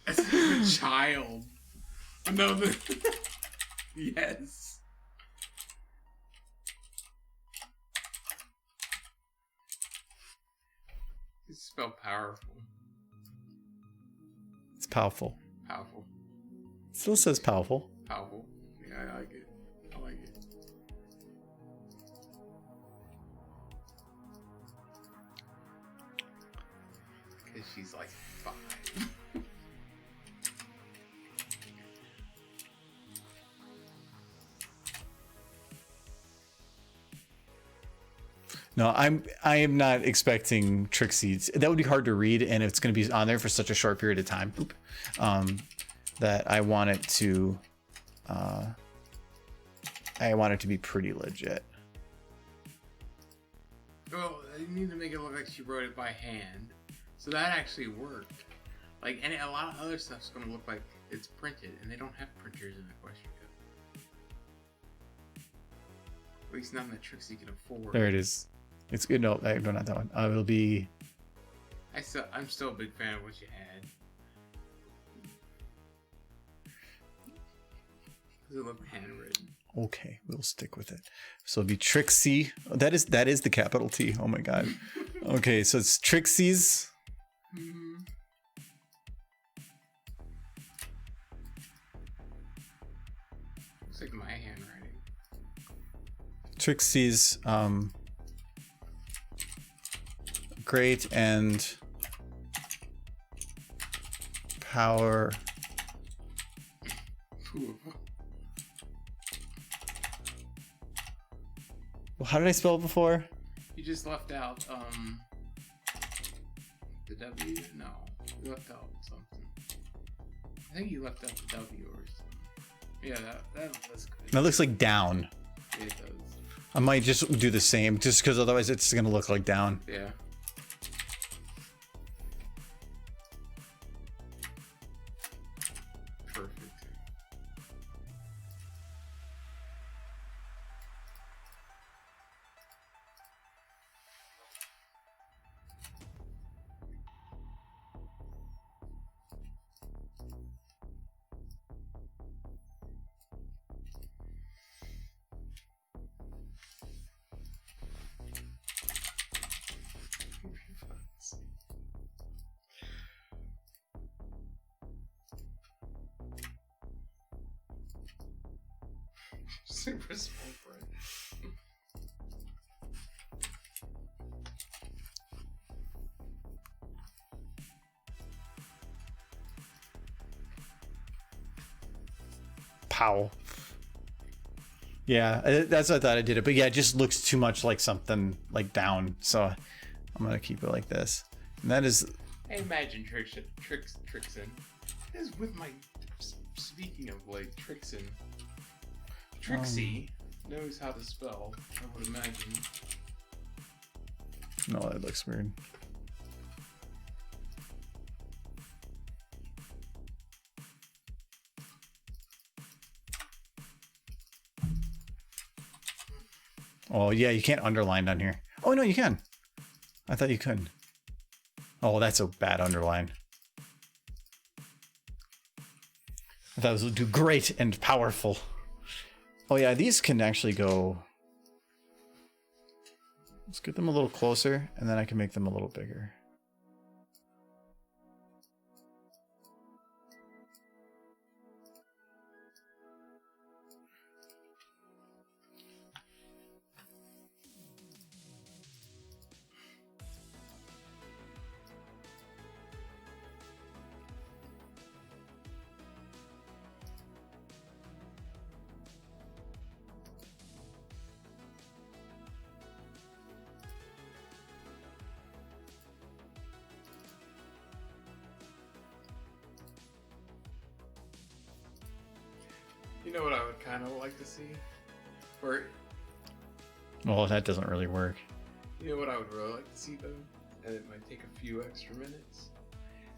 As a child. No, yes. It's spelled powerful. It's powerful. Powerful. It still says powerful. Powerful. Yeah, I like it. I like it. Because she's like 5. No, I am not expecting Trixie. That would be hard to read, and it's going to be on there for such a short period of time. That I want it to. I want it to be pretty legit. Well, you need to make it look like she wrote it by hand. So that actually worked. Like, and a lot of other stuff's going to look like it's printed, and they don't have printers in Equestria. At least none that Trixie can afford. There it is. It's good. No, no, not that one. It'll be. I'm still a big fan of what you had. Does it look handwritten? Okay, we'll stick with it. So it'll be Trixie. That is the capital T. Oh my god. Okay, so it's Trixie's. Trixie's great and power. Well, how did I spell it before? You just left out the W. No, you left out something. I think you left out the W or something. Yeah, that's good. That looks like down. It does. I might just do the same, just because otherwise it's gonna look like down. Yeah. Perfect. Super small print. Pow. Yeah, that's what I thought I did it, but yeah, it just looks too much like something like down, so I'm gonna keep it like this. And that is. I imagine Trixin is with my. Speaking of like Trixin, Trixie knows how to spell. I would imagine. No, that looks weird. Oh yeah, you can't underline down here. Oh no, you can. I thought you could. Oh, that's a bad underline. I thought it would do great and powerful. Oh yeah, these can actually go. Let's get them a little closer, and then I can make them a little bigger. You know what I would kind of like to see? Or, Well, that doesn't really work. you know what I would really like to see though? And it might take a few extra minutes.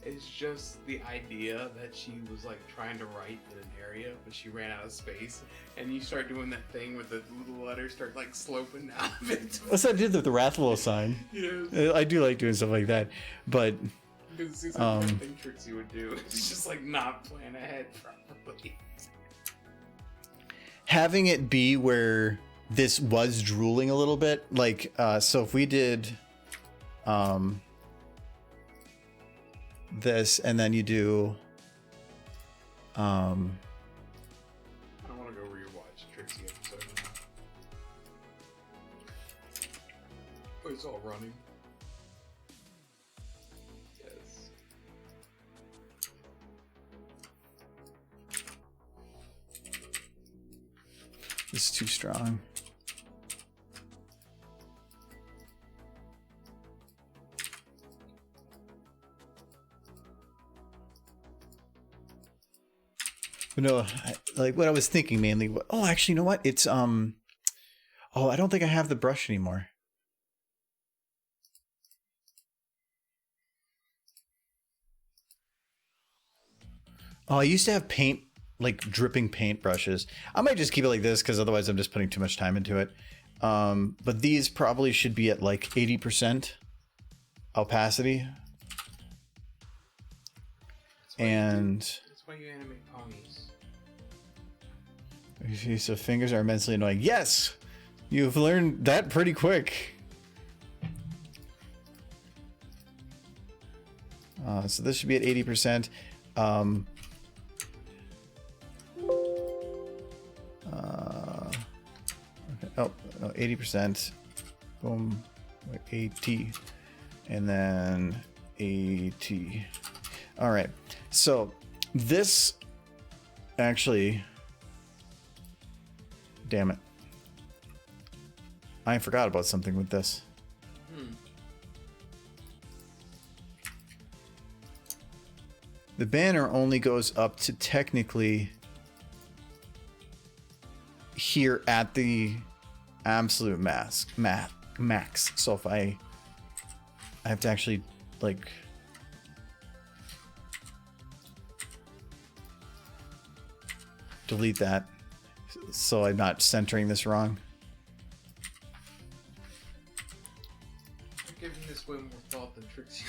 It's just the idea that she was like trying to write in an area, but she ran out of space. And you start doing that thing with the little letters start like sloping down. What's that did with the Rathlow sign? You know, I do like doing stuff like that, but because it seems like one thing Trixie would do. It's just like not plan ahead properly. having it be where this was drooling a little bit, like so if we did this and then you do I don't want to go rewatch Trixie episode now. Oh, it's all running. Yes. this is too strong. But no, like what I was thinking mainly. Oh, actually, you know what? It's oh, I don't think I have the brush anymore. Oh, I used to have paint, like dripping paint brushes. I might just keep it like this because otherwise I'm just putting too much time into it. But these probably should be at like 80% opacity. That's why you animate ponies. So fingers are immensely annoying. Yes! You've learned that pretty quick. So this should be at 80%. Okay. Oh, no, 80%. Boom. AT. And then AT. All right. So this actually, damn it. I forgot about something with this. The banner only goes up to technically here at the absolute max. So if I have to actually like delete that so I'm not centering this wrong. I'm giving this way more thought than Trixie.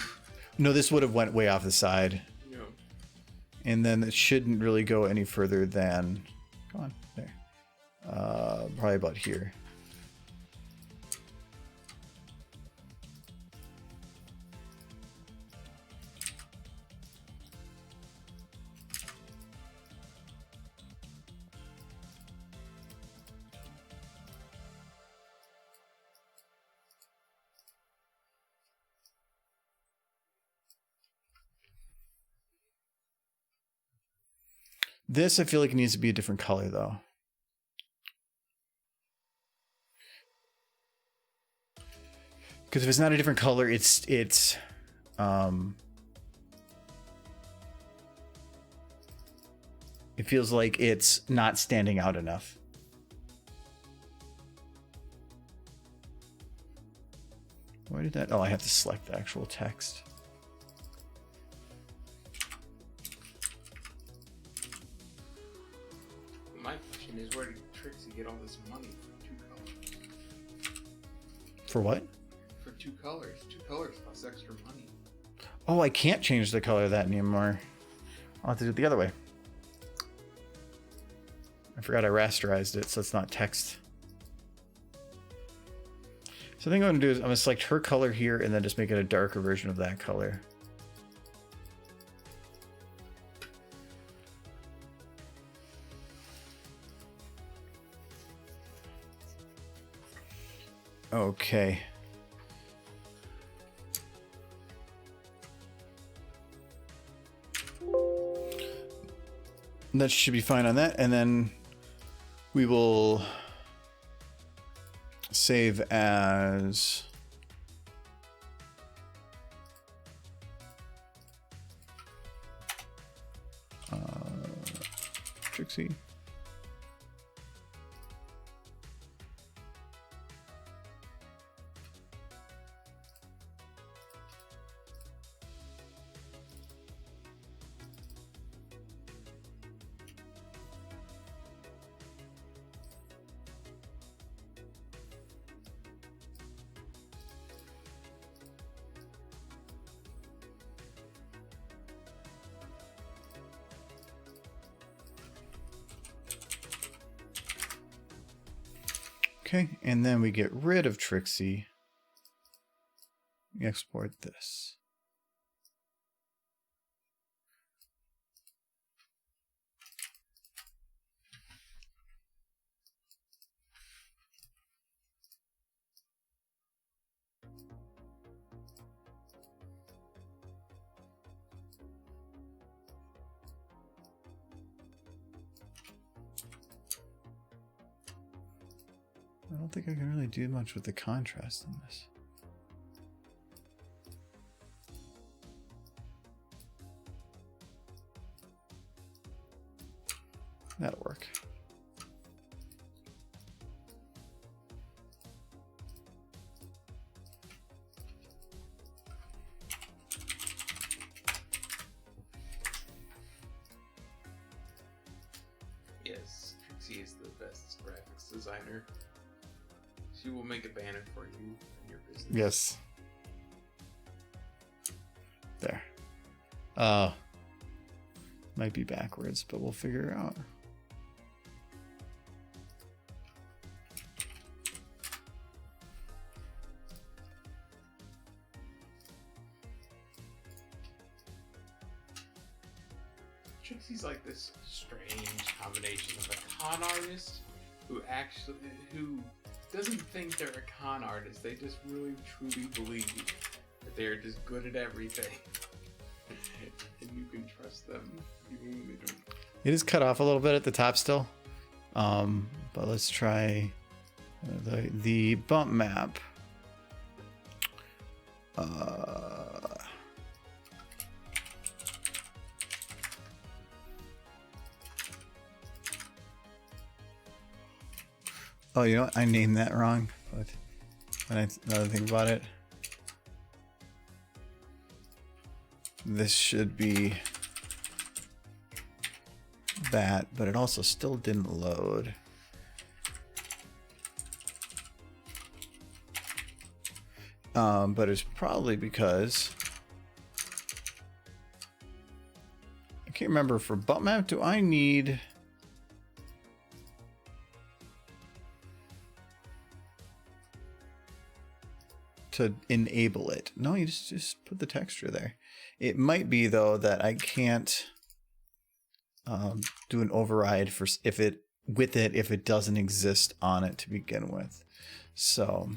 No, this would have went way off the side. No. And then it shouldn't really go any further than, come on, there. Probably about here. This, I feel like it needs to be a different color, though. Because if it's not a different color, it feels like it's not standing out enough. Why did that? Oh, I have to select the actual text. My question is, where did Trixie get all this money for 2 colors? For what? For 2 colors. 2 colors plus extra money. Oh, I can't change the color of that anymore. I'll have to do it the other way. I forgot I rasterized it, so it's not text. So I think what I'm going to do is I'm going to select her color here and then just make it a darker version of that color. Okay. That should be fine on that, and then we will save as Trixie. Okay, and then we get rid of Trixie. Export this. I don't think I can really do much with the contrast in this. That'll work. Yes, Trixie is the best graphics designer. She will make a banner for you and your business. Yes. There. Might be backwards, but we'll figure it out. Trixie's like this strange combination of a con artist who doesn't think they're a con artist. They just really truly believe that they're just good at everything. And you can trust them even when they don't. It is cut off a little bit at the top still. But let's try the bump map. Oh, you know what? I named that wrong. But another thing about it, this should be that, but it also still didn't load. But it's probably because I can't remember for bump map. Do I need to enable it? No, you just put the texture there. It might be though that I can't do an override for if it doesn't exist on it to begin with. So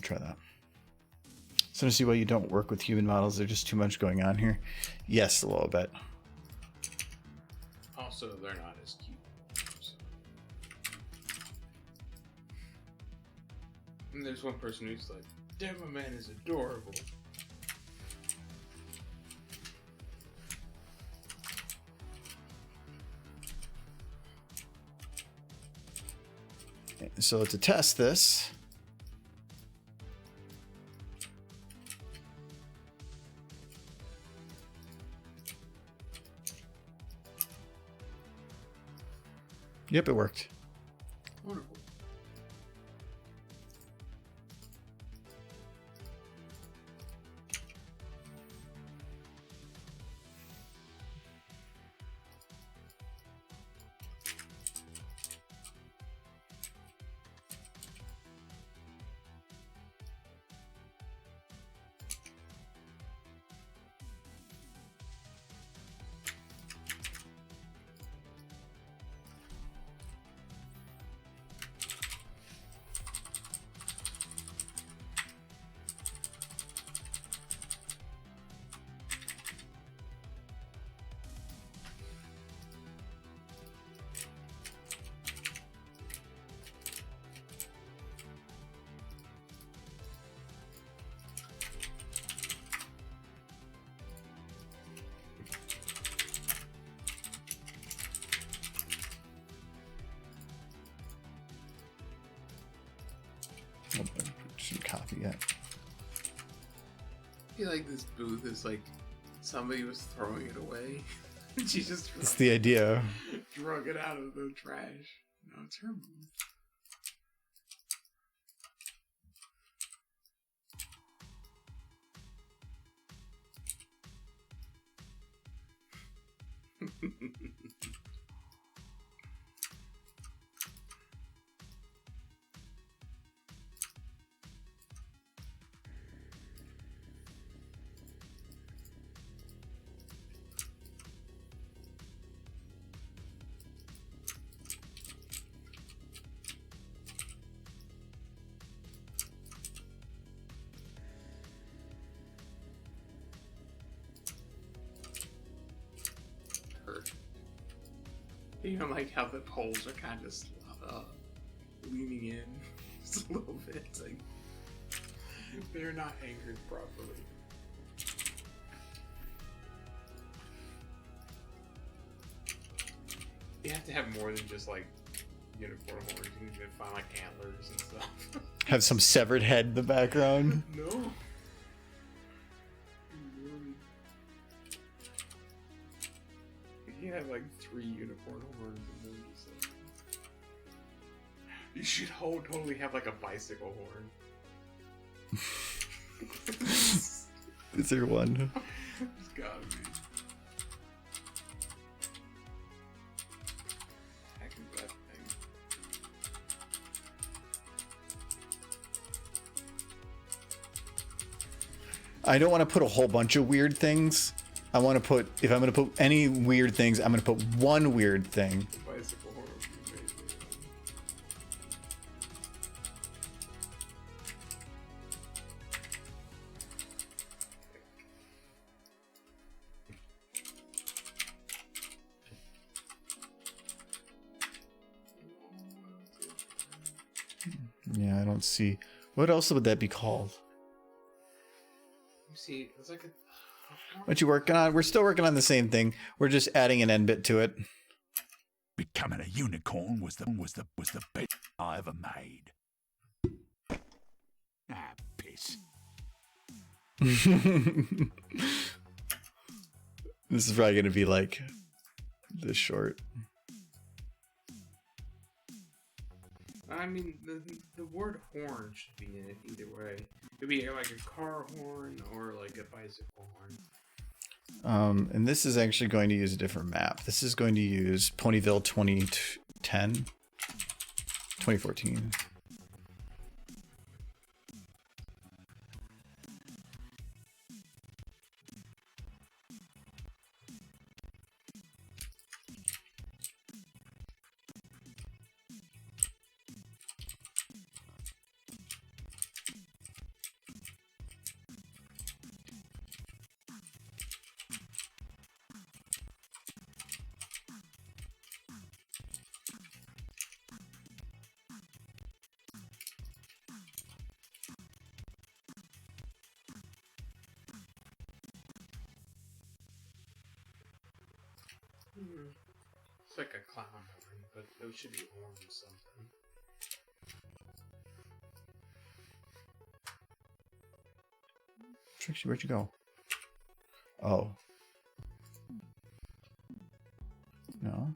try that. So to see why you don't work with human models, there's just too much going on here. Yes, a little bit. Also, they're not as cute. So. And there's one person who's like, Demo Man is adorable. So to test this, yep, it worked. Wonderful. Shouldn't copy yet. I feel like this booth is like somebody was throwing it away. She just That's the idea. drug it out of the trash. No, it's her booth. Even like how the poles are kind of leaning in just a little bit. It's like They're not anchored properly. You have to have more than just like unicorn horns. You need to find like antlers and stuff. Have some severed head in the background. No. You have like 3 unicorn horns and then just like... You should totally have like a bicycle horn. Is there one? It's gotta be. Hacking that thing. I don't want to put a whole bunch of weird things. I want to put, if I'm going to put any weird things, I'm going to put one weird thing. Bicycle horror would be amazing. Yeah, I don't see. What else would that be called? You see, it's like a. What you working on? We're still working on the same thing. We're just adding an end bit to it. Becoming a unicorn was the best I ever made. Ah, piss. This is probably going to be like this short. I mean, the word horn should be in it either way. It'd be like a car horn or like a bicycle horn. And this is actually going to use a different map. This is going to use Ponyville 2010, 2014. It's like a clown horn, but it should be a horn or something. Trixie, where'd you go? Oh. No.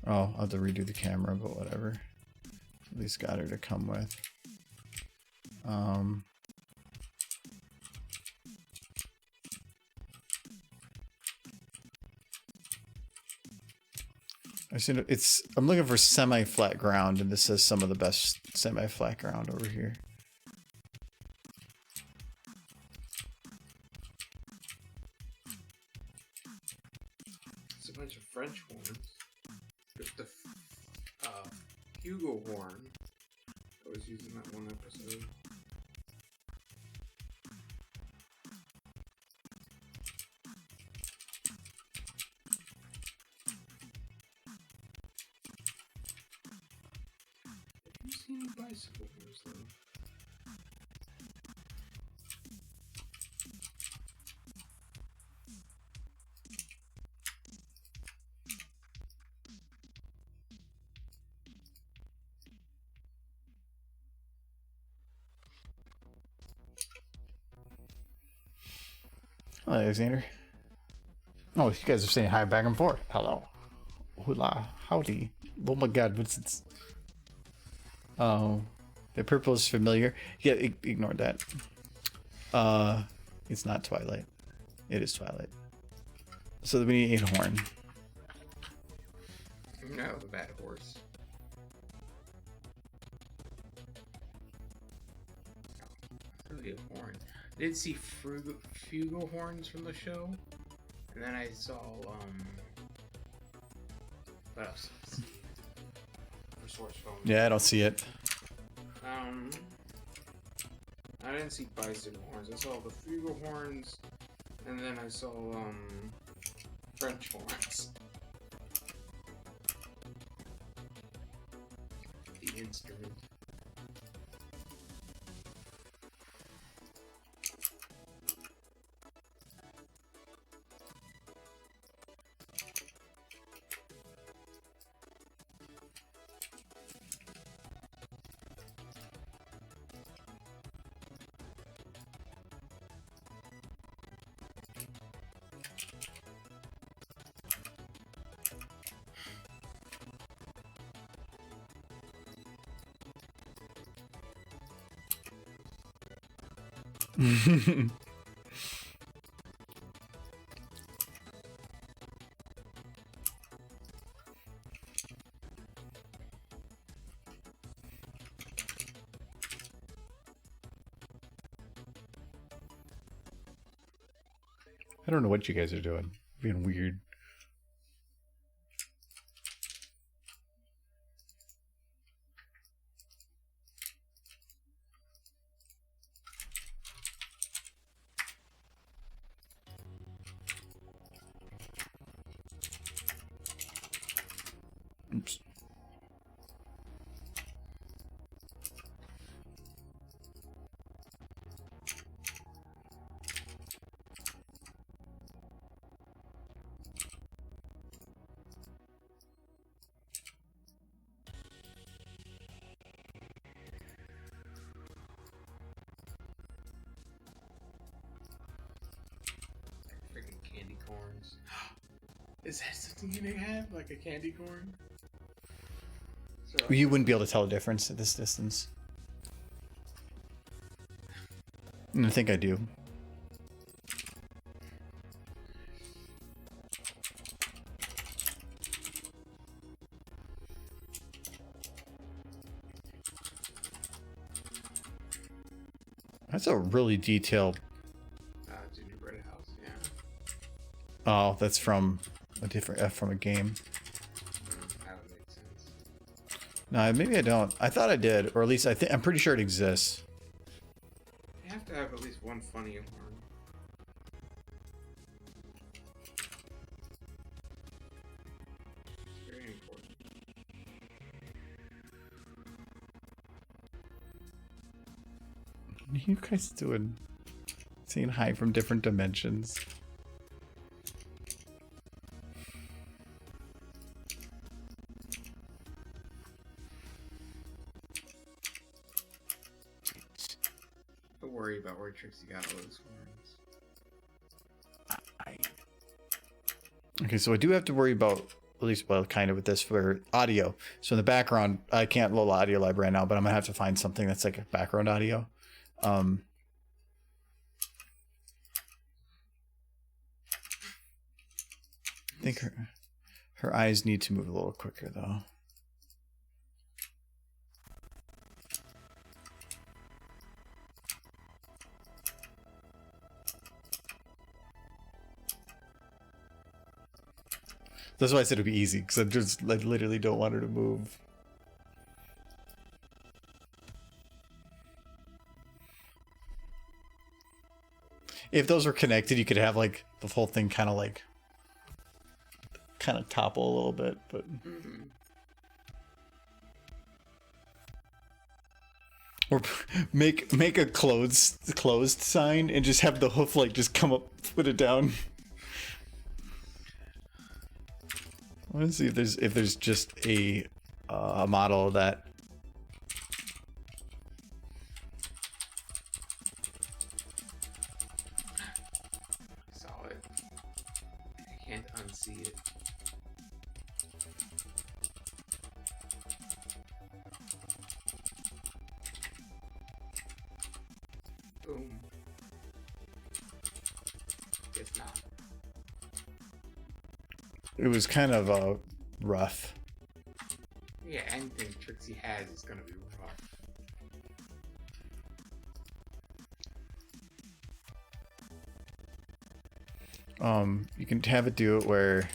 Oh, I'll have to redo the camera, but whatever. At least got her to come with. I'm looking for semi-flat ground, and this says some of the best semi-flat ground over here. It's a bunch of French horns. There's the Hugo horn. I was using that one episode. Have you seen any bicycle horns though? Hello, Alexander. Oh, you guys are saying hi back and forth. Hello. Hola. Howdy. Oh my god, what's this? Oh, the purple is familiar. Yeah, ignore that. It's not Twilight. It is Twilight. So we need a horn. No, the bad horse. Really a horn. I did see Fugo horns from the show, and then I saw what else? Resource phone. Yeah, I don't see it. I didn't see bicycle horns. I saw the Fugo horns, and then I saw French horns. The instrument. I don't know what you guys are doing. Being weird. Oops. Freaking candy corns. Is that something you have? Like a candy corn? So, You wouldn't be able to tell the difference at this distance. And I think I do. That's a really detailed. gingerbread house, yeah. Oh, that's from a different from a game. That would make sense. No, maybe I don't. I thought I did, or at least I'm pretty sure it exists. You have to have at least one funny horn. It's very important. What are you guys doing? Saying hi from different dimensions. Don't worry about where Trixie got all those horns. Okay, so I do have to worry about, at least, well, kind of with this for audio. So in the background, I can't load audio library right now, but I'm gonna have to find something that's like a background audio. I think her eyes need to move a little quicker though. That's why I said it'd be easy, because I just like literally don't want her to move. If those were connected, you could have like the whole thing kind of topple a little bit, but or make a closed sign and just have the hoof like just come up, put it down. I want to see if there's just a model of that. I saw it. I can't unsee it. Boom. Guess not. It was kind of rough. Yeah, anything Trixie has is gonna be rough. You can have it do it where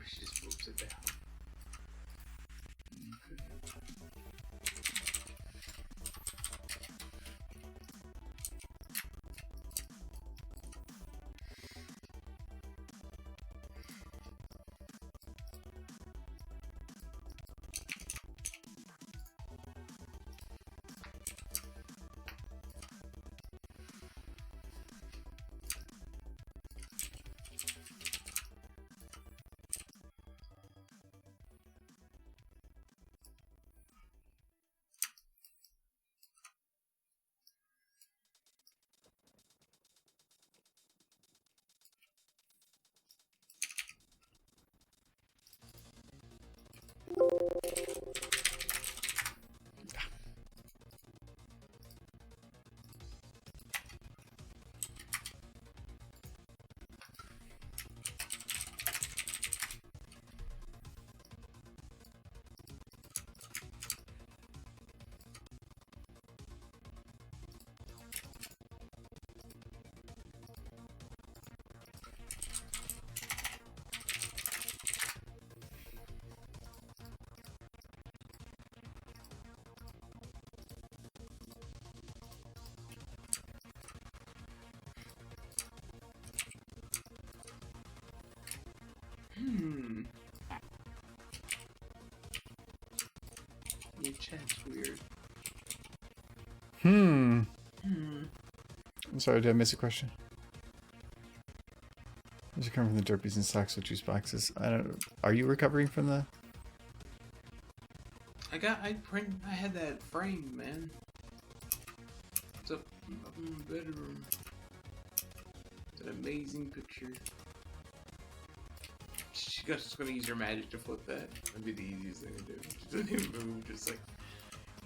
She just moves it down. Your chat's weird. I'm sorry, did I miss a question? Does it come from the derpies and socks with juice boxes? I don't. Are you recovering from the? I had that frame, man. It's up in my bedroom. It's an amazing picture. She's just gonna use her magic to flip that. That'd be the easiest thing to do. She doesn't even move, just like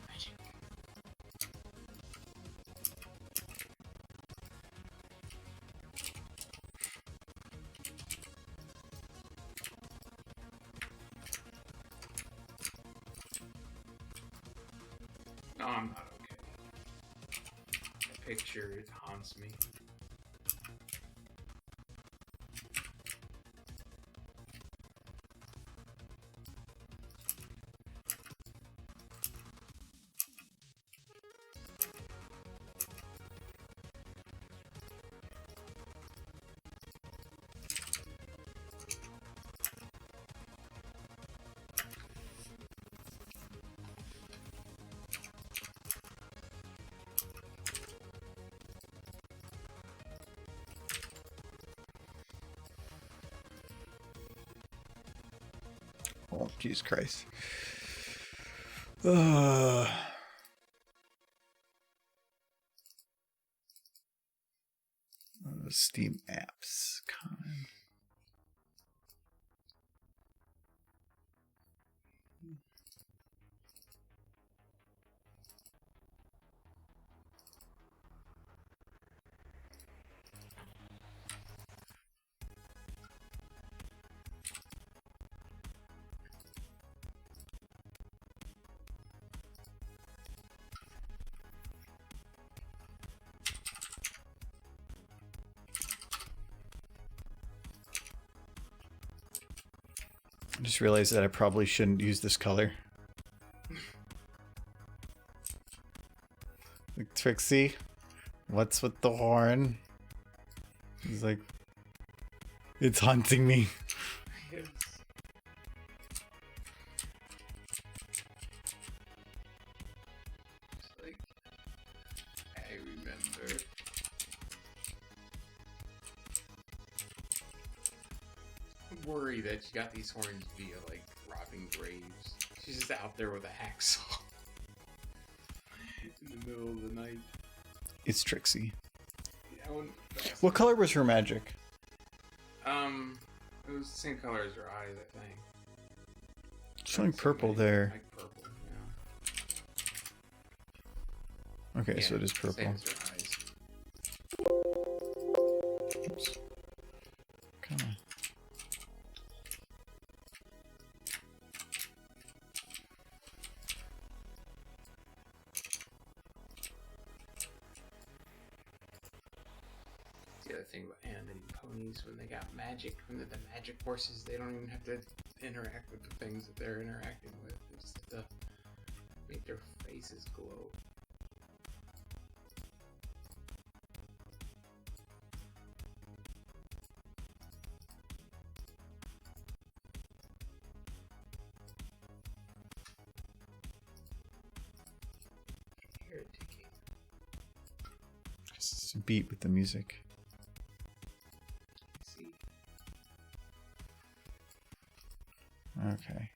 magic. No, I'm not okay. That picture, it haunts me. Oh, Jesus Christ. Steam apps. Common. I just realized that I probably shouldn't use this color. Like, Trixie, what's with the horn? He's like, it's haunting me. Yes. It's like, I remember. I worry that she got these horns via, like, robbing graves. She's just out there with a hacksaw. In the middle of the night. It's Trixie. Yeah, What color was her magic? It was the same color as her eyes, I think. Showing purple there. Like purple, yeah. Okay, Yeah, so it is purple. Same as her eyes. Oops. Come on. The other thing about animating ponies, when they got magic, when they're the magic horses, they don't even have to interact with the things that they're interacting with. They just have to make their faces glow. I hear it ticking. It's a beat with the music. See? Okay.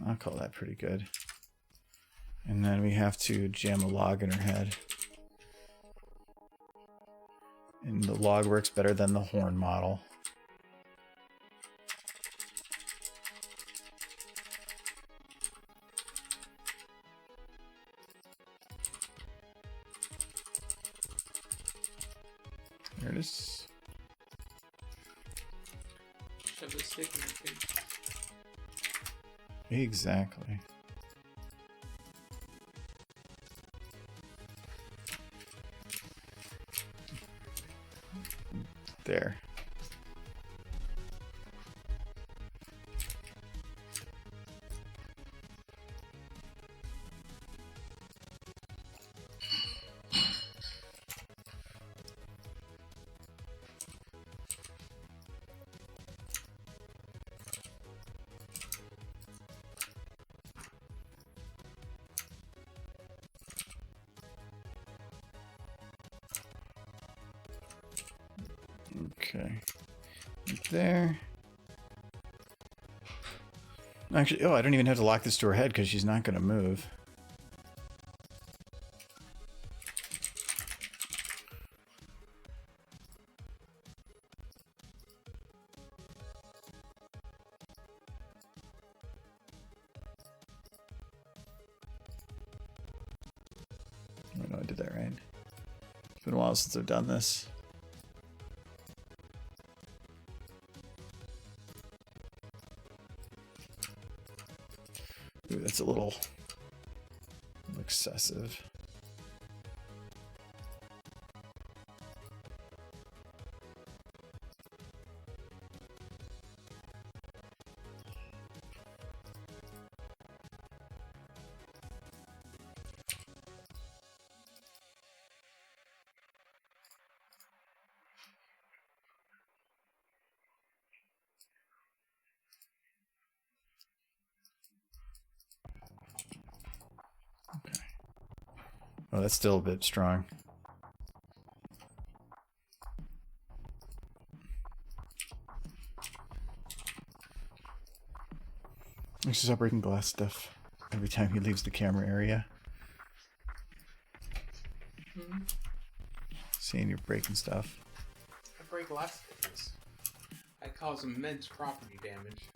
I'll call that pretty good. And then we have to jam a log in her head. And the log works better than the horn model. Shove a stick in your face. Exactly. There. Okay. Right there. Actually, oh, I don't even have to lock this door head because she's not going to move. I know I did that right. It's been a while since I've done this. Ooh, that's a little excessive. Oh, that's still a bit strong. He's just breaking glass stuff every time he leaves the camera area. Mm-hmm. Seeing you're breaking stuff. I break glass things. I cause immense property damage.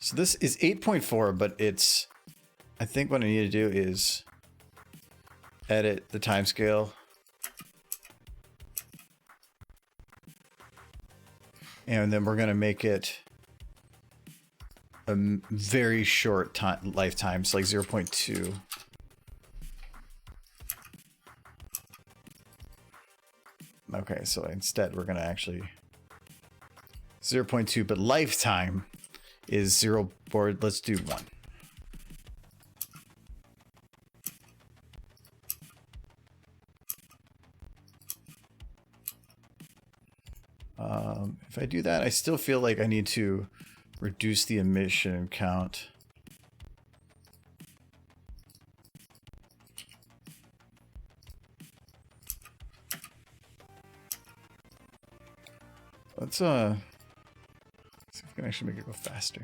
So this is 8.4, but it's... I think what I need to do is edit the timescale. And then we're going to make it a very short time, lifetime, so like 0.2. Okay, so instead we're going to actually 0.2, but lifetime is 0, or let's do 1. If I do that, I still feel like I need to reduce the emission count. Let's see if we can actually make it go faster.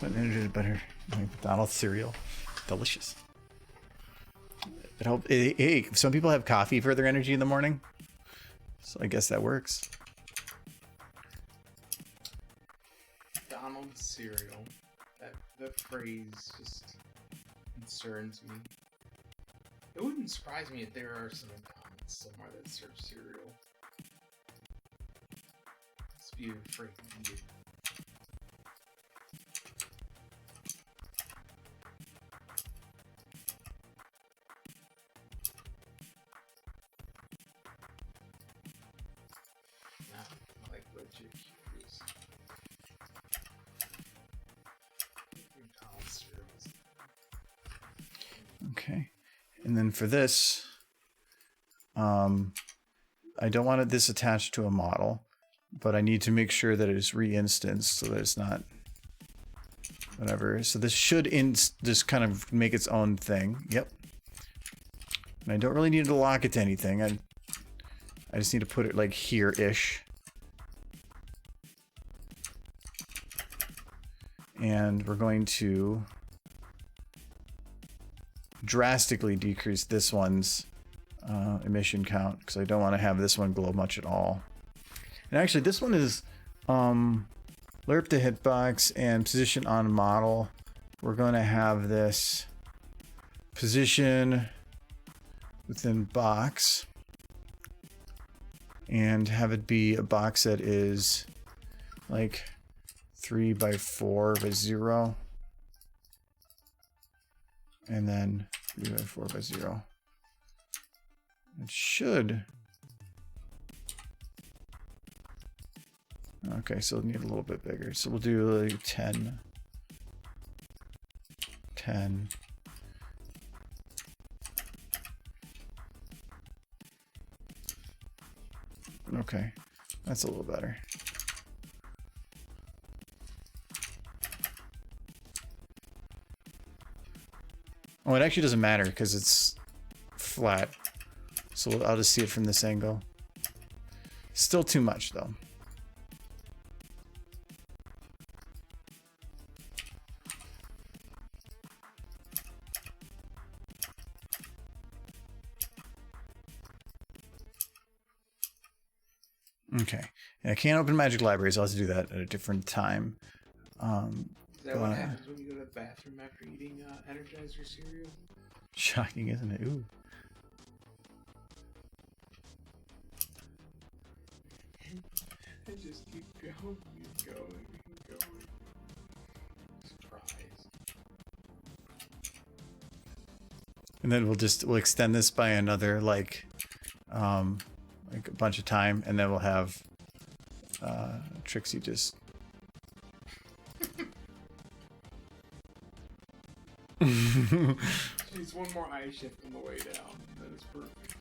What energy is better? McDonald's cereal, delicious. It helps. Hey, some people have coffee for their energy in the morning, so I guess that works. McDonald's cereal. That phrase just concerns me. It wouldn't surprise me if there are some McDonald's somewhere that serve cereal. Let's be afraid to eat it. Like legit curious. McDonald's cereals. Okay, and then for this, I don't want this attached to a model, but I need to make sure that it is re-instanced so that it's not whatever. So this should just kind of make its own thing. Yep. And I don't really need to lock it to anything. I just need to put it like here-ish. And we're going to drastically decrease this one's emission count because I don't want to have this one glow much at all. And actually, this one is a lerp to hitbox and position on model. We're going to have this position within box and have it be a box that is like 3 by 4 by 0 and then 3 by 4 by 0. It should. Okay, so we'll need a little bit bigger. So we'll do like 10. 10. Okay, that's a little better. Oh, it actually doesn't matter because it's flat. So I'll just see it from this angle. Still too much though. Okay, and I can't open Magic Libraries. I'll have to do that at a different time. Is that what happens when you go to the bathroom after eating Energizer cereal? Shocking, isn't it? Ooh. I just keep going and going and going. Surprise. And then we'll extend this by another like a bunch of time, and then we'll have Trixie just She's one more eye shift on the way down. That is perfect.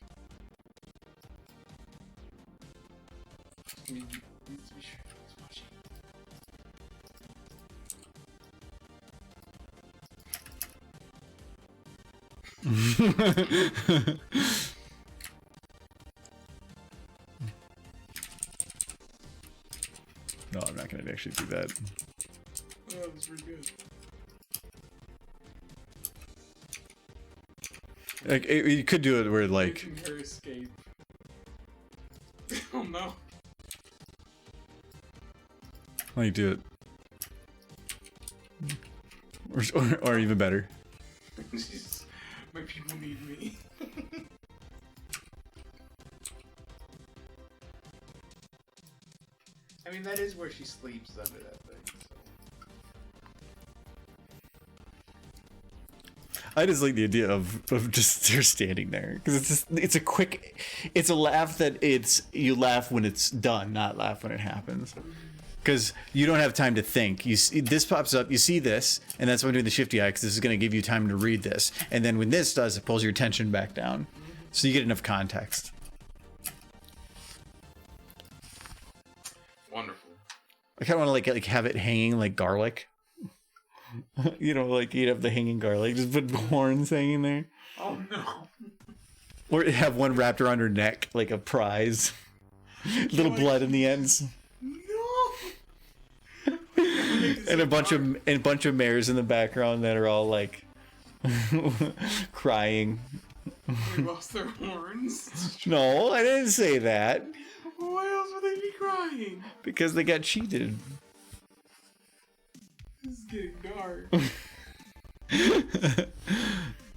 I mean, you need to be sure he's watching. No, I'm not going to actually do that. Oh, that was pretty good. Like you could do it where like Making her escape. Oh no. like do it, or even better. Jeez, my people need me. I mean, that is where she sleeps under that thing. I just like the idea of just her standing there because it's a laugh that you laugh when it's done, not laugh when it happens. Because you don't have time to think. You see, this pops up, you see this, and that's why I'm doing the shifty eye, because this is going to give you time to read this. And then when this does, it pulls your attention back down, so you get enough context. Wonderful. I kind of want to like have it hanging like garlic. You know, like you'd have the hanging garlic, just put horns hanging there. Oh no. Or have one wrapped around her neck like a prize. Little blood in the ends. No. And a bunch of mares in the background that are all like crying. They lost their horns. No, I didn't say that. Why else would they be crying? Because they got cheated. This is getting dark.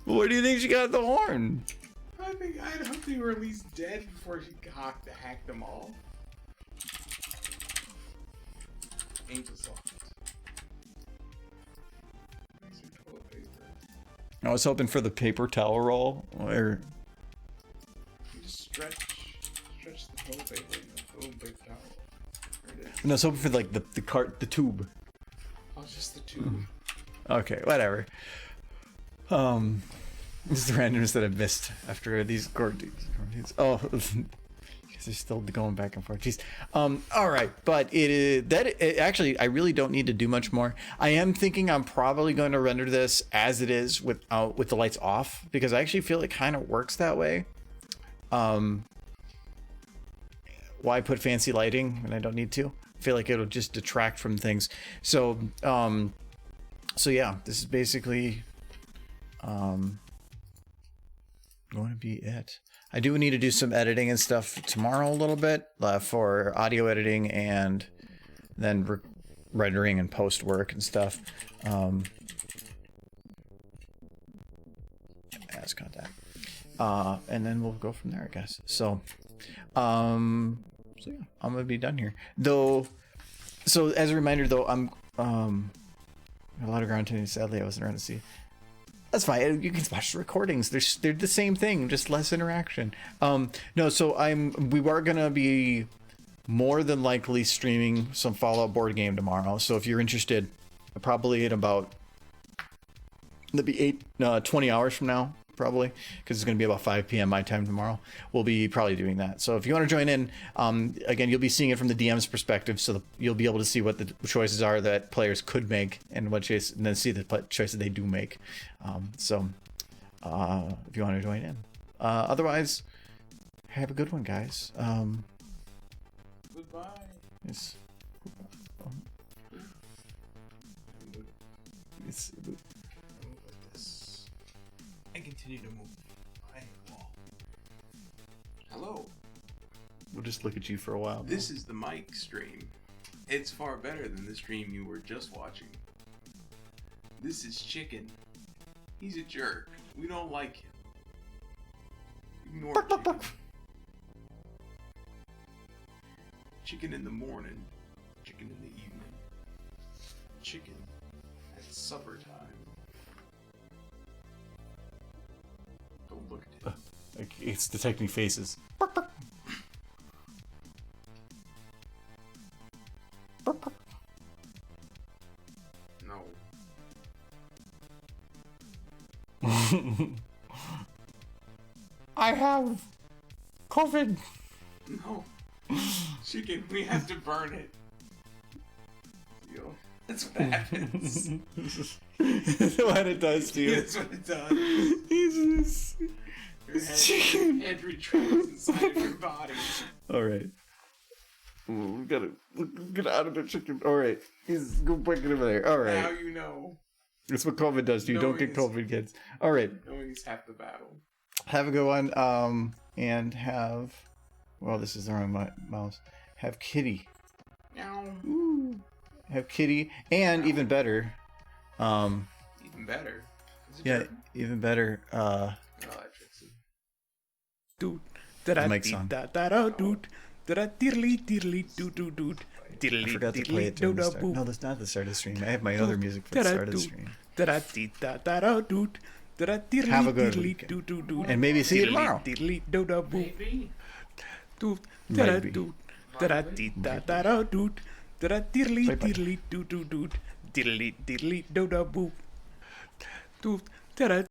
Where do you think she got the horn? I'd hope they were at least dead before she hacked them all. Angel soft. Where's your toilet paper? I was hoping for the paper towel roll. Or You just stretch the toilet paper in the toilet paper towel. There it is. no, I was hoping for like the tube. Oh, just the tube. Okay, whatever. This is the randomness that I missed after these Gordies. Oh, because they're still going back and forth. Jeez. All right, but actually, I really don't need to do much more. I am thinking I'm probably going to render this as it is with the lights off, because I actually feel it kind of works that way. Why put fancy lighting when I don't need to? I feel like it'll just detract from things. So yeah, this is basically going to be it. I do need to do some editing and stuff tomorrow a little bit for audio editing, and then rendering and post work and stuff. As contact. And then we'll go from there, I guess. So yeah, I'm gonna be done here. Though, so as a reminder, though, I'm a lot of ground today. Sadly, I wasn't around to see. That's fine. You can watch the recordings. They're the same thing, just less interaction. No, so we are gonna be more than likely streaming some Fallout board game tomorrow. So if you're interested, probably in about it'll be 20 hours from now, probably, because it's going to be about 5 p.m. my time tomorrow. We'll be probably doing that. So if you want to join in, again, you'll be seeing it from the DM's perspective, so you'll be able to see what the choices are that players could make and and then see the choices they do make. So if you want to join in, otherwise, have a good one, guys. Goodbye. It's, And continue to move my wall. Hello. we'll just look at you for a while. This is the mic stream. It's far better than the stream you were just watching. This is Chicken. He's a jerk. We don't like him. Ignore Chicken. Chicken in the morning. Chicken in the evening. Chicken at supper time. Don't look at it. It's detecting faces. No. I have COVID. No. Chicken, we have to burn it. Yo, that's what happens. What it does to you. That's what it does. Jesus. Your head retracts inside of your body. All right. Ooh, we gotta get out of the chicken. All right. Go back over there. All right. Now you know. That's what COVID does to you. Don't get COVID, kids. All right. Knowing is half the battle. Have a good one. And have. Well, this is the wrong mouse. Have Kitty. Meow. Ooh. Have Kitty, and even better. Even better. Yeah, even better. Oh, that Trixie. Doot. The mic's on. Doot. Diddly diddly doot doot doot. I Diddly forgot to play it during the start. boop. No, that's not the start of the stream. I have my other music for the start of the stream. Doot. Have a good week. Doot doot doot. And maybe see you tomorrow. Diddly doda boop. Maybe. Doot. Maybe. Doot. Probably. Doot. Diddly Bye-bye. diddly doot doot doot. Diddly doda boop. Doot.